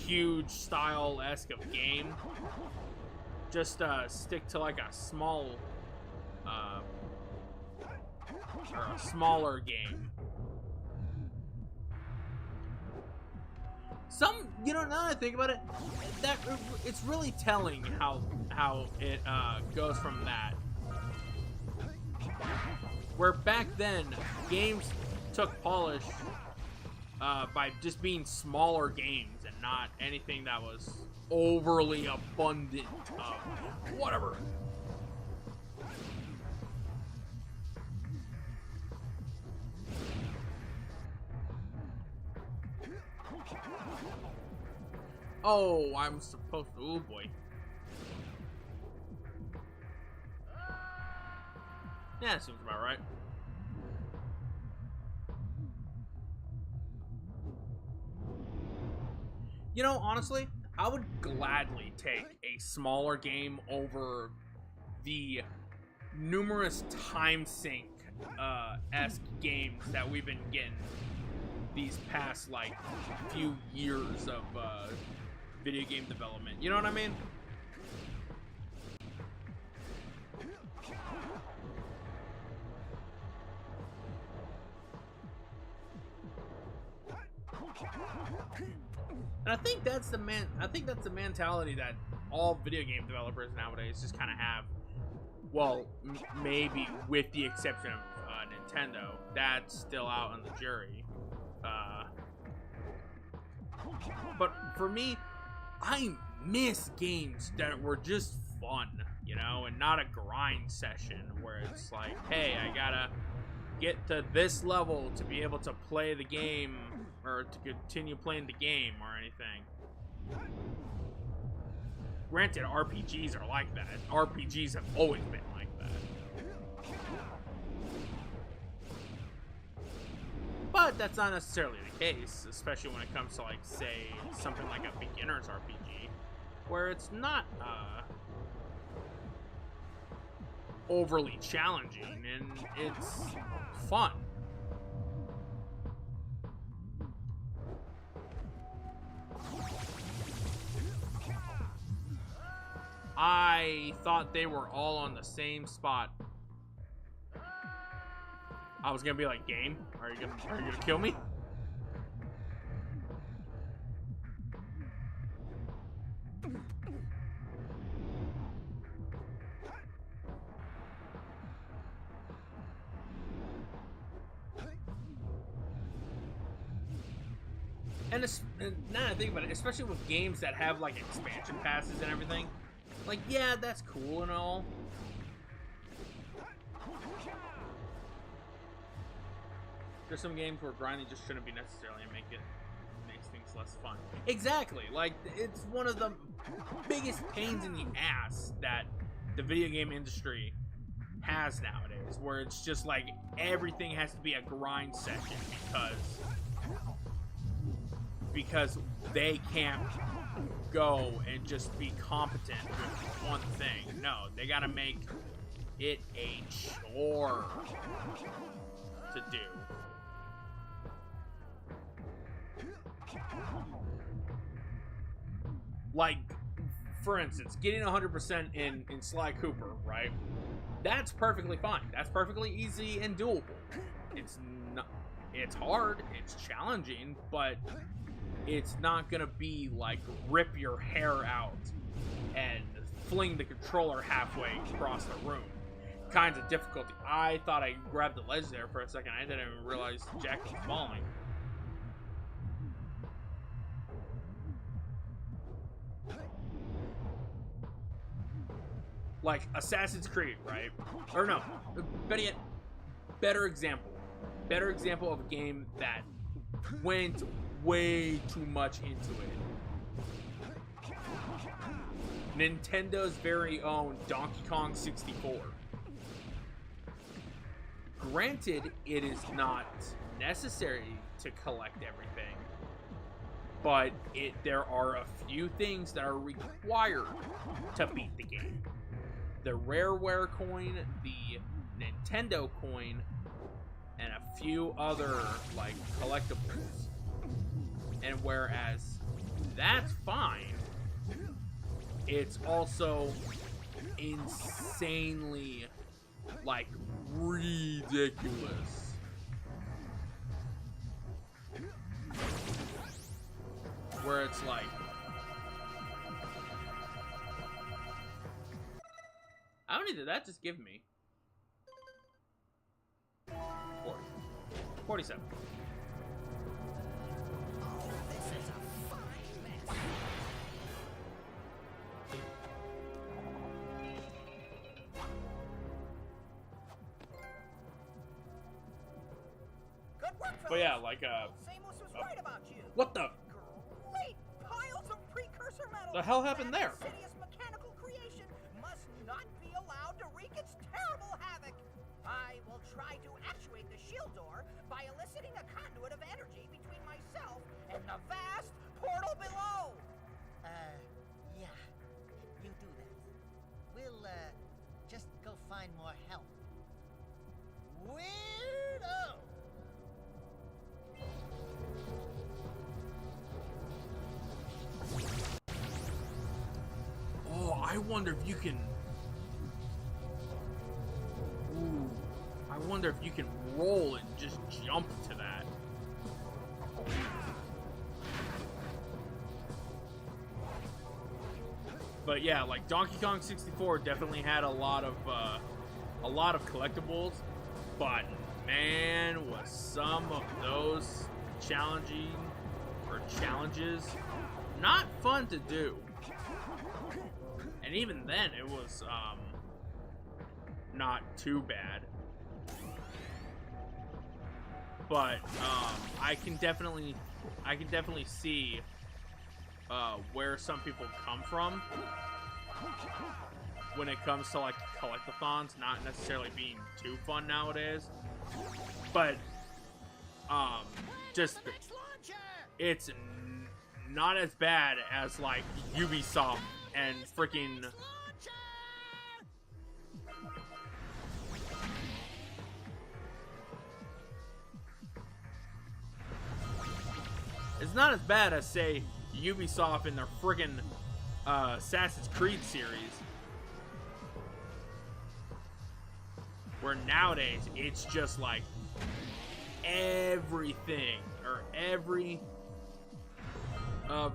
huge style-esque of game. Just stick to like a small or a smaller game. You know, now that I think about it, it's really telling how it goes from that. Where back then, games took polish by just being smaller games and not anything that was overly abundant of whatever. Oh, I'm supposed to. Oh boy. Yeah, that seems about right. You know, honestly, I would gladly take a smaller game over the numerous time sink esque games that we've been getting these past like few years of video game development. You know what I mean? And I think that's the mentality that all video game developers nowadays just kind of have. Well, maybe with the exception of Nintendo, that's still out on the jury. But for me, I miss games that were just fun. you know, and not a grind session where it's like, hey, I gotta get to this level to be able to play the game or to continue playing the game or anything. Granted, RPGs are like that. RPGs have always been like that. But that's not necessarily the case, especially when it comes to, like, say, something like a beginner's RPG, where it's not overly challenging and it's fun. I thought they were all on the same spot. I was gonna be like, game? Are you gonna kill me? And now I think about it, especially with games that have like expansion passes and everything, like, yeah, that's cool and all. There's some games where grinding just shouldn't be necessarily and makes things less fun. Exactly, like, it's one of the biggest pains in the ass that the video game industry has nowadays, where it's just like everything has to be a grind session because they can't go and just be competent with one thing. No, they gotta make it a chore to do. Like, for instance, getting 100% in Sly Cooper, right? That's perfectly fine. That's perfectly easy and doable. It's not, it's hard, it's challenging, but it's not gonna be like rip your hair out and fling the controller halfway across the room kinds of difficulty. I thought I grabbed the ledge there for a second. I didn't even realize Jack was falling. Like Assassin's Creed, right? Or no, better example of a game that went way too much into it. Nintendo's very own Donkey Kong 64. Granted, it is not necessary to collect everything, but there are a few things that are required to beat the game. The Rareware coin, the Nintendo coin, and a few other, like, collectibles. And whereas that's fine, it's also insanely, like, ridiculous. Where it's like, how many did that just give me? 40. 47. This is a fine mess. Good work, But yeah, like, Samus was right about you. what the? Great piles of precursor metal. The hell happened there? That insidious mechanical creation must not be allowed to wreak its terrible havoc. I will try to actuate the shield door by eliciting a conduit of energy between myself and the vast portal below. Yeah. You do that. We'll, just go find more help. Weirdo! Oh, I wonder if you can... Ooh, I wonder if you can roll and just jump to that. But yeah, like Donkey Kong 64 definitely had a lot of collectibles, but man, was some of those challenges not fun to do. And And even then, it was not too bad. But I can definitely see where some people come from when it comes to like collectathons not necessarily being too fun nowadays. But just it's not as bad as like Ubisoft and freaking it's not as bad as, say, Ubisoft and their friggin' Assassin's Creed series. Where nowadays, it's just like everything, or every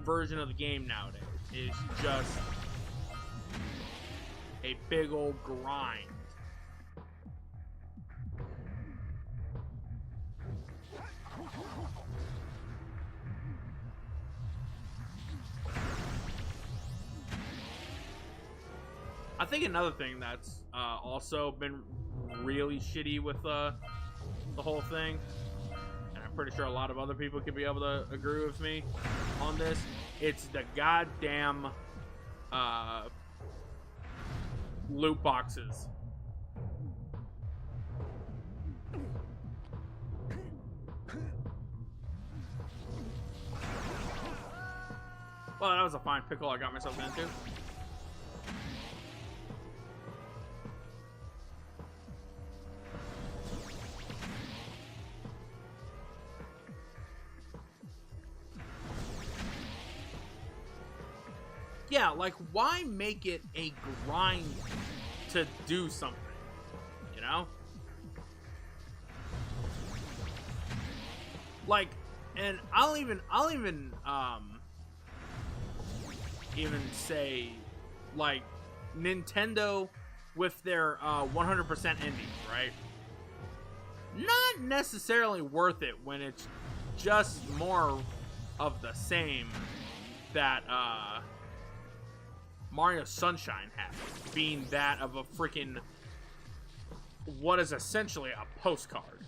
version of the game nowadays is just a big old grind. I think another thing that's also been really shitty with the whole thing, and I'm pretty sure a lot of other people could be able to agree with me on this, it's the goddamn loot boxes. Well, that was a fine pickle I got myself into. Yeah, like, why make it a grind to do something, you know? Like, and I'll even say, like, Nintendo with their 100% indies, right? Not necessarily worth it when it's just more of the same that Mario Sunshine has, being that of a freaking what is essentially a postcard.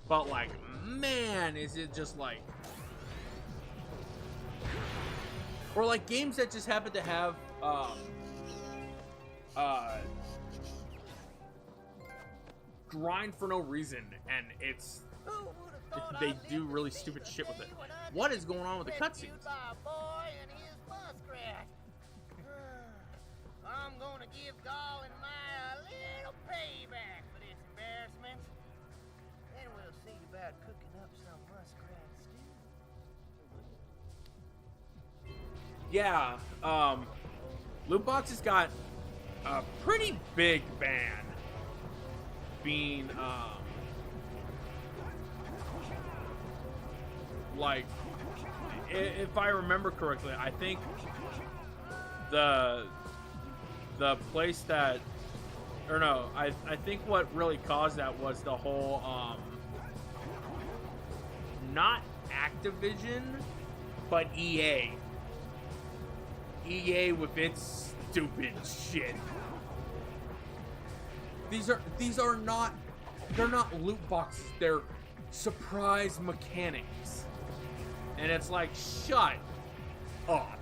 But like, man, is it just like, or like games that just happen to have grind for no reason, and it's they do really stupid shit with it. What is going on with the cutscenes? I'm gonna give Gall and Maya a little payback for this embarrassment. Then we'll see about cooking up some muskrat stew. Yeah, loot boxes got a pretty big ban being like, if I remember correctly, I think the place that, or no, I think what really caused that was the whole not Activision but EA with its stupid shit. These are not, they're not loot boxes, they're surprise mechanics. And it's like, shut up.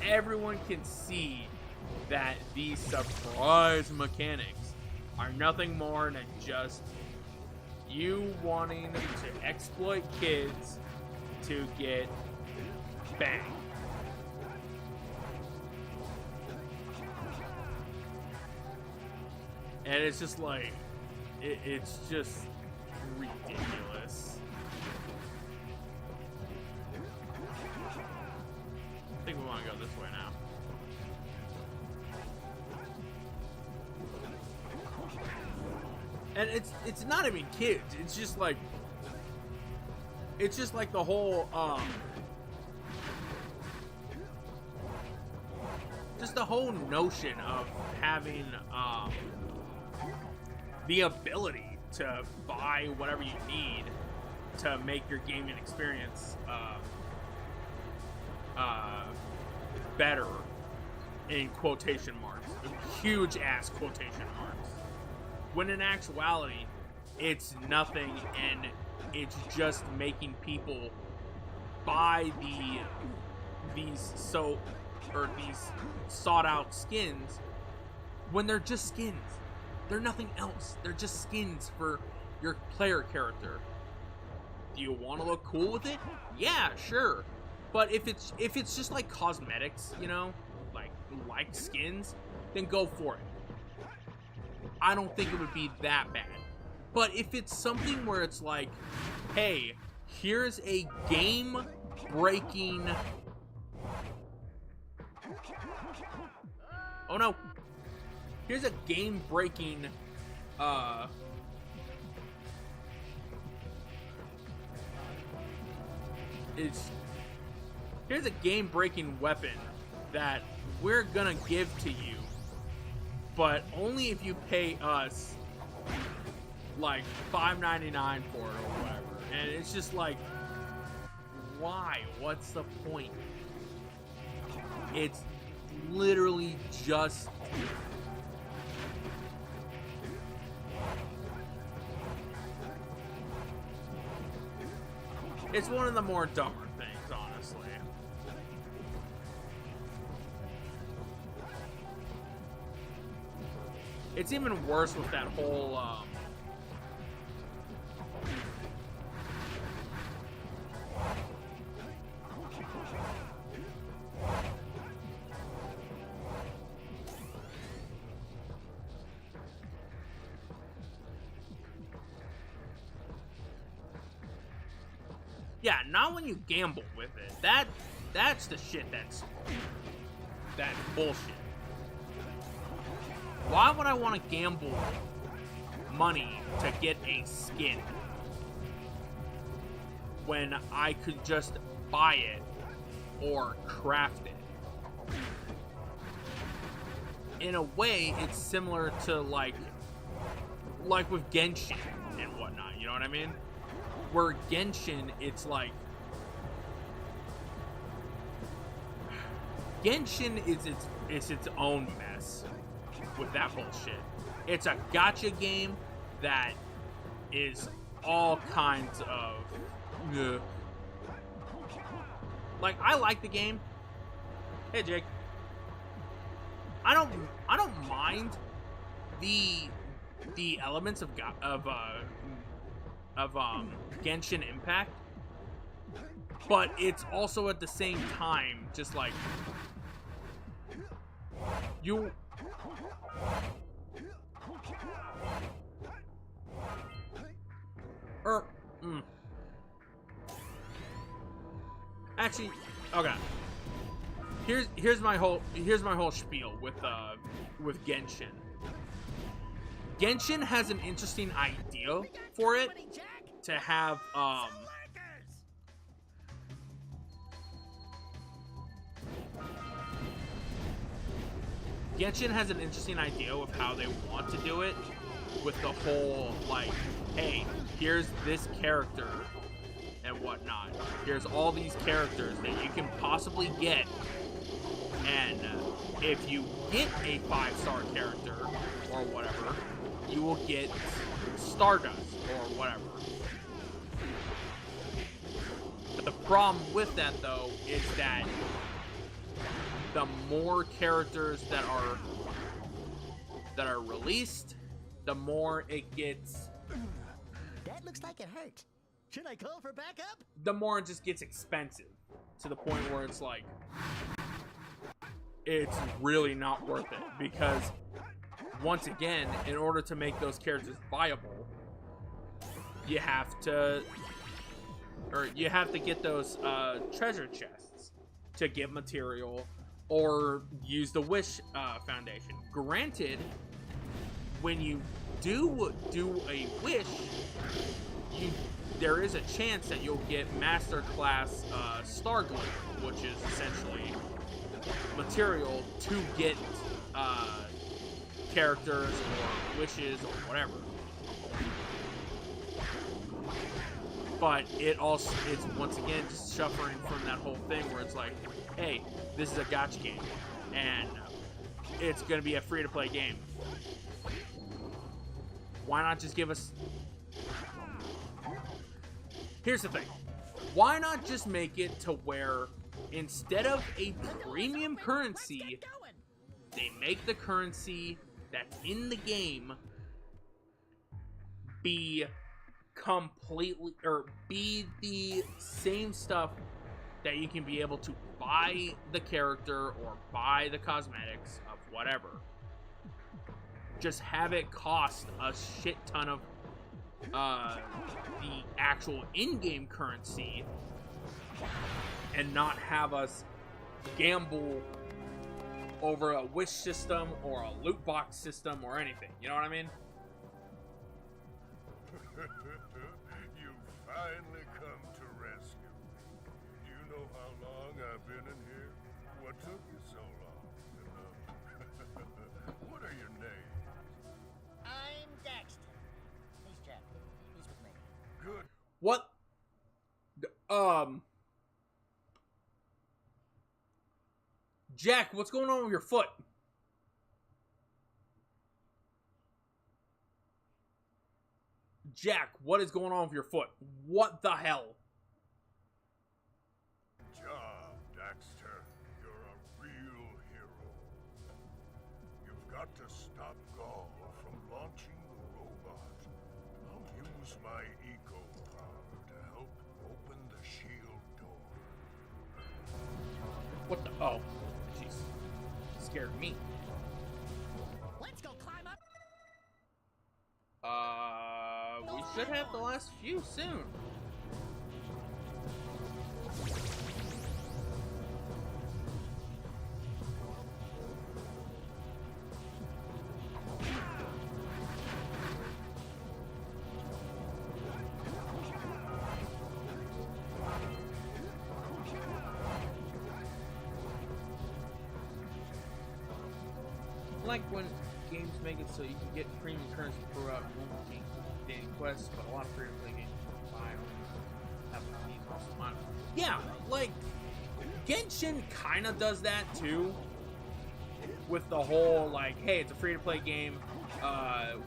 Everyone can see that these surprise mechanics are nothing more than just you wanting to exploit kids to get banged. And it's just like, it's just ridiculous. I think we want to go this way now. And it's not even kids. It's just like the whole just the whole notion of having the ability to buy whatever you need to make your gaming experience better, in quotation marks, huge ass quotation marks, when in actuality it's nothing, and it's just making people buy these sought out skins when they're just skins. They're nothing else. They're just skins for your player character. Do you want to look cool with it? Yeah, sure. But if it's just like cosmetics, you know, like skins, then go for it. I don't think it would be that bad. But if it's something where it's like, hey, here's a game-breaking... Oh no. Here's a game-breaking, here's a game-breaking weapon that we're gonna give to you, but only if you pay us like $5.99 for it or whatever. And it's just like, why? What's the point? It's literally just it's one of the more dumber things, honestly. It's even worse with that whole yeah, not when you gamble with it. That's the shit that's bullshit. Why would I want to gamble money to get a skin when I could just buy it or craft it? In a way, it's similar to like with Genshin and whatnot, you know what I mean? Where Genshin, it's like Genshin is its own mess with that bullshit. It's a gacha game that is all kinds of like, I like the game. Hey Jake, I don't mind the elements of Genshin Impact, but it's also at the same time just like you actually, okay. Here's my whole spiel with Genshin. Genshin has an interesting idea for it to have Genshin has an interesting idea of how they want to do it, with the whole like, hey, here's this character and whatnot. Here's all these characters that you can possibly get, and if you get a 5-star character or whatever, you will get Stardust or whatever. The problem with that, though, is that the more characters that are released, the more it gets. That looks like it hurt. Should I call for backup? The more it just gets expensive, to the point where it's like, it's really not worth it, because once again, in order to make those characters viable, you have to get those treasure chests to get material, or use the Wish Foundation. Granted, when you do a wish, there is a chance that you'll get Master Class Starglyph, which is essentially material to get characters or wishes or whatever. But it's once again just suffering from that whole thing where it's like, hey, this is a gacha game, and it's gonna be a free-to-play game. Why not just give us... Here's the thing. Why not just make it to where instead of a premium currency, they make the currency that's in the game be completely, or be the same stuff that you can be able to buy the character or buy the cosmetics of whatever. Just have it cost a shit ton of the actual in-game currency, and not have us gamble over a wish system or a loot box system or anything. You know what I mean? You finally come to rescue me. Do you know how long I've been in here? What took you so long to know? What are your names? I'm Daxter. He's Jack. He's with me. Good. What? Jack, what's going on with your foot? Jack, what is going on with your foot? What the hell? Job, Daxter. You're a real hero. You've got to stop Gaul from launching the robot. I'll use my eco power to help open the shield door. What the? Oh, jeez. Scared me. Let's go climb up. We should have the last few soon. Like when games make it so you can get premium currency throughout multi daily quests, but a lot of free-to-play games have these also on. Yeah, like Genshin kind of does that too, with the whole like, hey, it's a free-to-play game.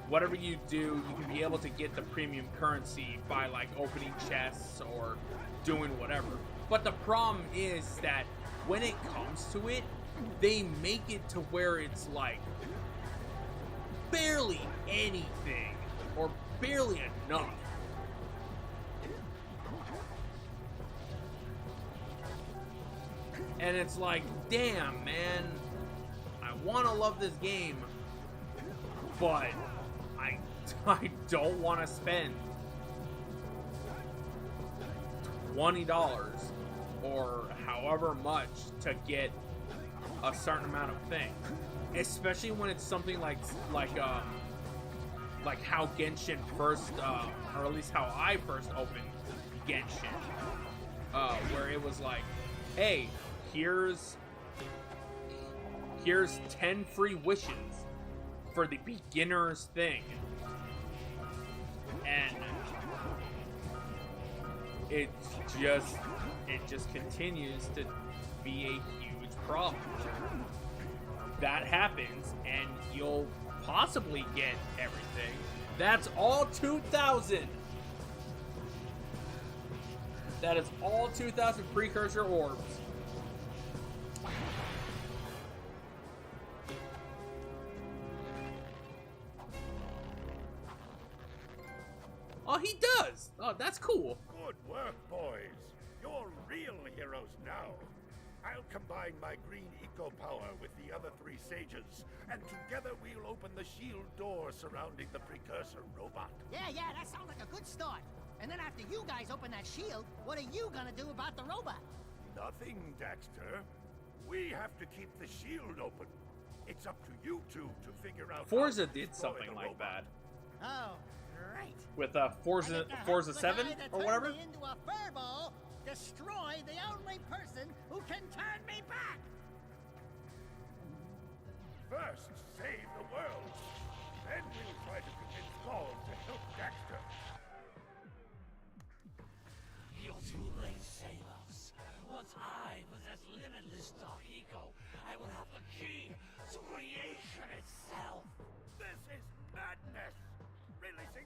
Whatever you do, you can be able to get the premium currency by like opening chests or doing whatever. But the problem is that when it comes to it, they make it to where it's like barely anything or barely enough. And it's like, damn, man, I want to love this game, but I don't want to spend $20 or however much to get a certain amount of thing, especially when it's something like how Genshin first, or at least how I first opened Genshin, where it was like, hey, here's 10 free wishes for the beginner's thing, and it just continues to be a huge problem. That happens, and you'll possibly get everything. That's all 2,000. That is all 2,000 precursor orbs. Oh, he does. Oh, that's cool. Good work, boys. You're real heroes now. I'll combine my green eco power with the other 3 sages, and together we'll open the shield door surrounding the precursor robot. Yeah, that sounds like a good start. And then after you guys open that shield, what are you gonna do about the robot? Nothing, Daxter. We have to keep the shield open. It's up to you two to figure out. Forza did something like that. Oh, right. With Forza 7 or whatever. Into a furball, destroy the only person who can turn me back. First, save the world. Then we'll try to convince Gaul to help Daxter.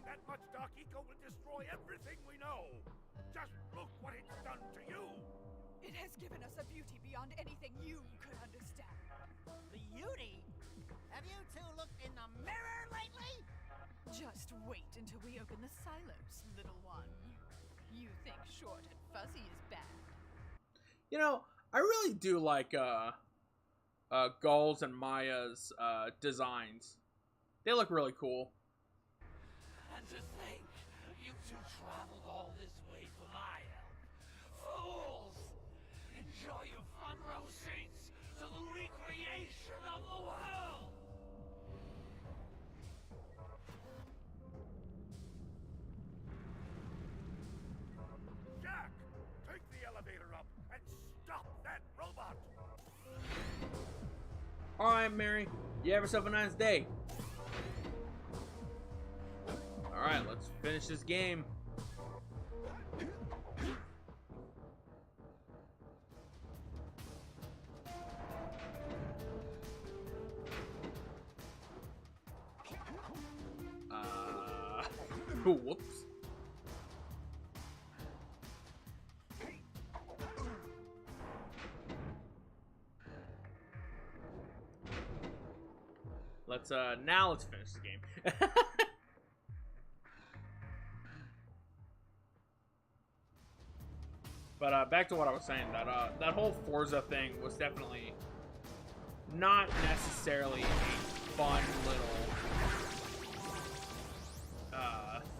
That much dark eco will destroy everything we know. Just look what it's done to you. It has given us a beauty beyond anything you could understand. Beauty? Have you two looked in the mirror lately? Just wait until we open the silos, little one. You think short and fuzzy is bad. You know, I really do like Gull's and Maya's designs. They look really cool. And to think, you two traveled all this way for my help. Fools! Enjoy your front row seats to the recreation of the world! Jack, take the elevator up and stop that robot. Alright, Mary. You have yourself a nice day. Alright, let's finish this game. Whoops. Let's finish the game. But back to what I was saying, that whole Forza thing was definitely not necessarily a fun little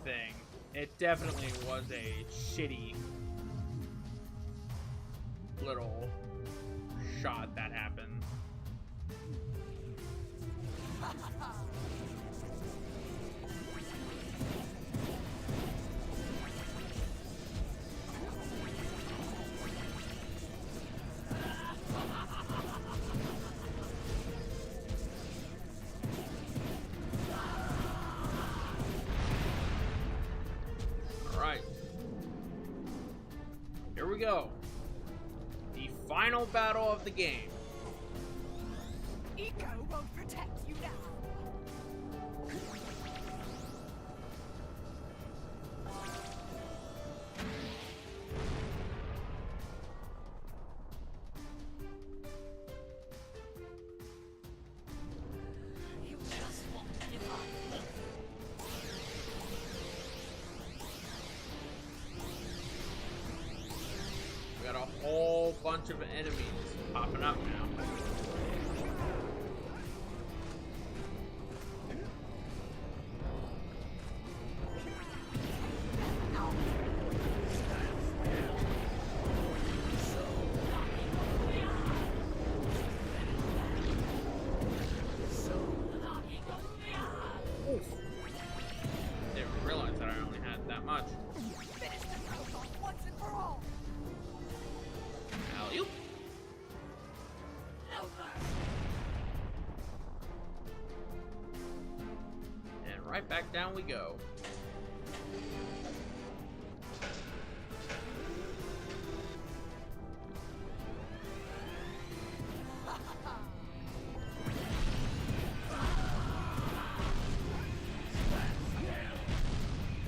thing. It definitely was a shitty little shot that happened. Alright. Here we go. The final battle of the game. Eco won't protect you now. You just won't give up. We got a whole bunch of enemies popping up now. Oof. Didn't realize that I only had that much. Finish the protocol once and for all. Alley-oop. And right back down we go.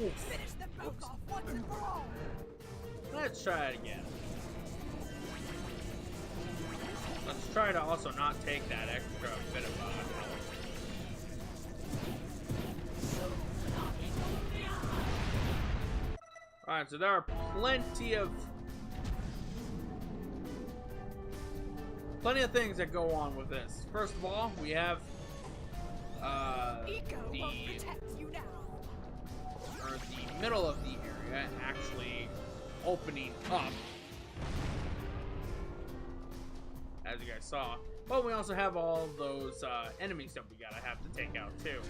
Oof. Finish them both off once and for all. Let's try it again. Let's try to also not take that extra bit of health. Alright, so there are plenty of things that go on with this. First of all, we have Eco won't protect you now. the middle of the area actually opening up, as you guys saw. But we also have all those enemies that we gotta have to take out too.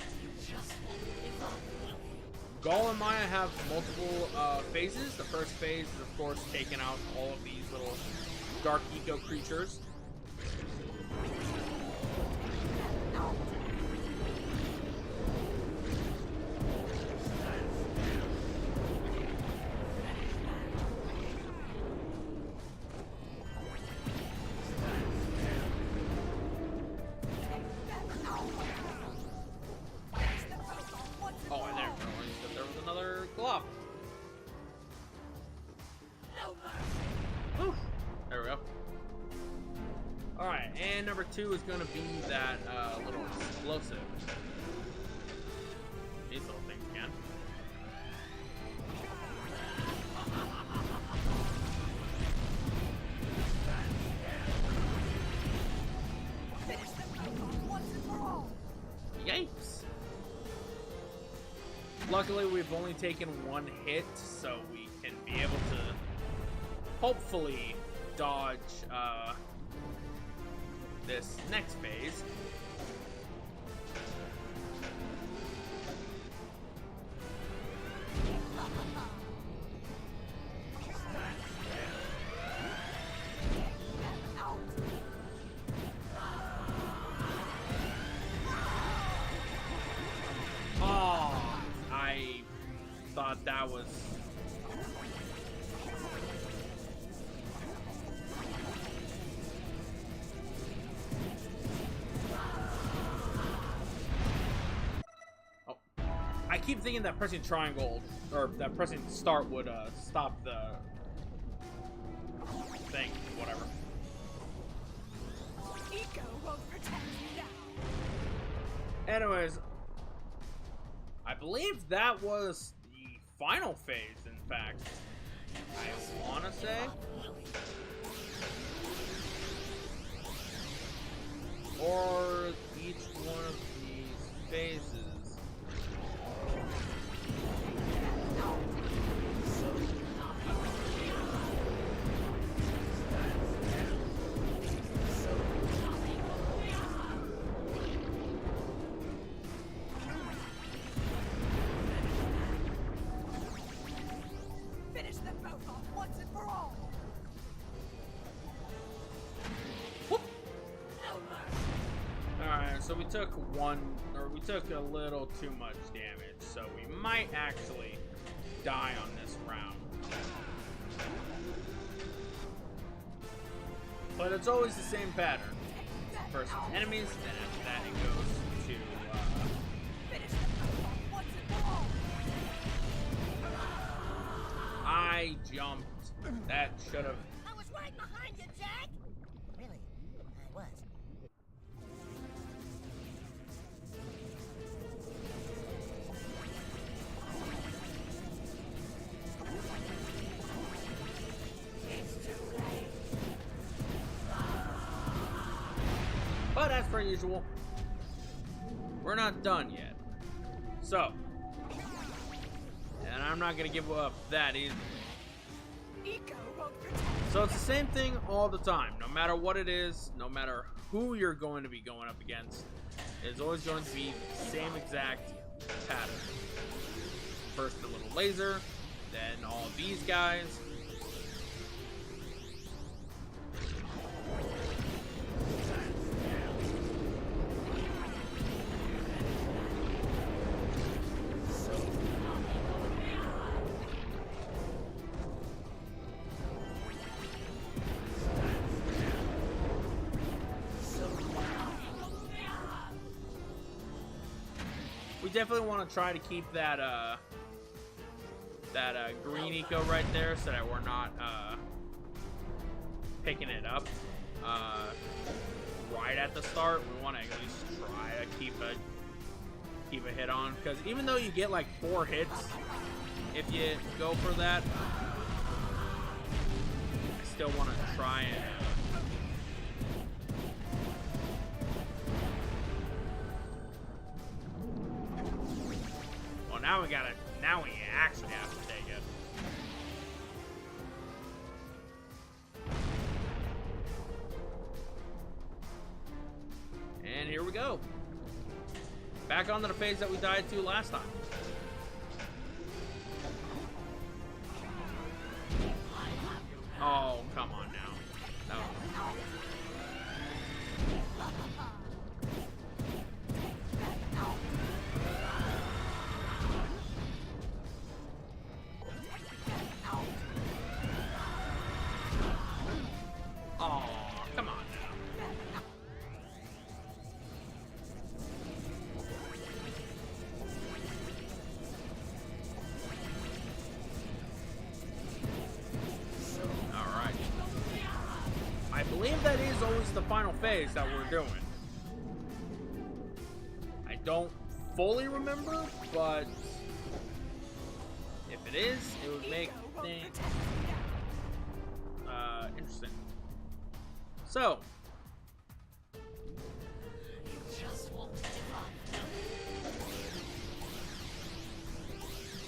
Gull and Maya have multiple phases. The first phase is, of course, taking out all of these little dark eco creatures. Oh, I didn't realize that there And number 2 is going to be that little explosive. These little things again. Yikes. Luckily, we've only taken 1 hit, so we can be able to hopefully dodge this next phase. Oh, I thought that was... I keep thinking that pressing triangle, or that pressing start would stop the thing, whatever. Eco won't protect you now. Anyways, I believe that was the final phase, in fact. I want to say. Or each one of these phases. Finish them both off once and for all. Alright, so we took a little too much damage, so we might actually die on this round. But it's always the same pattern. First it's enemies, then after that it goes to, Finish them both off once and for all. I jumped. That should have... I was right behind you, Jack! Really? I was. But as per usual, we're not done yet. So, and I'm not gonna give up that either. Eco won't protect. So it's the same thing all the time. No matter what it is, no matter who you're going to be going up against, it's always going to be the same exact pattern. First the little laser, then all of these guys. We definitely want to try to keep that green eco right there, so that we're not picking it up right at the start. We want to at least try to keep a hit on, because even though you get like 4 hits if you go for that, I still want to try and now we actually have to take it. And here we go. Back onto the phase that we died to last time. Oh, come on now. That was... Oh, come on now. All right. the final phase that we're doing. I don't fully remember, but if it is, it would make things interesting. So,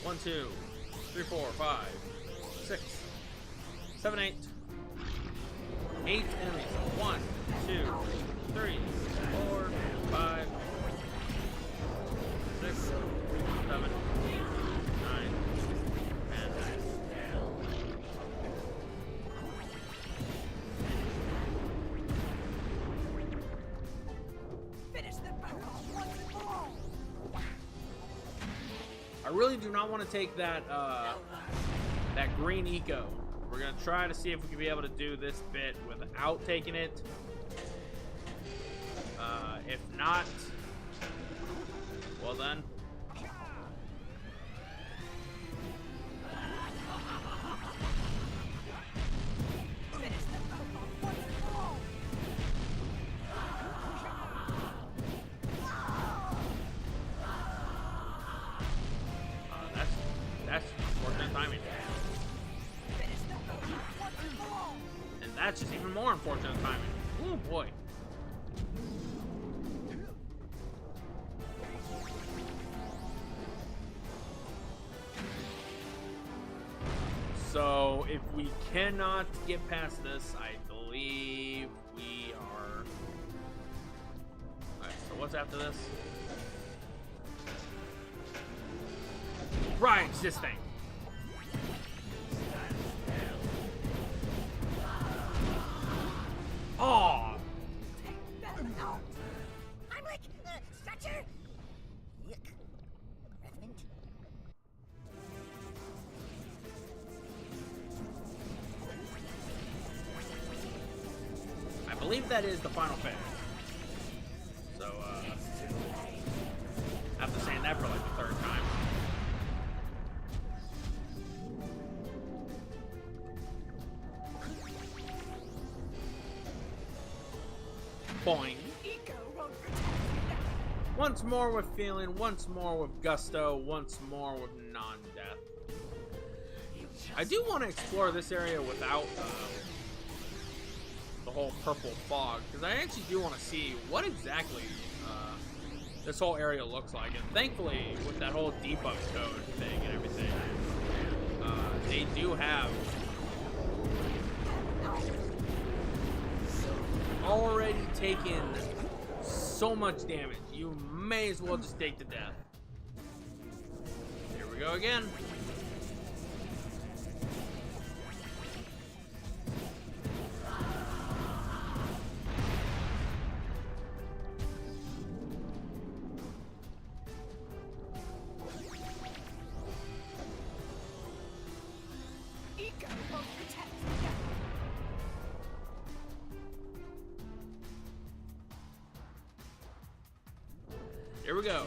one, 2, 3, 4, 5, 6, 7, 8. 8 enemies. 1, 2, 3, 4, 5, 6, 7, 8, 9, 10. Finish the battle once and for all. I really do not want to take that that green eco. We're gonna try to see if we can be able to do this bit without taking it. If not, well then. Finish the battle once and for all. That's unfortunate timing. Finish the battle once and for all. And that's just even more unfortunate timing. Oh boy. So if we cannot get past this, I believe we are. Alright, so what's after this? Right, it's this thing. Oh, Take them out. I'm like, stretcher? Yuck. Revenant? I believe that is the final phase. So, after saying that for like the third time. Boing. Eco won't protect you now. Once more with feeling, once more with gusto, once more with non-death. I do want to explore this area without the whole purple fog, because I actually do want to see what exactly this whole area looks like. And thankfully, with that whole debug code thing and everything, they do have already taken so much damage. You may as well just take the death. Here we go again. Eco won't protect you now. Here we go.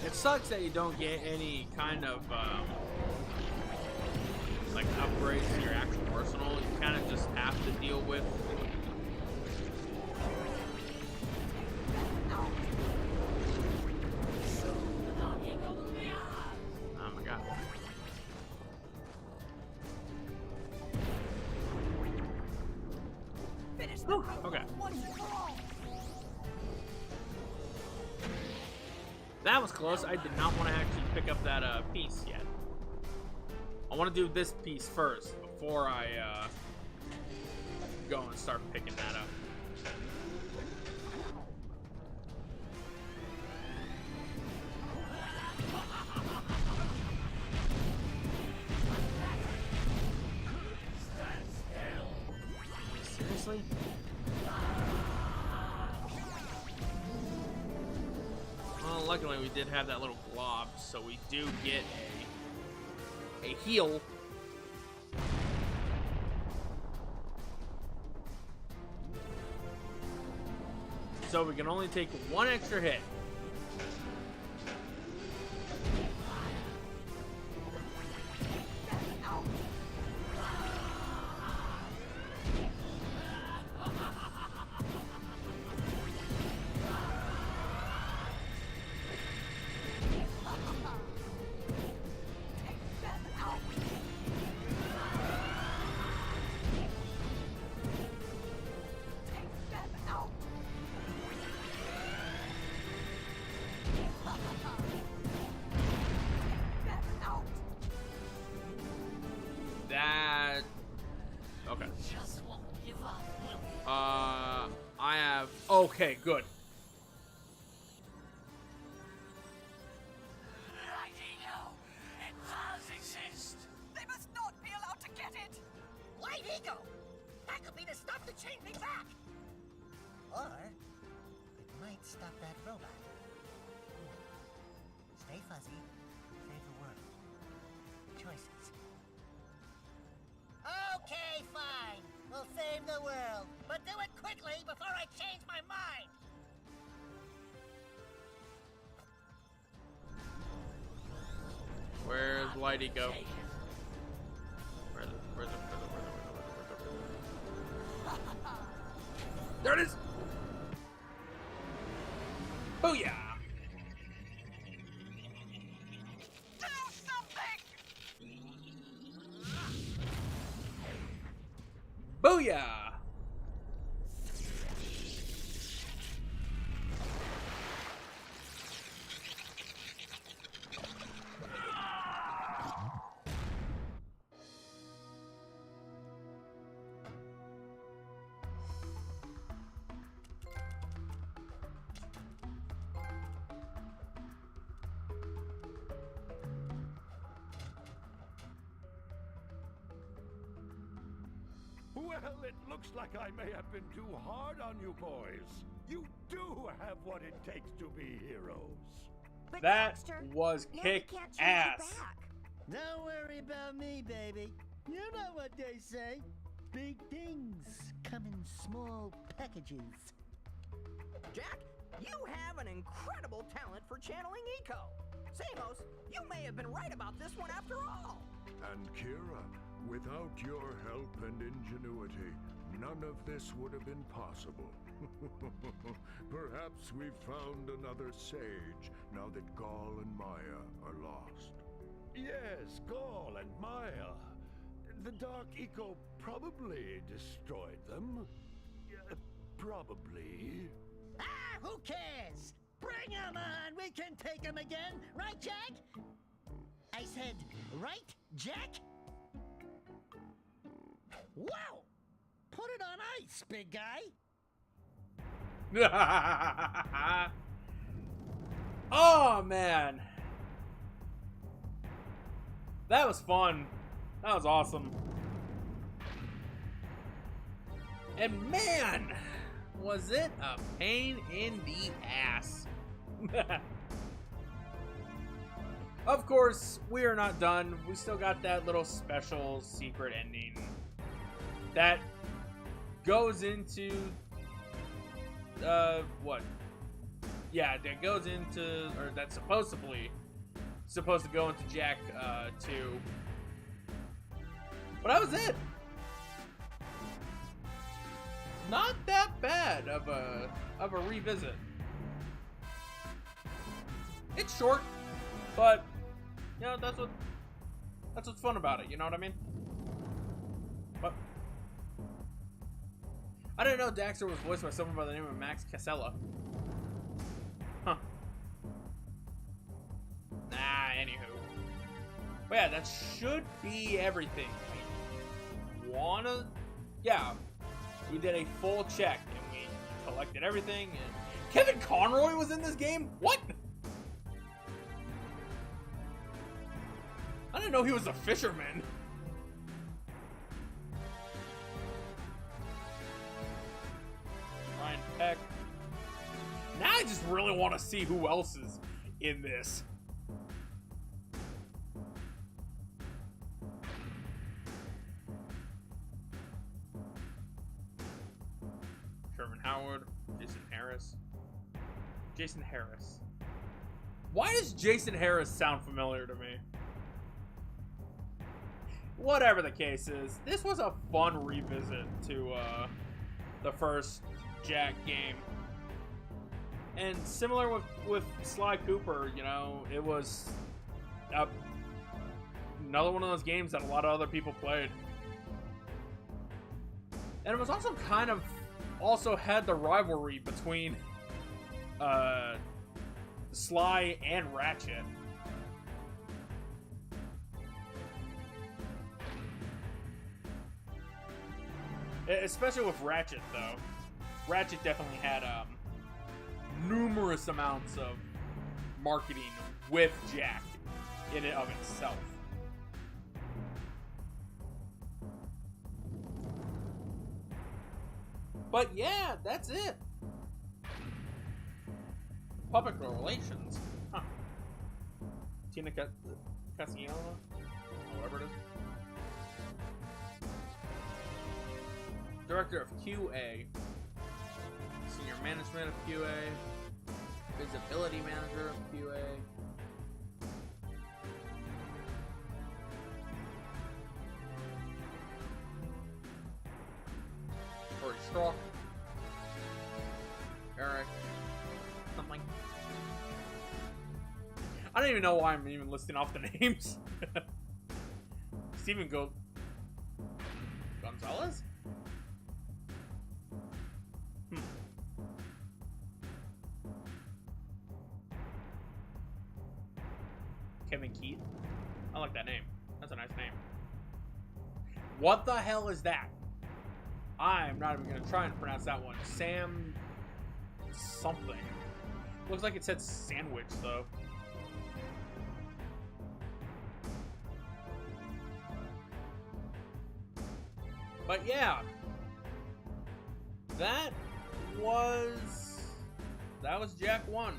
It sucks that you don't get any kind of like upgrades to your actual arsenal. You kind of just have to deal with. Oh my god. Finish the battle Okay. once and for all. That was close. I did not want to actually pick up that piece yet. I want to do this piece first before I go and start picking that up. Seriously? Well, luckily we did have that little glob, so we do get a heal. So we can only take one extra hit. Okay, good. Right, Ego. It does exist. They must not be allowed to get it. Light ego! That could be the stuff to change me back! Or, it might stop that robot. Stay fuzzy, save the world. Choices. Okay, fine. We'll save the world. But do it quickly before I change my mind! Where's Lighty go? There it is! Booyah! Do something! Booyah! Well, it looks like I may have been too hard on you boys. You do have what it takes to be heroes. But That Daxter, was now we kick can't change ass. it back. Don't worry about me, baby. You know what they say. Big things come in small packages. Jack, you have an incredible talent for channeling Eco. Samos, you may have been right about this one after all. And Kira, without your help and ingenuity, none of this would have been possible. Perhaps we've found another sage now that Gaul and Maya are lost. Yes, Gaul and Maya. The Dark Eco probably destroyed them. Probably. Ah, who cares? Bring 'em on! We can take 'em again, right, Jack? I said, right, Jack? Wow! Put it on ice, big guy! Oh, man. That was fun. That was awesome. And man, was it a pain in the ass. Of course, we are not done. We still got that little special secret ending that goes into what? Yeah, that goes into, or that's supposed to go into Jak 2. But that was it. Not that bad of a revisit. It's short, but you know that's what's fun about it. You know what I mean? But I didn't know Daxter was voiced by someone by the name of Max Casella. Huh. Nah, anywho. But yeah, that should be everything. Yeah, we did a full check and we collected everything. And Kevin Conroy was in this game? What? I didn't know he was a fisherman. Ryan Peck. Now I just really want to see who else is in this. Sherman Howard, Jason Harris. Why does Jason Harris sound familiar to me? Whatever the case is, this was a fun revisit to the first Jak game. And similar with Sly Cooper, you know, it was another one of those games that a lot of other people played. And it was also kind of had the rivalry between Sly and Ratchet. Especially with Ratchet, though. Ratchet definitely had numerous amounts of marketing with Jak in and of itself. But yeah, that's it. Public relations. Huh. Tina Cassiano? Whatever it is. Director of QA. Senior Management of QA. Visibility Manager of QA. Corey Strock. Eric. Something. I don't even know why I'm even listing off the names. Steven Gonzalez? Kevin Keith? I like that name. That's a nice name. What the hell is that? I'm not even going to try and pronounce that one. Sam... something. Looks like it said sandwich, though. But yeah. That was Jak 1.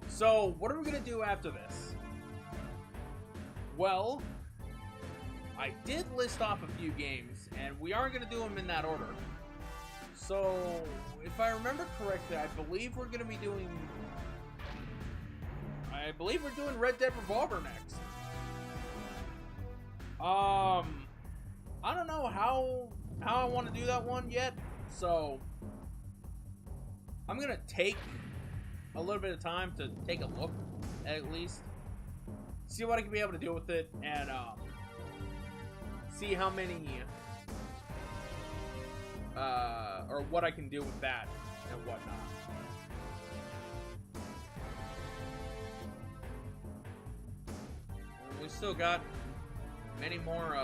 So, what are we going to do after this? Well, I did list off a few games, and we aren't going to do them in that order. So, if I remember correctly, I believe we're doing Red Dead Revolver next. I don't know how I want to do that one yet, so I'm gonna take a little bit of time to take a look, at least see what I can be able to do with it, and see how many or what I can do with that and whatnot. We still got many more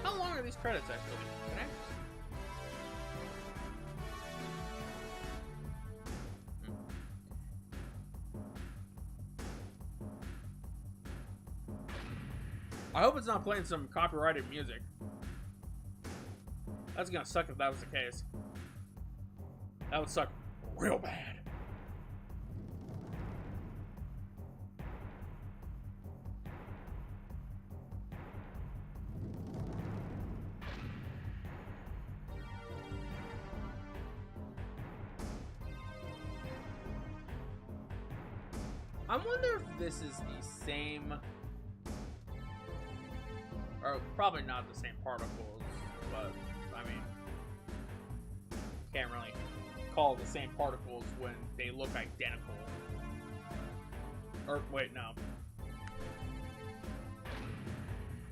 how long are these credits actually? Can I hope it's not playing some copyrighted music. That's gonna suck if that was the case. That would suck real bad. I wonder if this is the same, or probably not the same particles, but I mean, can't really call the same particles when they look identical. Or wait, no.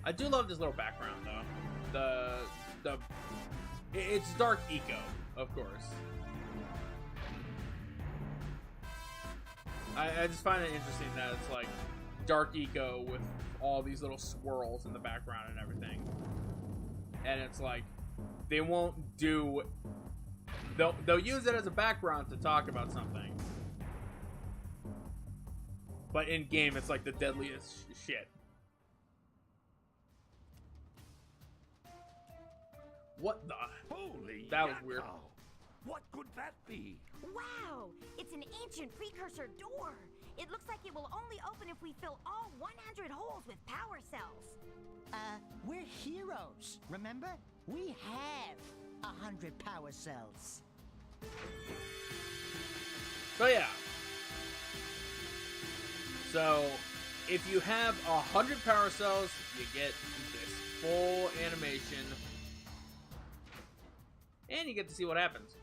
I do love this little background though. It's dark eco, of course. I just find it interesting that it's like dark eco with all these little swirls in the background and everything. And it's like they won't do, they'll use it as a background to talk about something, but in game it's like the deadliest shit. What the? Holy that was weird. yakko. What could that be? Wow! It's an ancient precursor door. It looks like it will only open if we fill all 100 holes with power cells. We're heroes, remember? We have 100 power cells. So yeah. So if you have 100 power cells, you get this full animation, and you get to see what happens.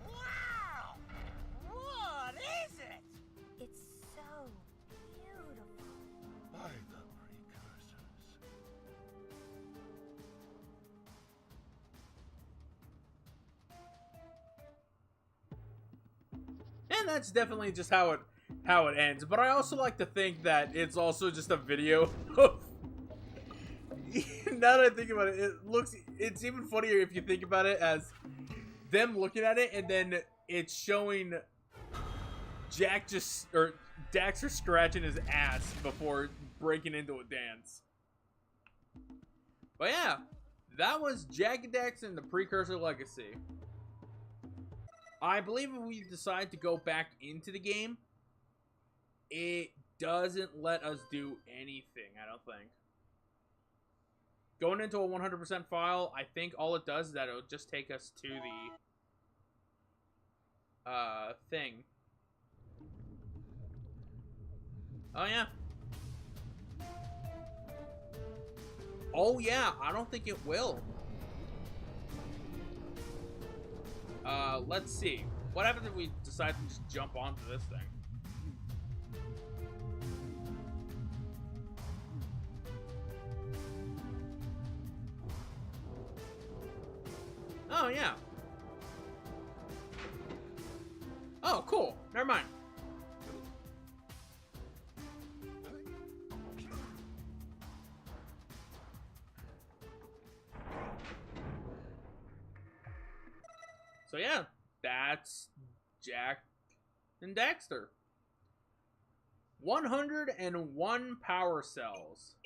Wow! What is it? It's so beautiful. By the precursors. And that's definitely just how how it ends, but I also like to think that it's also just a video of... Now that I think about it, it's even funnier if you think about it as them looking at it, and then it's showing Daxter scratching his ass before breaking into a dance. But yeah, that was Jak and Daxter and the Precursor Legacy. I believe if we decide to go back into the game, it doesn't let us do anything, I don't think. Going into a 100% file, I think all it does is that it'll just take us to the thing. Oh yeah. Oh yeah, I don't think it will. Let's see. What happens if we decide to just jump onto this thing? Oh, yeah. Oh, cool. Never mind. So, yeah. That's Jak and Daxter. 101 power cells.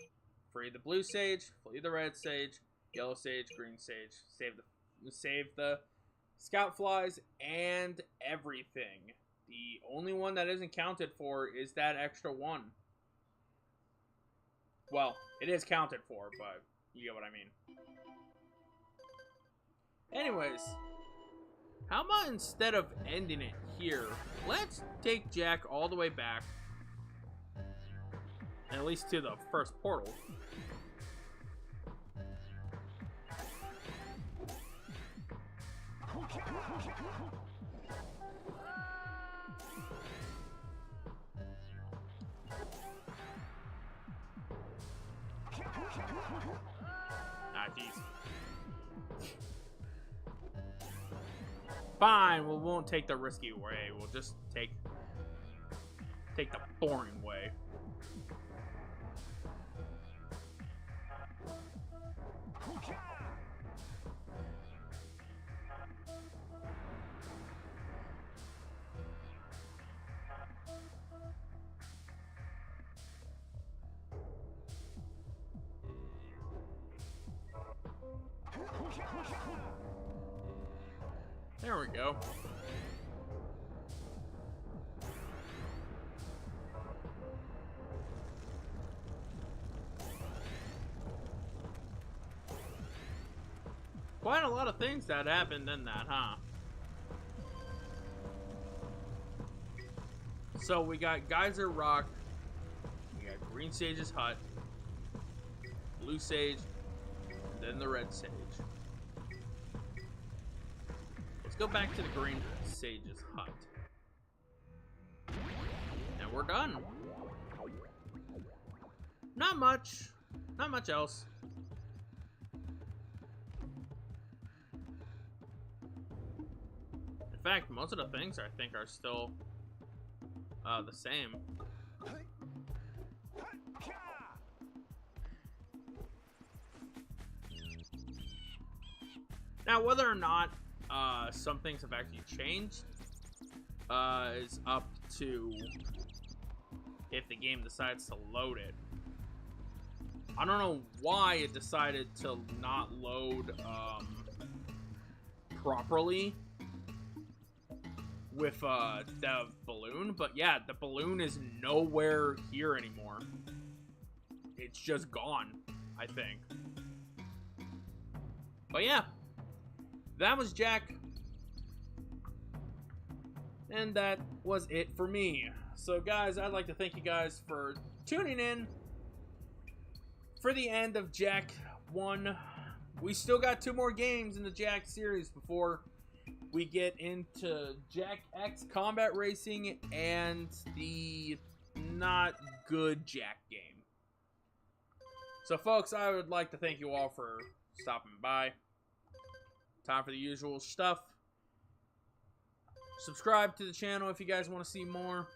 Free the blue sage, flee the red sage, yellow sage, green sage, save the scout flies, and everything. The only one that isn't counted for is that extra one. Well, it is counted for, but you get what I mean. Anyways, how about instead of ending it here, let's take Jak all the way back, at least to the first portal. Ah, jeez. Fine, we won't take the risky way. We'll just take the boring way. There we go. Quite a lot of things that happened in that, huh? So we got Geyser Rock, we got Green Sage's hut, Blue Sage, and then the Red Sage. Let's go back to the Green Sage's hut. And we're done. Not much else. In fact, most of the things I think are still the same. Now, whether or not some things have actually changed is up to if the game decides to load it. I don't know why it decided to not load properly with the balloon, but yeah, the balloon is nowhere here anymore. It's just gone, I think. But yeah, that was Jak, and that was it for me. So guys, I'd like to thank you guys for tuning in for the end of Jak 1. We still got 2 more games in the Jak series before we get into Jak X Combat Racing and the not good Jak game. So folks, I would like to thank you all for stopping by. Time for the usual stuff. Subscribe to the channel if you guys want to see more.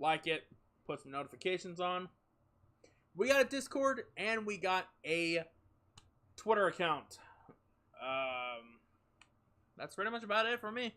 like it, put some notifications on. We got a Discord, and we got a Twitter account. That's pretty much about it for me.